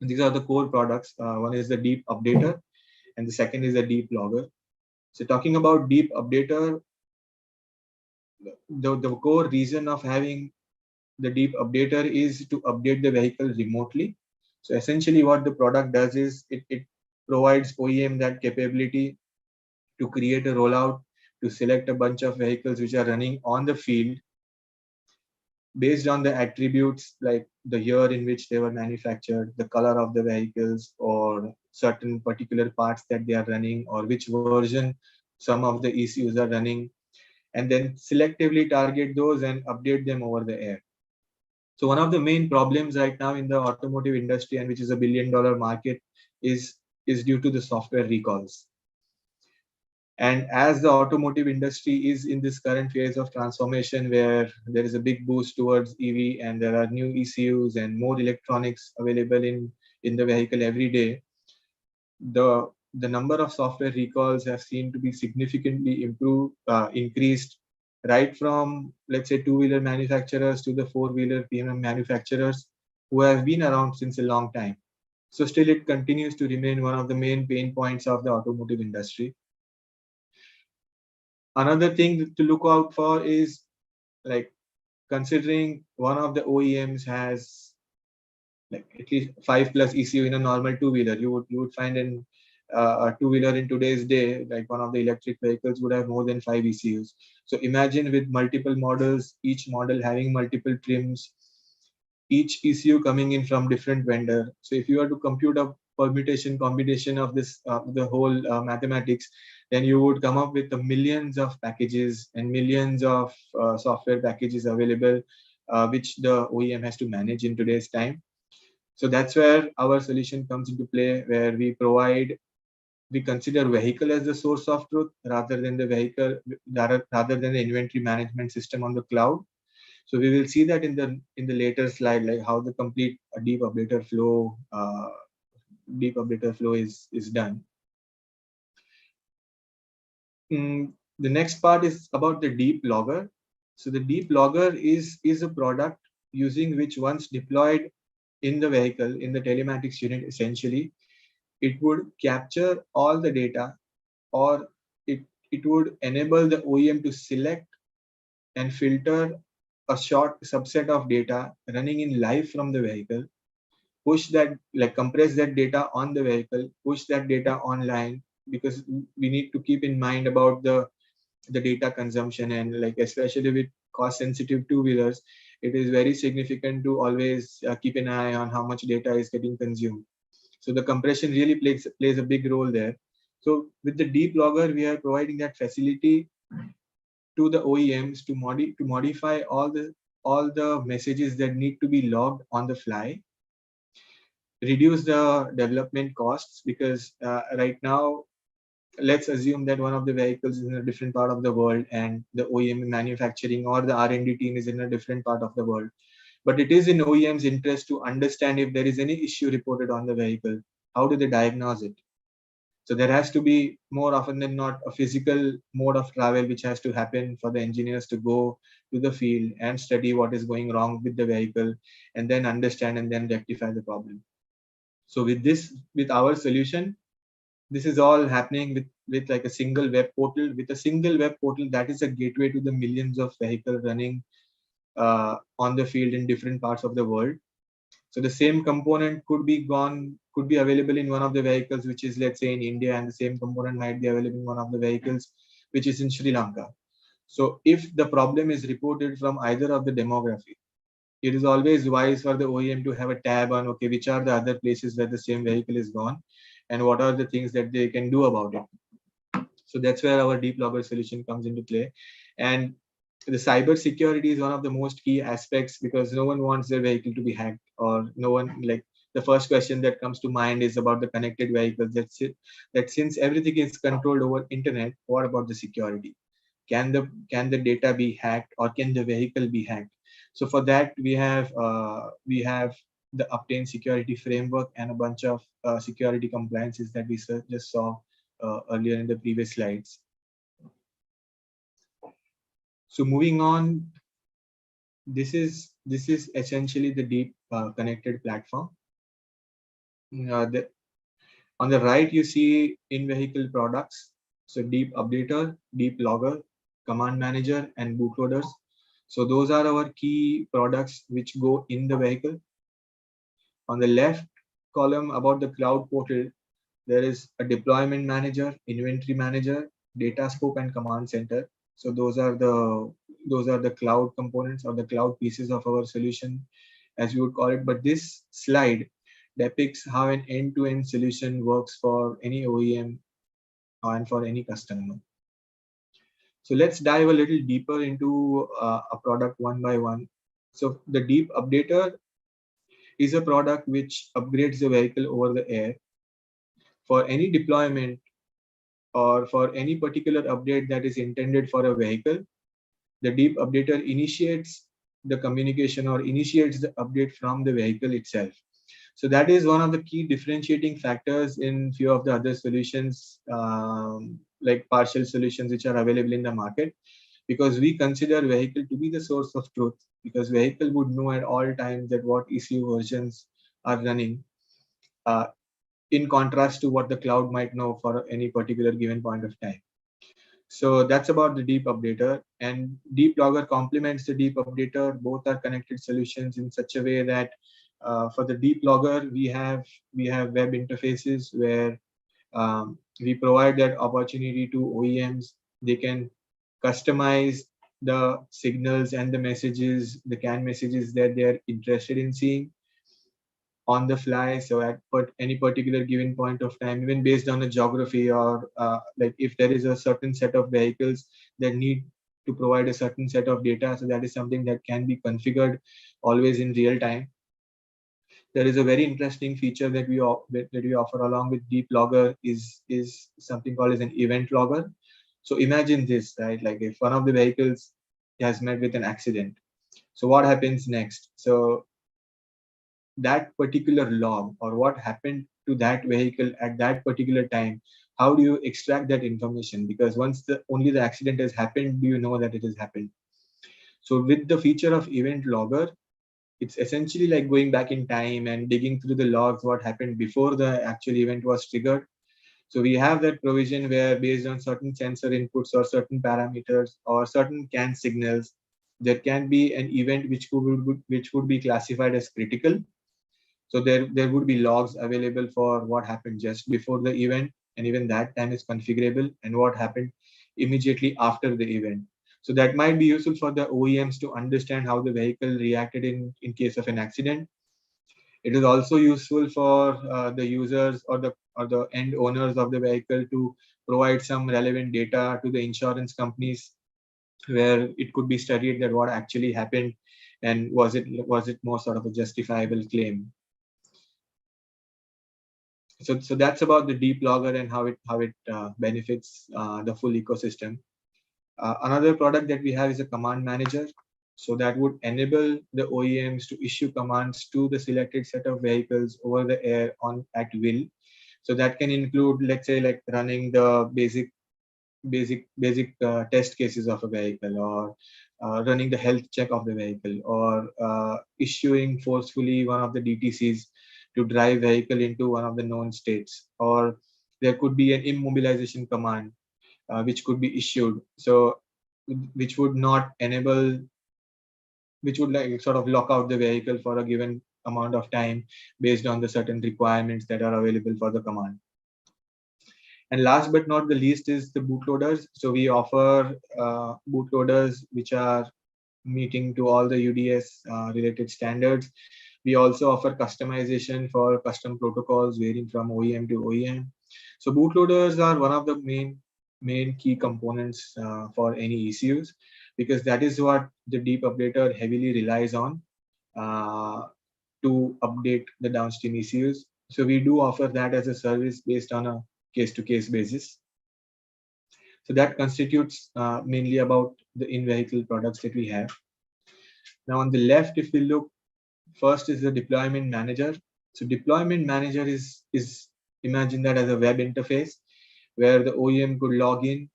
These are the core products. One is the Deep Updater, and the second is the Deep Logger. So talking about Deep Updater, the core reason of having the Deep Updater is to update the vehicle remotely. So essentially what the product does is it provides OEM that capability to create a rollout, to select a bunch of vehicles which are running on the field based on the attributes like the year in which they were manufactured, the color of the vehicles, or certain particular parts that they are running, or which version some of the ECUs are running, and then selectively target those and update them over the air. So one of the main problems right now in the automotive industry, and which is a $1 billion market, is due to the software recalls. And as the automotive industry is in this current phase of transformation where there is a big boost towards EV and there are new ECUs and more electronics available in the vehicle every day, the number of software recalls have seen to be significantly increased, right from, let's say, two-wheeler manufacturers to the four-wheeler PM manufacturers who have been around since a long time. So still it continues to remain one of the main pain points of the automotive industry. Another thing to look out for is, like, considering one of the OEMs has like at least 5+ ECU in a normal two-wheeler, you would find in a two-wheeler in today's day, like one of the electric vehicles would have more than 5 ECUs. So imagine with multiple models, each model having multiple trims, each ECU coming in from different vendor. So if you were to compute a permutation combination of this, the whole mathematics, then you would come up with the millions of packages and millions of software packages available, which the OEM has to manage in today's time. So that's where our solution comes into play, where we consider vehicle as the source of truth rather than the vehicle, rather than the inventory management system on the cloud. So we will see that in the later slide, like how the complete deep updater flow is done. The next part is about the Deep Logger. So the Deep Logger is a product using which, once deployed in the vehicle, in the telematics unit, essentially, it would capture all the data, or it would enable the OEM to select and filter a short subset of data running in live from the vehicle, push that, like compress that data on the vehicle, push that data online, because we need to keep in mind about the data consumption, and like especially with cost sensitive two-wheelers, it is very significant to always keep an eye on how much data is getting consumed. So the compression really plays a big role there. So with the Deep Logger, we are providing that facility to the OEMs to modify all the messages that need to be logged on the fly, reduce the development costs, because right now, let's assume that one of the vehicles is in a different part of the world and the OEM manufacturing or the R&D team is in a different part of the world. But it is in OEM's interest to understand if there is any issue reported on the vehicle, how do they diagnose it? So there has to be, more often than not, a physical mode of travel which has to happen for the engineers to go to the field and study what is going wrong with the vehicle, and then understand and then rectify the problem. So with our solution, this is all happening with like a single web portal. With a single web portal, that is a gateway to the millions of vehicles running on the field in different parts of the world. So the same component could be available in one of the vehicles, which is, let's say, in India, and the same component might be available in one of the vehicles, which is in Sri Lanka. So if the problem is reported from either of the demography, it is always wise for the OEM to have a tab on, okay, which are the other places where the same vehicle is gone, and what are the things that they can do about it. So that's where our Deep Logger solution comes into play. And the cyber security is one of the most key aspects, because no one wants their vehicle to be hacked, or no one, like, the first question that comes to mind is about the connected vehicles. That's it. That since everything is controlled over internet, what about the security? Can the data be hacked, or can the vehicle be hacked? So for that, we have the Obtain security framework and a bunch of security compliances that we just saw earlier in the previous slides. So moving on, this is essentially the deep connected platform. On the right, you see in-vehicle products. So deep updater, deep logger, command manager, and bootloaders. So those are our key products which go in the vehicle. On the left column about the cloud portal, there is a deployment manager, inventory manager, data scope, and command center. So those are the cloud components or the cloud pieces of our solution, as you would call it. But this slide depicts how an end-to-end solution works for any OEM and for any customer. So let's dive a little deeper into a product one by one. So the deep updater is a product which upgrades the vehicle over the air. For any deployment or for any particular update that is intended for a vehicle, the deep updater initiates the communication or initiates the update from the vehicle itself. So that is one of the key differentiating factors in few of the other solutions, like partial solutions which are available in the market, because we consider vehicle to be the source of truth, because vehicle would know at all times that what ECU versions are running, in contrast to what the cloud might know for any particular given point of time. So that's about the deep updater, and deep logger complements the deep updater. Both are connected solutions in such a way that for the deep logger, we have web interfaces where we provide that opportunity to OEMs. They can customize the signals and the messages, the CAN messages that they're interested in seeing on the fly. So at any particular given point of time, even based on a geography or like if there is a certain set of vehicles that need to provide a certain set of data, so that is something that can be configured always in real time. There is a very interesting feature that we offer along with deep logger is something called as an event logger. So imagine this, right? Like if one of the vehicles has met with an accident, so what happens next? So that particular log or what happened to that vehicle at that particular time, how do you extract that information? Because once only the accident has happened, do you know that it has happened? So with the feature of event logger, it's essentially like going back in time and digging through the logs, what happened before the actual event was triggered. So we have that provision where based on certain sensor inputs or certain parameters or certain CAN signals, there can be an event which would be classified as critical. So there would be logs available for what happened just before the event, and even that time is configurable, and what happened immediately after the event. So that might be useful for the OEMs to understand how the vehicle reacted in case of an accident. It is also useful for the users or the end owners of the vehicle to provide some relevant data to the insurance companies, where it could be studied that what actually happened and was it more sort of a justifiable claim. So that's about the deep logger and how it benefits the full ecosystem. Another product that we have is a command manager. So that would enable the OEMs to issue commands to the selected set of vehicles over the air at will. So that can include, let's say, like running the basic test cases of a vehicle, or running the health check of the vehicle, or issuing forcefully one of the DTCs to drive vehicle into one of the known states, or there could be an immobilization command which could be issued, so which would not enable, which would like sort of lock out the vehicle for a given amount of time based on the certain requirements that are available for the command. And last but not the least is the bootloaders. So we offer bootloaders which are meeting to all the UDS related standards. We also offer customization for custom protocols varying from OEM to OEM. So bootloaders are one of the main key components for any ECUs, because that is what the deep updater heavily relies on to update the downstream ECUs. So we do offer that as a service based on a case-to-case basis. So that constitutes mainly about the in-vehicle products that we have. Now on the left, if we look, first is the deployment manager. So deployment manager is imagine that as a web interface where the OEM could log in,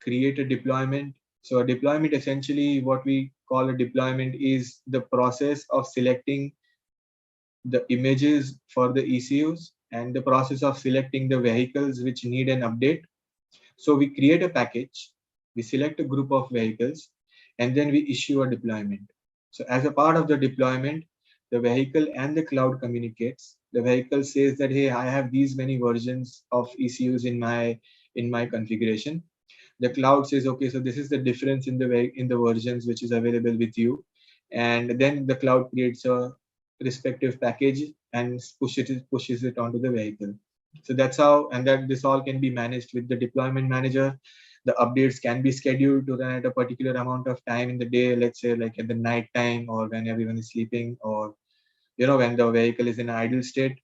create a deployment. So a deployment, essentially what we call a deployment, is the process of selecting the images for the ECUs and the process of selecting the vehicles which need an update. So we create a package, we select a group of vehicles, and then we issue a deployment. So as a part of the deployment, the vehicle and the cloud communicates. The vehicle says that, hey, I have these many versions of ECUs in my configuration. The cloud says, okay, so this is the difference in the versions which is available with you. And then the cloud creates a respective package and pushes it onto the vehicle. So that's how, and that this all can be managed with the deployment manager. The updates can be scheduled to run at a particular amount of time in the day, let's say like at the night time or when everyone is sleeping, or when the vehicle is in idle state.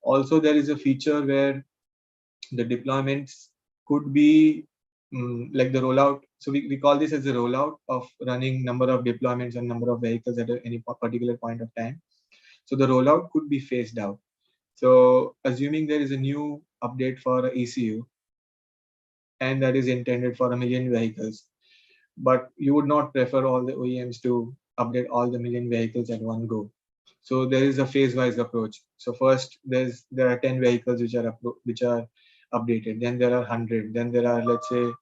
Also, there is a feature where the deployments could be like the rollout. So we call this as the rollout of running number of deployments and number of vehicles at any particular point of time. So the rollout could be phased out. So assuming there is a new update for ECU and that is intended for 1 million vehicles, but you would not prefer all the OEMs to update all the 1 million vehicles at one go. So there is a phase-wise approach. So first there are 10 vehicles which are updated, then there are 100, then there are, let's say,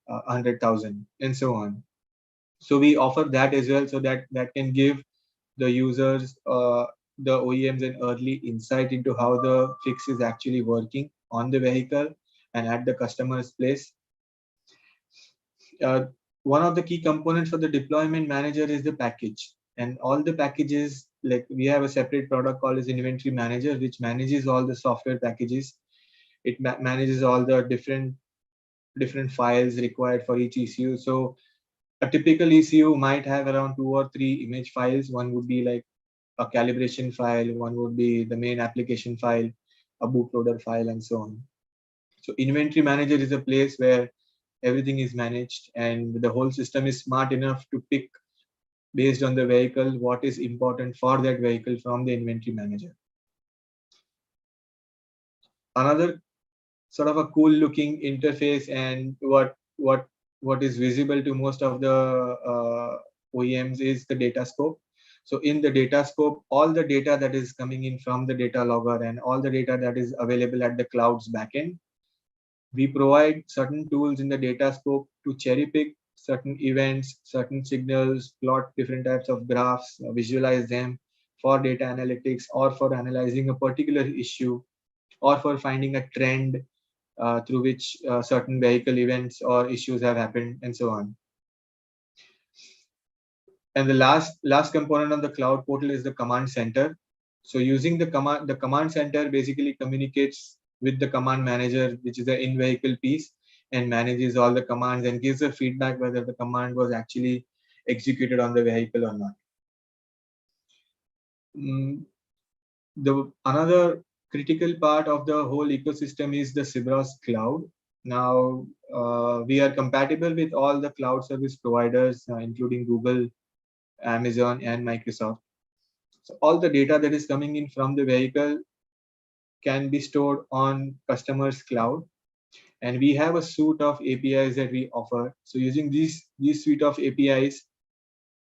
100,000 and so on. So we offer that as well, so that can give the users, the OEMs, an early insight into how the fix is actually working on the vehicle and at the customer's place. One of the key components for the deployment manager is the package, and all the packages, like we have a separate product called as inventory manager, which manages all the software packages. It manages all the different files required for each ECU. So a typical ECU might have around 2 or 3 image files. One would be like a calibration file, one would be the main application file, a bootloader file, and so on. So inventory manager is a place where everything is managed and the whole system is smart enough to pick, based on the vehicle, what is important for that vehicle from the inventory manager. Another sort of a cool looking interface, and what is visible to most of the OEMs, is the data scope. So in the data scope, all the data that is coming in from the data logger and all the data that is available at the cloud's backend, we provide certain tools in the data scope to cherry pick certain events, certain signals, plot different types of graphs, visualize them for data analytics or for analyzing a particular issue or for finding a trend through which certain vehicle events or issues have happened, and so on. And the last component on the cloud portal is the command center. So using the command center basically communicates with the command manager, which is the in-vehicle piece, and manages all the commands and gives a feedback whether the command was actually executed on the vehicle or not. Another critical part of the whole ecosystem is the Sibros cloud. Now, we are compatible with all the cloud service providers, including Google, Amazon, and Microsoft. So all the data that is coming in from the vehicle can be stored on customer's cloud. And we have a suite of APIs that we offer. So using this suite of APIs,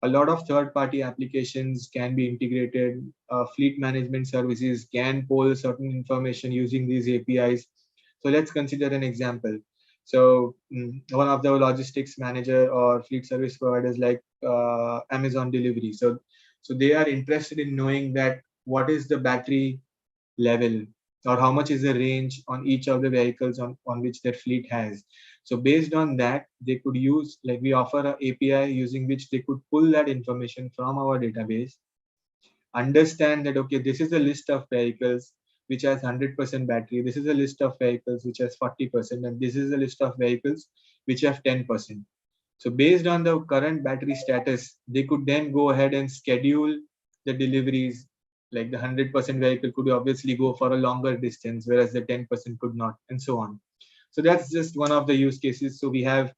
a lot of third-party applications can be integrated. Fleet management services can pull certain information using these APIs. So let's consider an example. So one of the logistics manager or fleet service providers like Amazon delivery. So they are interested in knowing that what is the battery level or how much is the range on each of the vehicles on which their fleet has. So based on that, they could use, like we offer an API using which they could pull that information from our database, understand that, okay, this is a list of vehicles which has 100% battery. This is a list of vehicles which has 40%, and this is a list of vehicles which have 10%. So based on the current battery status, they could then go ahead and schedule the deliveries. Like the 100% vehicle could obviously go for a longer distance, whereas the 10% could not, and so on. So that's just one of the use cases. So we have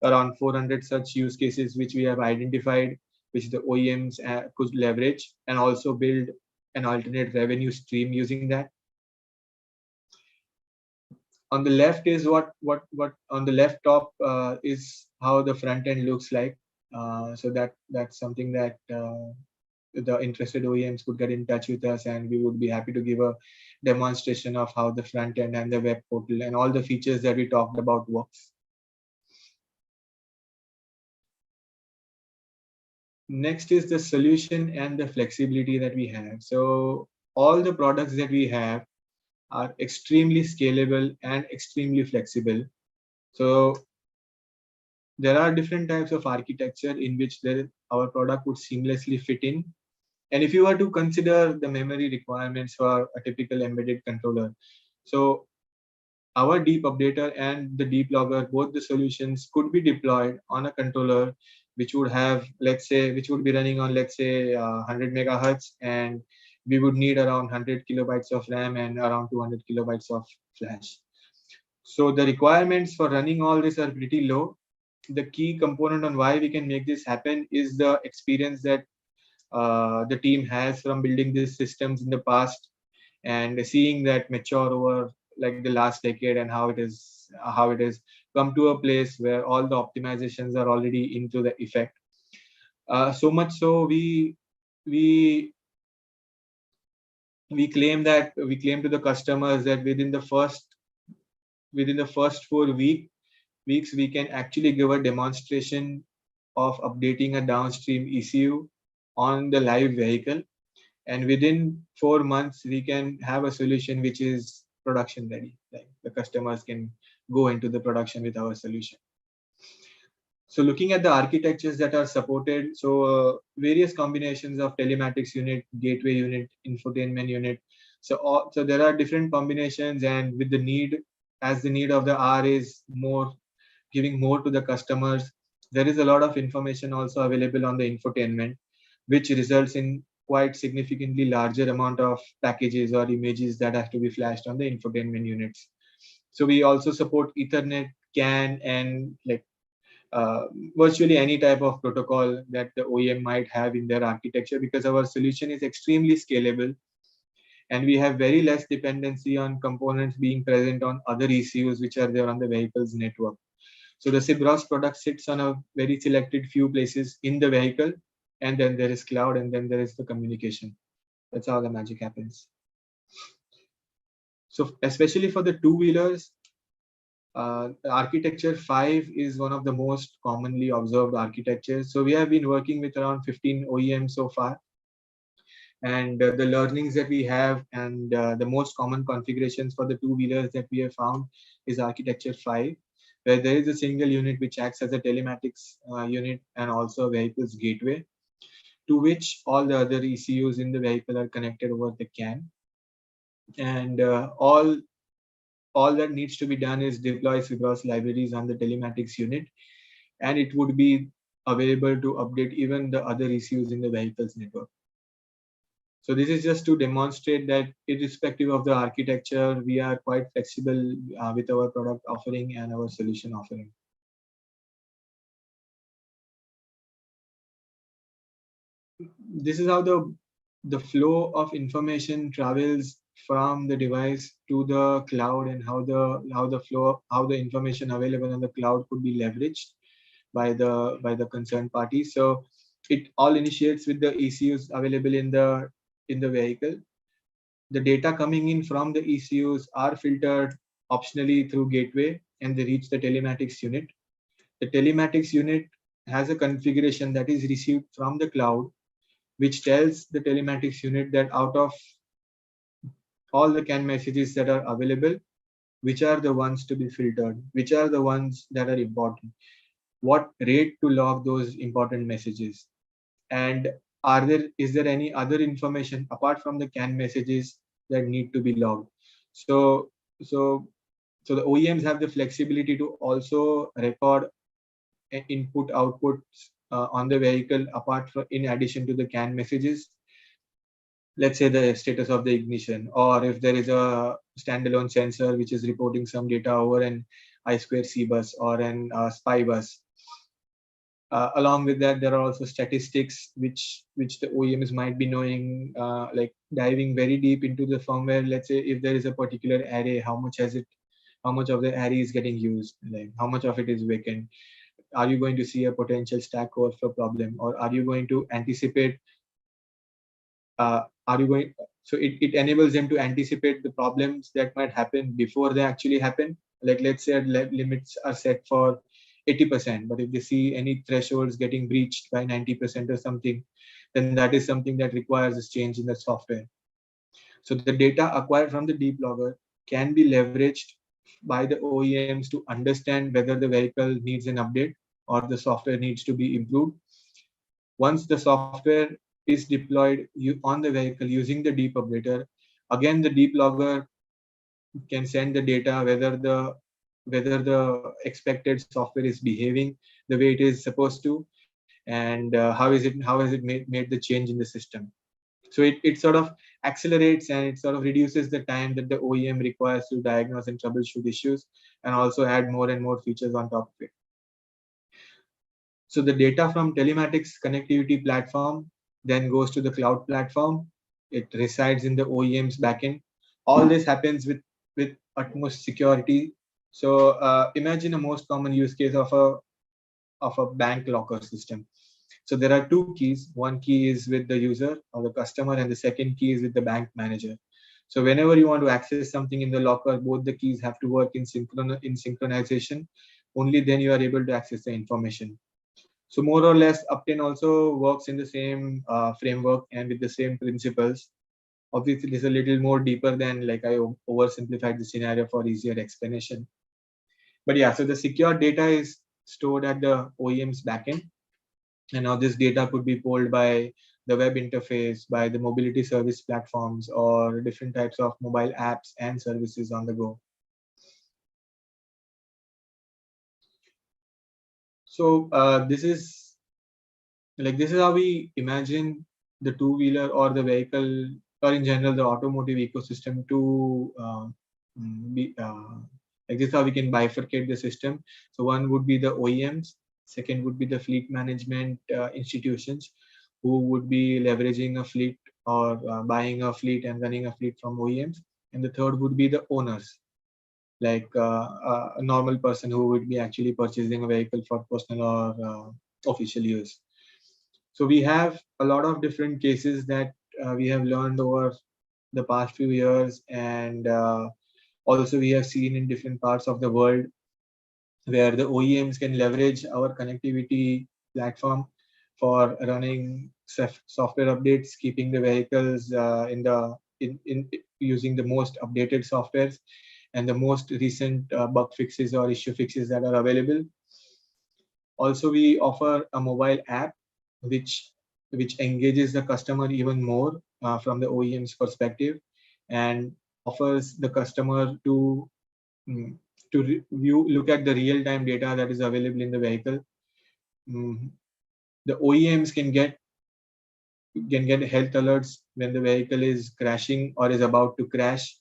around 400 such use cases which we have identified, which the OEMs could leverage and also build an alternate revenue stream using that. On the left is what on the left top is how the front end looks like. So that's something that the interested OEMs could get in touch with us, and we would be happy to give a demonstration of how the front end and the web portal and all the features that we talked about works. Next is the solution and the flexibility that we have. So all the products that we have are extremely scalable and extremely flexible. So there are different types of architecture in which our product would seamlessly fit in. And if you were to consider the memory requirements for a typical embedded controller, so our deep updater and the deep logger, both the solutions could be deployed on a controller which would have, let's say, which would be running on, let's say, 100 megahertz, and we would need around 100 kilobytes of RAM and around 200 kilobytes of flash. So the requirements for running all this are pretty low. The key component on why we can make this happen is the experience that the team has from building these systems in the past and seeing that mature over like the last decade, and how it is come to a place where all the optimizations are already into the effect. So much so we claim to the customers that within the first 4 weeks we can actually give a demonstration of updating a downstream ECU on the live vehicle, and within 4 months we can have a solution which is production ready, like the customers can go into the production with our solution. So looking at the architectures that are supported, so various combinations of telematics unit, gateway unit, infotainment unit. So there are different combinations, and with the need of the hour is more, giving more to the customers, there is a lot of information also available on the infotainment, which results in quite significantly larger amount of packages or images that have to be flashed on the infotainment units. So we also support Ethernet, CAN, and like virtually any type of protocol that the OEM might have in their architecture, because our solution is extremely scalable and we have very less dependency on components being present on other ECUs which are there on the vehicle's network. So the Sibros product sits on a very selected few places in the vehicle, and then there is cloud, and then there is the communication. That's how the magic happens. So especially for the two-wheelers, architecture 5 is one of the most commonly observed architectures. So we have been working with around 15 OEMs so far. And the learnings that we have and the most common configurations for the two-wheelers that we have found is architecture 5, where there is a single unit which acts as a telematics unit and also a vehicle's gateway, to which all the other ECUs in the vehicle are connected over the CAN. And all that needs to be done is deploy Sibros libraries on the telematics unit, and it would be available to update even the other ECUs in the vehicle's network. So this is just to demonstrate that irrespective of the architecture, we are quite flexible with our product offering and our solution offering. This is how the flow of information travels from the device to the cloud, and how the information available on the cloud could be leveraged by the concerned party. So it all initiates with the ECUs available in the vehicle. The data coming in from the ECUs are filtered optionally through gateway, and they reach the telematics unit. The telematics unit has a configuration that is received from the cloud, which tells the telematics unit that out of all the CAN messages that are available, which are the ones to be filtered, which are the ones that are important, what rate to log those important messages, and is there any other information apart from the CAN messages that need to be logged. So the OEMs have the flexibility to also record input outputs on the vehicle in addition to the CAN messages. Let's say the status of the ignition, or if there is a standalone sensor which is reporting some data over an I2C bus or an SPI bus. Along with that, there are also statistics which the OEMs might be knowing, like diving very deep into the firmware. Let's say if there is a particular array, how much of the array is getting used, like how much of it is vacant. Are you going to see a potential stack overflow problem, or are you going to anticipate? So it enables them to anticipate the problems that might happen before they actually happen. Like let's say limits are set for 80%, but if they see any thresholds getting breached by 90% or something, then that is something that requires a change in the software. So the data acquired from the deep logger can be leveraged by the OEMs to understand whether the vehicle needs an update or the software needs to be improved. Once the software is deployed on the vehicle using the deep updater, again the deep logger can send the data whether the expected software is behaving the way it is supposed to, and how has it made the change in the system. So it sort of accelerates and it sort of reduces the time that the OEM requires to diagnose and troubleshoot issues, and also add more and more features on top of it. So the data from telematics connectivity platform then goes to the cloud platform. It resides in the OEM's backend. All this happens with utmost security. So imagine a most common use case of a bank locker system. So there are two keys. One key is with the user or the customer, and the second key is with the bank manager. So whenever you want to access something in the locker, both the keys have to work in synchronization. Only then you are able to access the information. So more or less, Uptin also works in the same framework and with the same principles. Obviously, it is a little more deeper than, like, I oversimplified the scenario for easier explanation. But yeah, so the secure data is stored at the OEM's backend. And now this data could be pulled by the web interface, by the mobility service platforms, or different types of mobile apps and services on the go. So this is how we imagine the two-wheeler or the vehicle, or in general the automotive ecosystem to be. Like this is how we can bifurcate the system. So one would be the OEMs, second would be the fleet management institutions, who would be leveraging a fleet or buying a fleet and running a fleet from OEMs, and the third would be the owners, like a normal person who would be actually purchasing a vehicle for personal or official use. So we have a lot of different cases that we have learned over the past few years, and also we have seen in different parts of the world where the OEMs can leverage our connectivity platform for running software updates, keeping the vehicles in using the most updated softwares and the most recent bug fixes or issue fixes that are available. Also, we offer a mobile app which engages the customer even more from the OEM's perspective, and offers the customer to look at the real-time data that is available in the vehicle. The OEMs can get health alerts when the vehicle is crashing or is about to crash.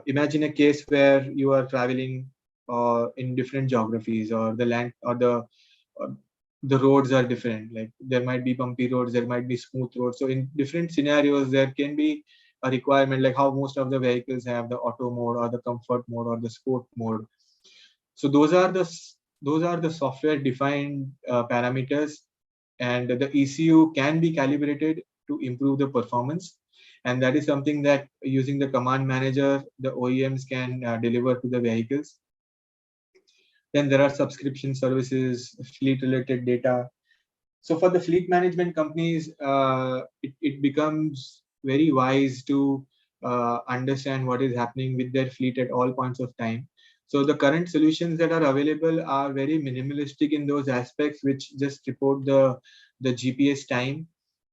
Imagine a case where you are traveling in different geographies, or the land or the roads are different. Like there might be bumpy roads, there might be smooth roads. So in different scenarios, there can be a requirement, like how most of the vehicles have the auto mode or the comfort mode or the sport mode. So those are the software defined parameters, and the ECU can be calibrated to improve the performance. And that is something that using the command manager, the OEMs can deliver to the vehicles. Then there are subscription services, fleet related data. So for the fleet management companies, it becomes very wise to understand what is happening with their fleet at all points of time. So the current solutions that are available are very minimalistic in those aspects, which just report the GPS time,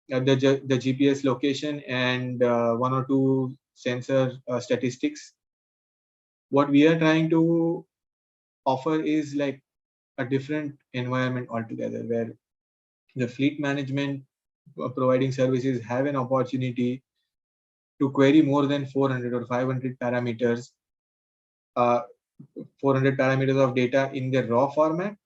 the GPS location, and one or two sensor statistics. What we are trying to offer is like a different environment altogether, where the fleet management providing services have an opportunity to query more than 400 or 500 parameters, 400 parameters of data in their raw format,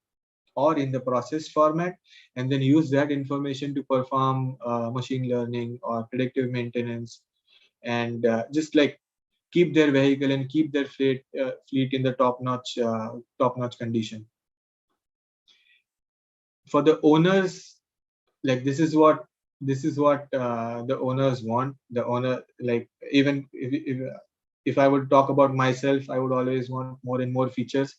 or in the processed format, and then use that information to perform machine learning or predictive maintenance, and just like keep their vehicle and keep their fleet in the top-notch condition. For the owners, like this is what the owners want. The owner, like, even if I would talk about myself, I would always want more and more features.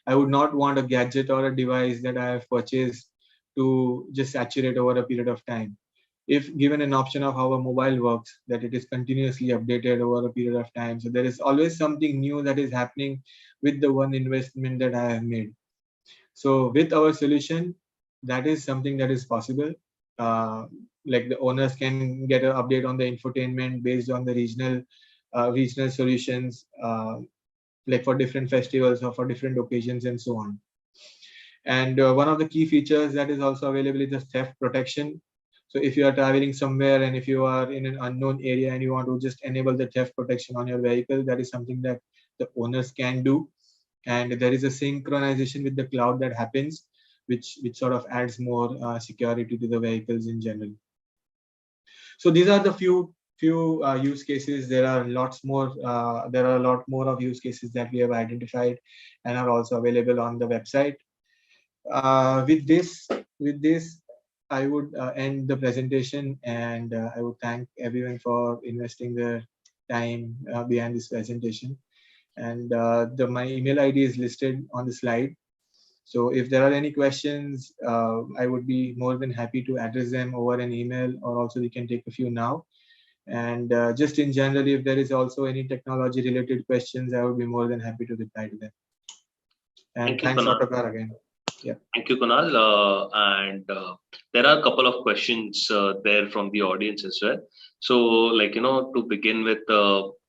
I would not want a gadget or a device that I have purchased to just saturate over a period of time. If given an option of how a mobile works, that it is continuously updated over a period of time, so there is always something new that is happening with the one investment that I have made. So with our solution, that is something that is possible. Like the owners can get an update on the infotainment based on the regional solutions, like for different festivals or for different occasions and so on. And one of the key features that is also available is the theft protection. So if you are traveling somewhere and if you are in an unknown area and you want to just enable the theft protection on your vehicle, that is something that the owners can do. And there is a synchronization with the cloud that happens, which sort of adds more security to the vehicles in general. So these are the few use cases. There are lots more. There are a lot more of use cases that we have identified and are also available on the website. With this, I would end the presentation, and I would thank everyone for investing their time behind this presentation. And my email ID is listed on the slide. So if there are any questions, I would be more than happy to address them over an email, or also we can take a few now. And just in general, if there is also any technology related questions, I would be more than happy to reply to them. And thanks, Otakar, again. Yeah. Thank you, Kunal. There are a couple of questions there from the audience as well. So, like, to begin with,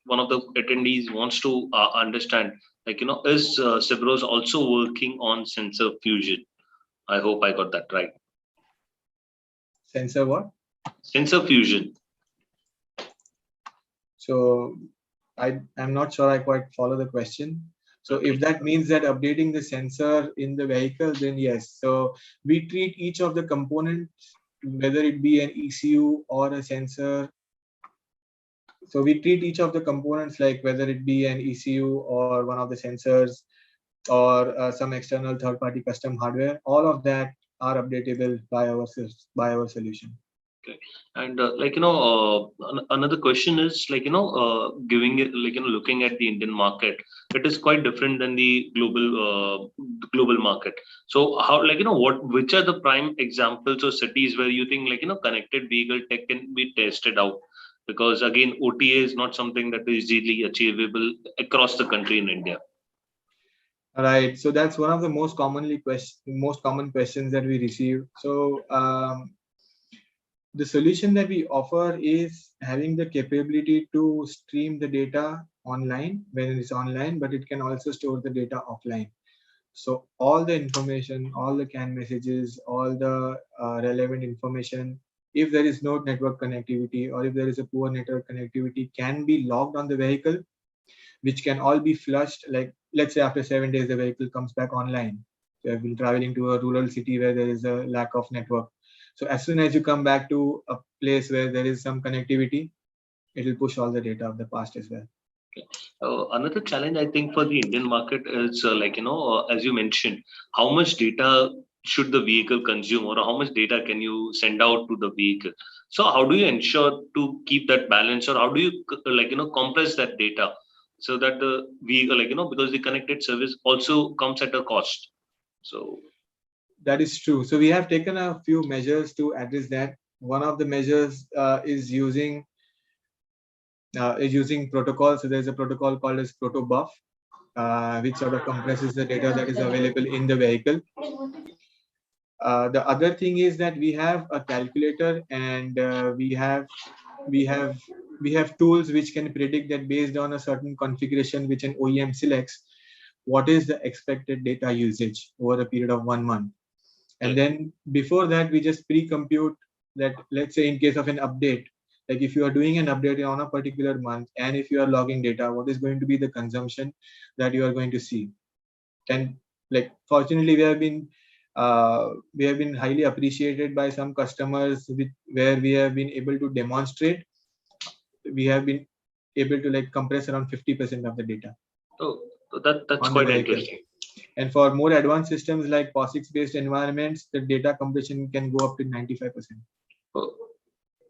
one of the attendees wants to understand, like, is Sibros also working on sensor fusion? I hope I got that right. Sensor what? Sensor fusion. So I'm not sure I quite follow the question. So if that means that updating the sensor in the vehicle, then yes. So we treat each of the components, whether it be an ECU or a sensor. So we treat each of the components, like whether it be an ECU or one of the sensors or some external third-party custom hardware. All of that are updatable by our solution. Okay. And another question is, like, giving it, like, looking at the Indian market, it is quite different than the global market. So how, like, which are the prime examples or cities where you think, like, connected vehicle tech can be tested out? Because again, OTA is not something that is easily achievable across the country in India. All right. So that's one of the most common questions that we receive. So the solution that we offer is having the capability to stream the data online when it is online, but it can also store the data offline. So all the information, all the CAN messages, all the relevant information, if there is no network connectivity or if there is a poor network connectivity, can be logged on the vehicle, which can all be flushed. Like, let's say after 7 days, the vehicle comes back online. So I've been traveling to a rural city where there is a lack of network. So as soon as you come back to a place where there is some connectivity, it will push all the data of the past as well. Okay. Another challenge, I think, for the Indian market is, as you mentioned, how much data should the vehicle consume, or how much data can you send out to the vehicle? So how do you ensure to keep that balance, or how do you, compress that data so that the vehicle, because the connected service also comes at a cost? So that is true. So we have taken a few measures to address that. One of the measures is using protocol. So there's a protocol called as protobuf, which sort of compresses the data that is available in the vehicle. The other thing is that we have a calculator, and we have tools which can predict that based on a certain configuration which an OEM selects, what is the expected data usage over a period of 1 month. And then before that, we just pre-compute that, let's say in case of an update, like if you are doing an update on a particular month, and if you are logging data, what is going to be the consumption that you are going to see. And like, fortunately, we have been we have been highly appreciated by some customers where we have been able to demonstrate. We have been able to like compress around 50% of the data. Oh, that's quite interesting. And for more advanced systems like POSIX-based environments, the data compression can go up to 95%. Oh,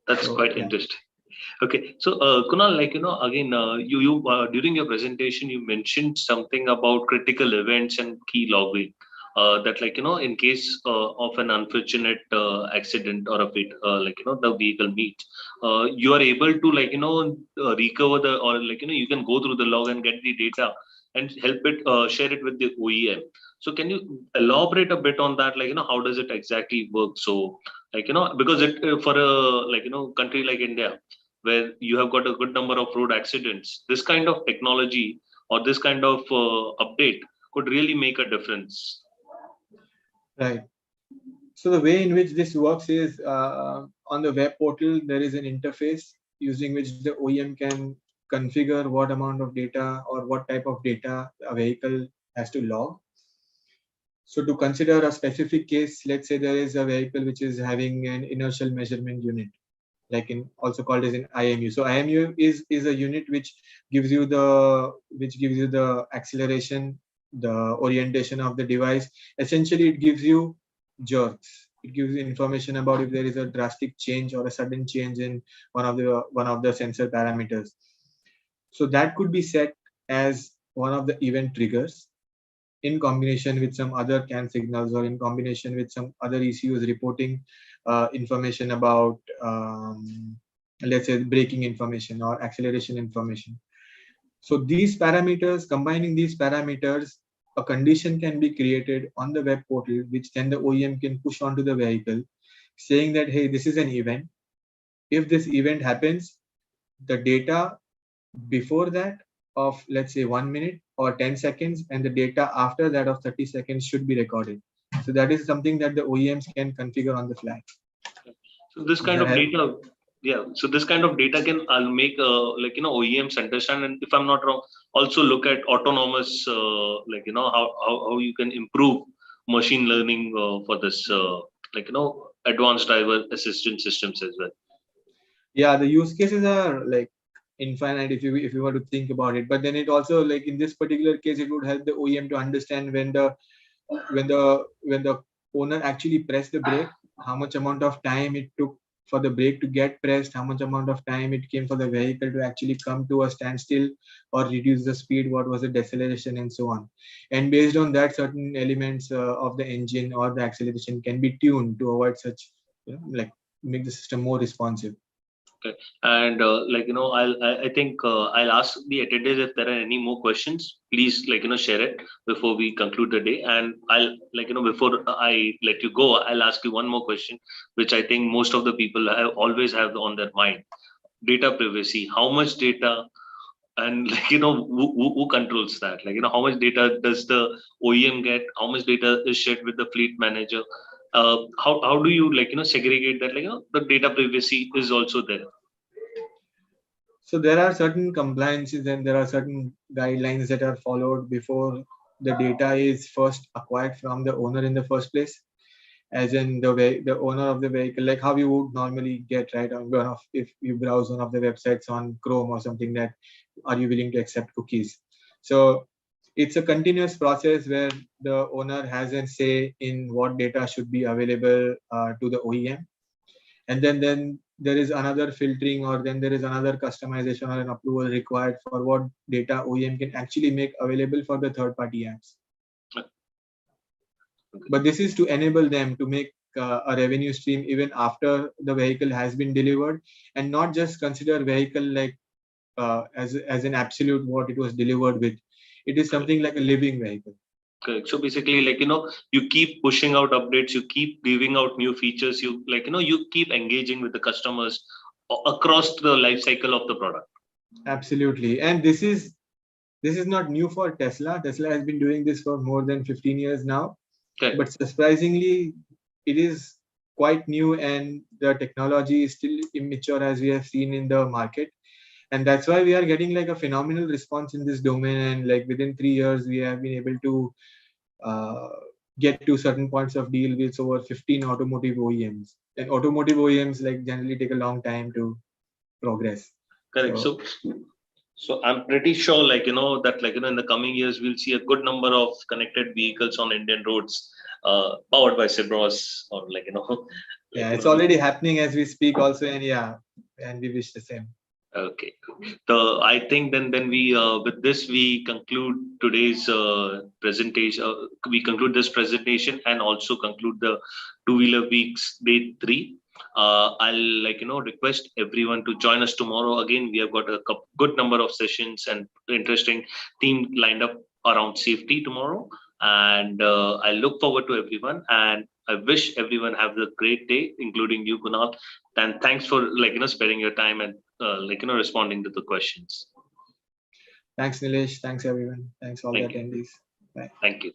that's quite interesting. Okay, so Kunal, like again, you during your presentation you mentioned something about critical events and key logging. That like in case of an unfortunate accident or a fit, like the vehicle meets, you are able to like recover the, or like you can go through the log and get the data and help it share it with the OEM. So can you elaborate a bit on that? Like how does it exactly work? So like because it for a like country like India, where you have got a good number of road accidents, this kind of technology or this kind of update could really make a difference. Right. So the way in which this works is on the web portal, there is an interface using which the OEM can configure what amount of data or what type of data a vehicle has to log. So to consider a specific case, let's say there is a vehicle which is having an inertial measurement unit, like in also called as an IMU. So IMU is a unit which gives you the acceleration, the orientation of the device. Essentially, it gives you jerks. It gives you information about if there is a drastic change or a sudden change in one of the sensor parameters. So that could be set as one of the event triggers in combination with some other CAN signals or in combination with some other ECUs reporting information about, let's say, braking information or acceleration information. So these parameters, combining these parameters, a condition can be created on the web portal, which then the OEM can push onto the vehicle, saying that, hey, this is an event. If this event happens, the data before that of, let's say, 1 minute or 10 seconds and the data after that of 30 seconds should be recorded. So that is something that the OEMs can configure on the fly. So this kind of data, yeah. So this kind of data can make like OEMs understand, and if I'm not wrong, also look at autonomous like how you can improve machine learning for this like advanced driver assistance systems as well. Yeah, the use cases are like infinite if you were to think about it, but then it also, like in this particular case, it would help the OEM to understand when the owner actually pressed the brake, how much amount of time it took for the brake to get pressed, how much amount of time it came for the vehicle to actually come to a standstill or reduce the speed, what was the deceleration, and so on. And based on that, certain elements of the engine or the acceleration can be tuned to avoid such, like make the system more responsive. Okay, and like I think I'll ask the attendees if there are any more questions. Please share it before we conclude the day. And I'll before I let you go, I'll ask you one more question, which I think most of the people always have on their mind: data privacy. How much data, and who controls that? How much data does the OEM get? How much data is shared with the fleet manager? How do you segregate that? The data privacy is also there. So there are certain compliances and there are certain guidelines that are followed before the data is first acquired from the owner in the first place. As in the owner of the vehicle, like how you would normally get, right, on one of, if you browse one of the websites on Chrome or something, that are you willing to accept cookies? So it's a continuous process where the owner has a say in what data should be available to the OEM. And then there is another filtering, or then there is another customization or an approval required for what data OEM can actually make available for the third-party apps. But this is to enable them to make a revenue stream even after the vehicle has been delivered, and not just consider vehicle like as an absolute what it was delivered with. It is something like a living vehicle. Correct. So basically, you keep pushing out updates, you keep giving out new features, you you keep engaging with the customers across the life cycle of the product. Absolutely. And this is not new for Tesla. Tesla has been doing this for more than 15 years now. Okay. But surprisingly, it is quite new, and the technology is still immature, as we have seen in the market. And that's why we are getting like a phenomenal response in this domain. And like within 3 years, we have been able to get to certain points of deal with over 15 automotive OEMs. And automotive OEMs like generally take a long time to progress. Correct. So I'm pretty sure, like, that, like, in the coming years, we'll see a good number of connected vehicles on Indian roads, powered by Sibros, or like, yeah, it's already happening as we speak also. And we wish the same. Okay. So I think then we with this we conclude today's presentation. We conclude this presentation and also conclude the two-wheeler weeks day 3. I'll request everyone to join us tomorrow. Again, we have got a good number of sessions and interesting theme lined up around safety tomorrow. And I look forward to everyone, and I wish everyone have a great day, including you, Kunal. And thanks for sparing your time and responding to the questions. Thanks, Nilesh. Thanks, everyone. Thanks all the attendees. Bye. Thank you.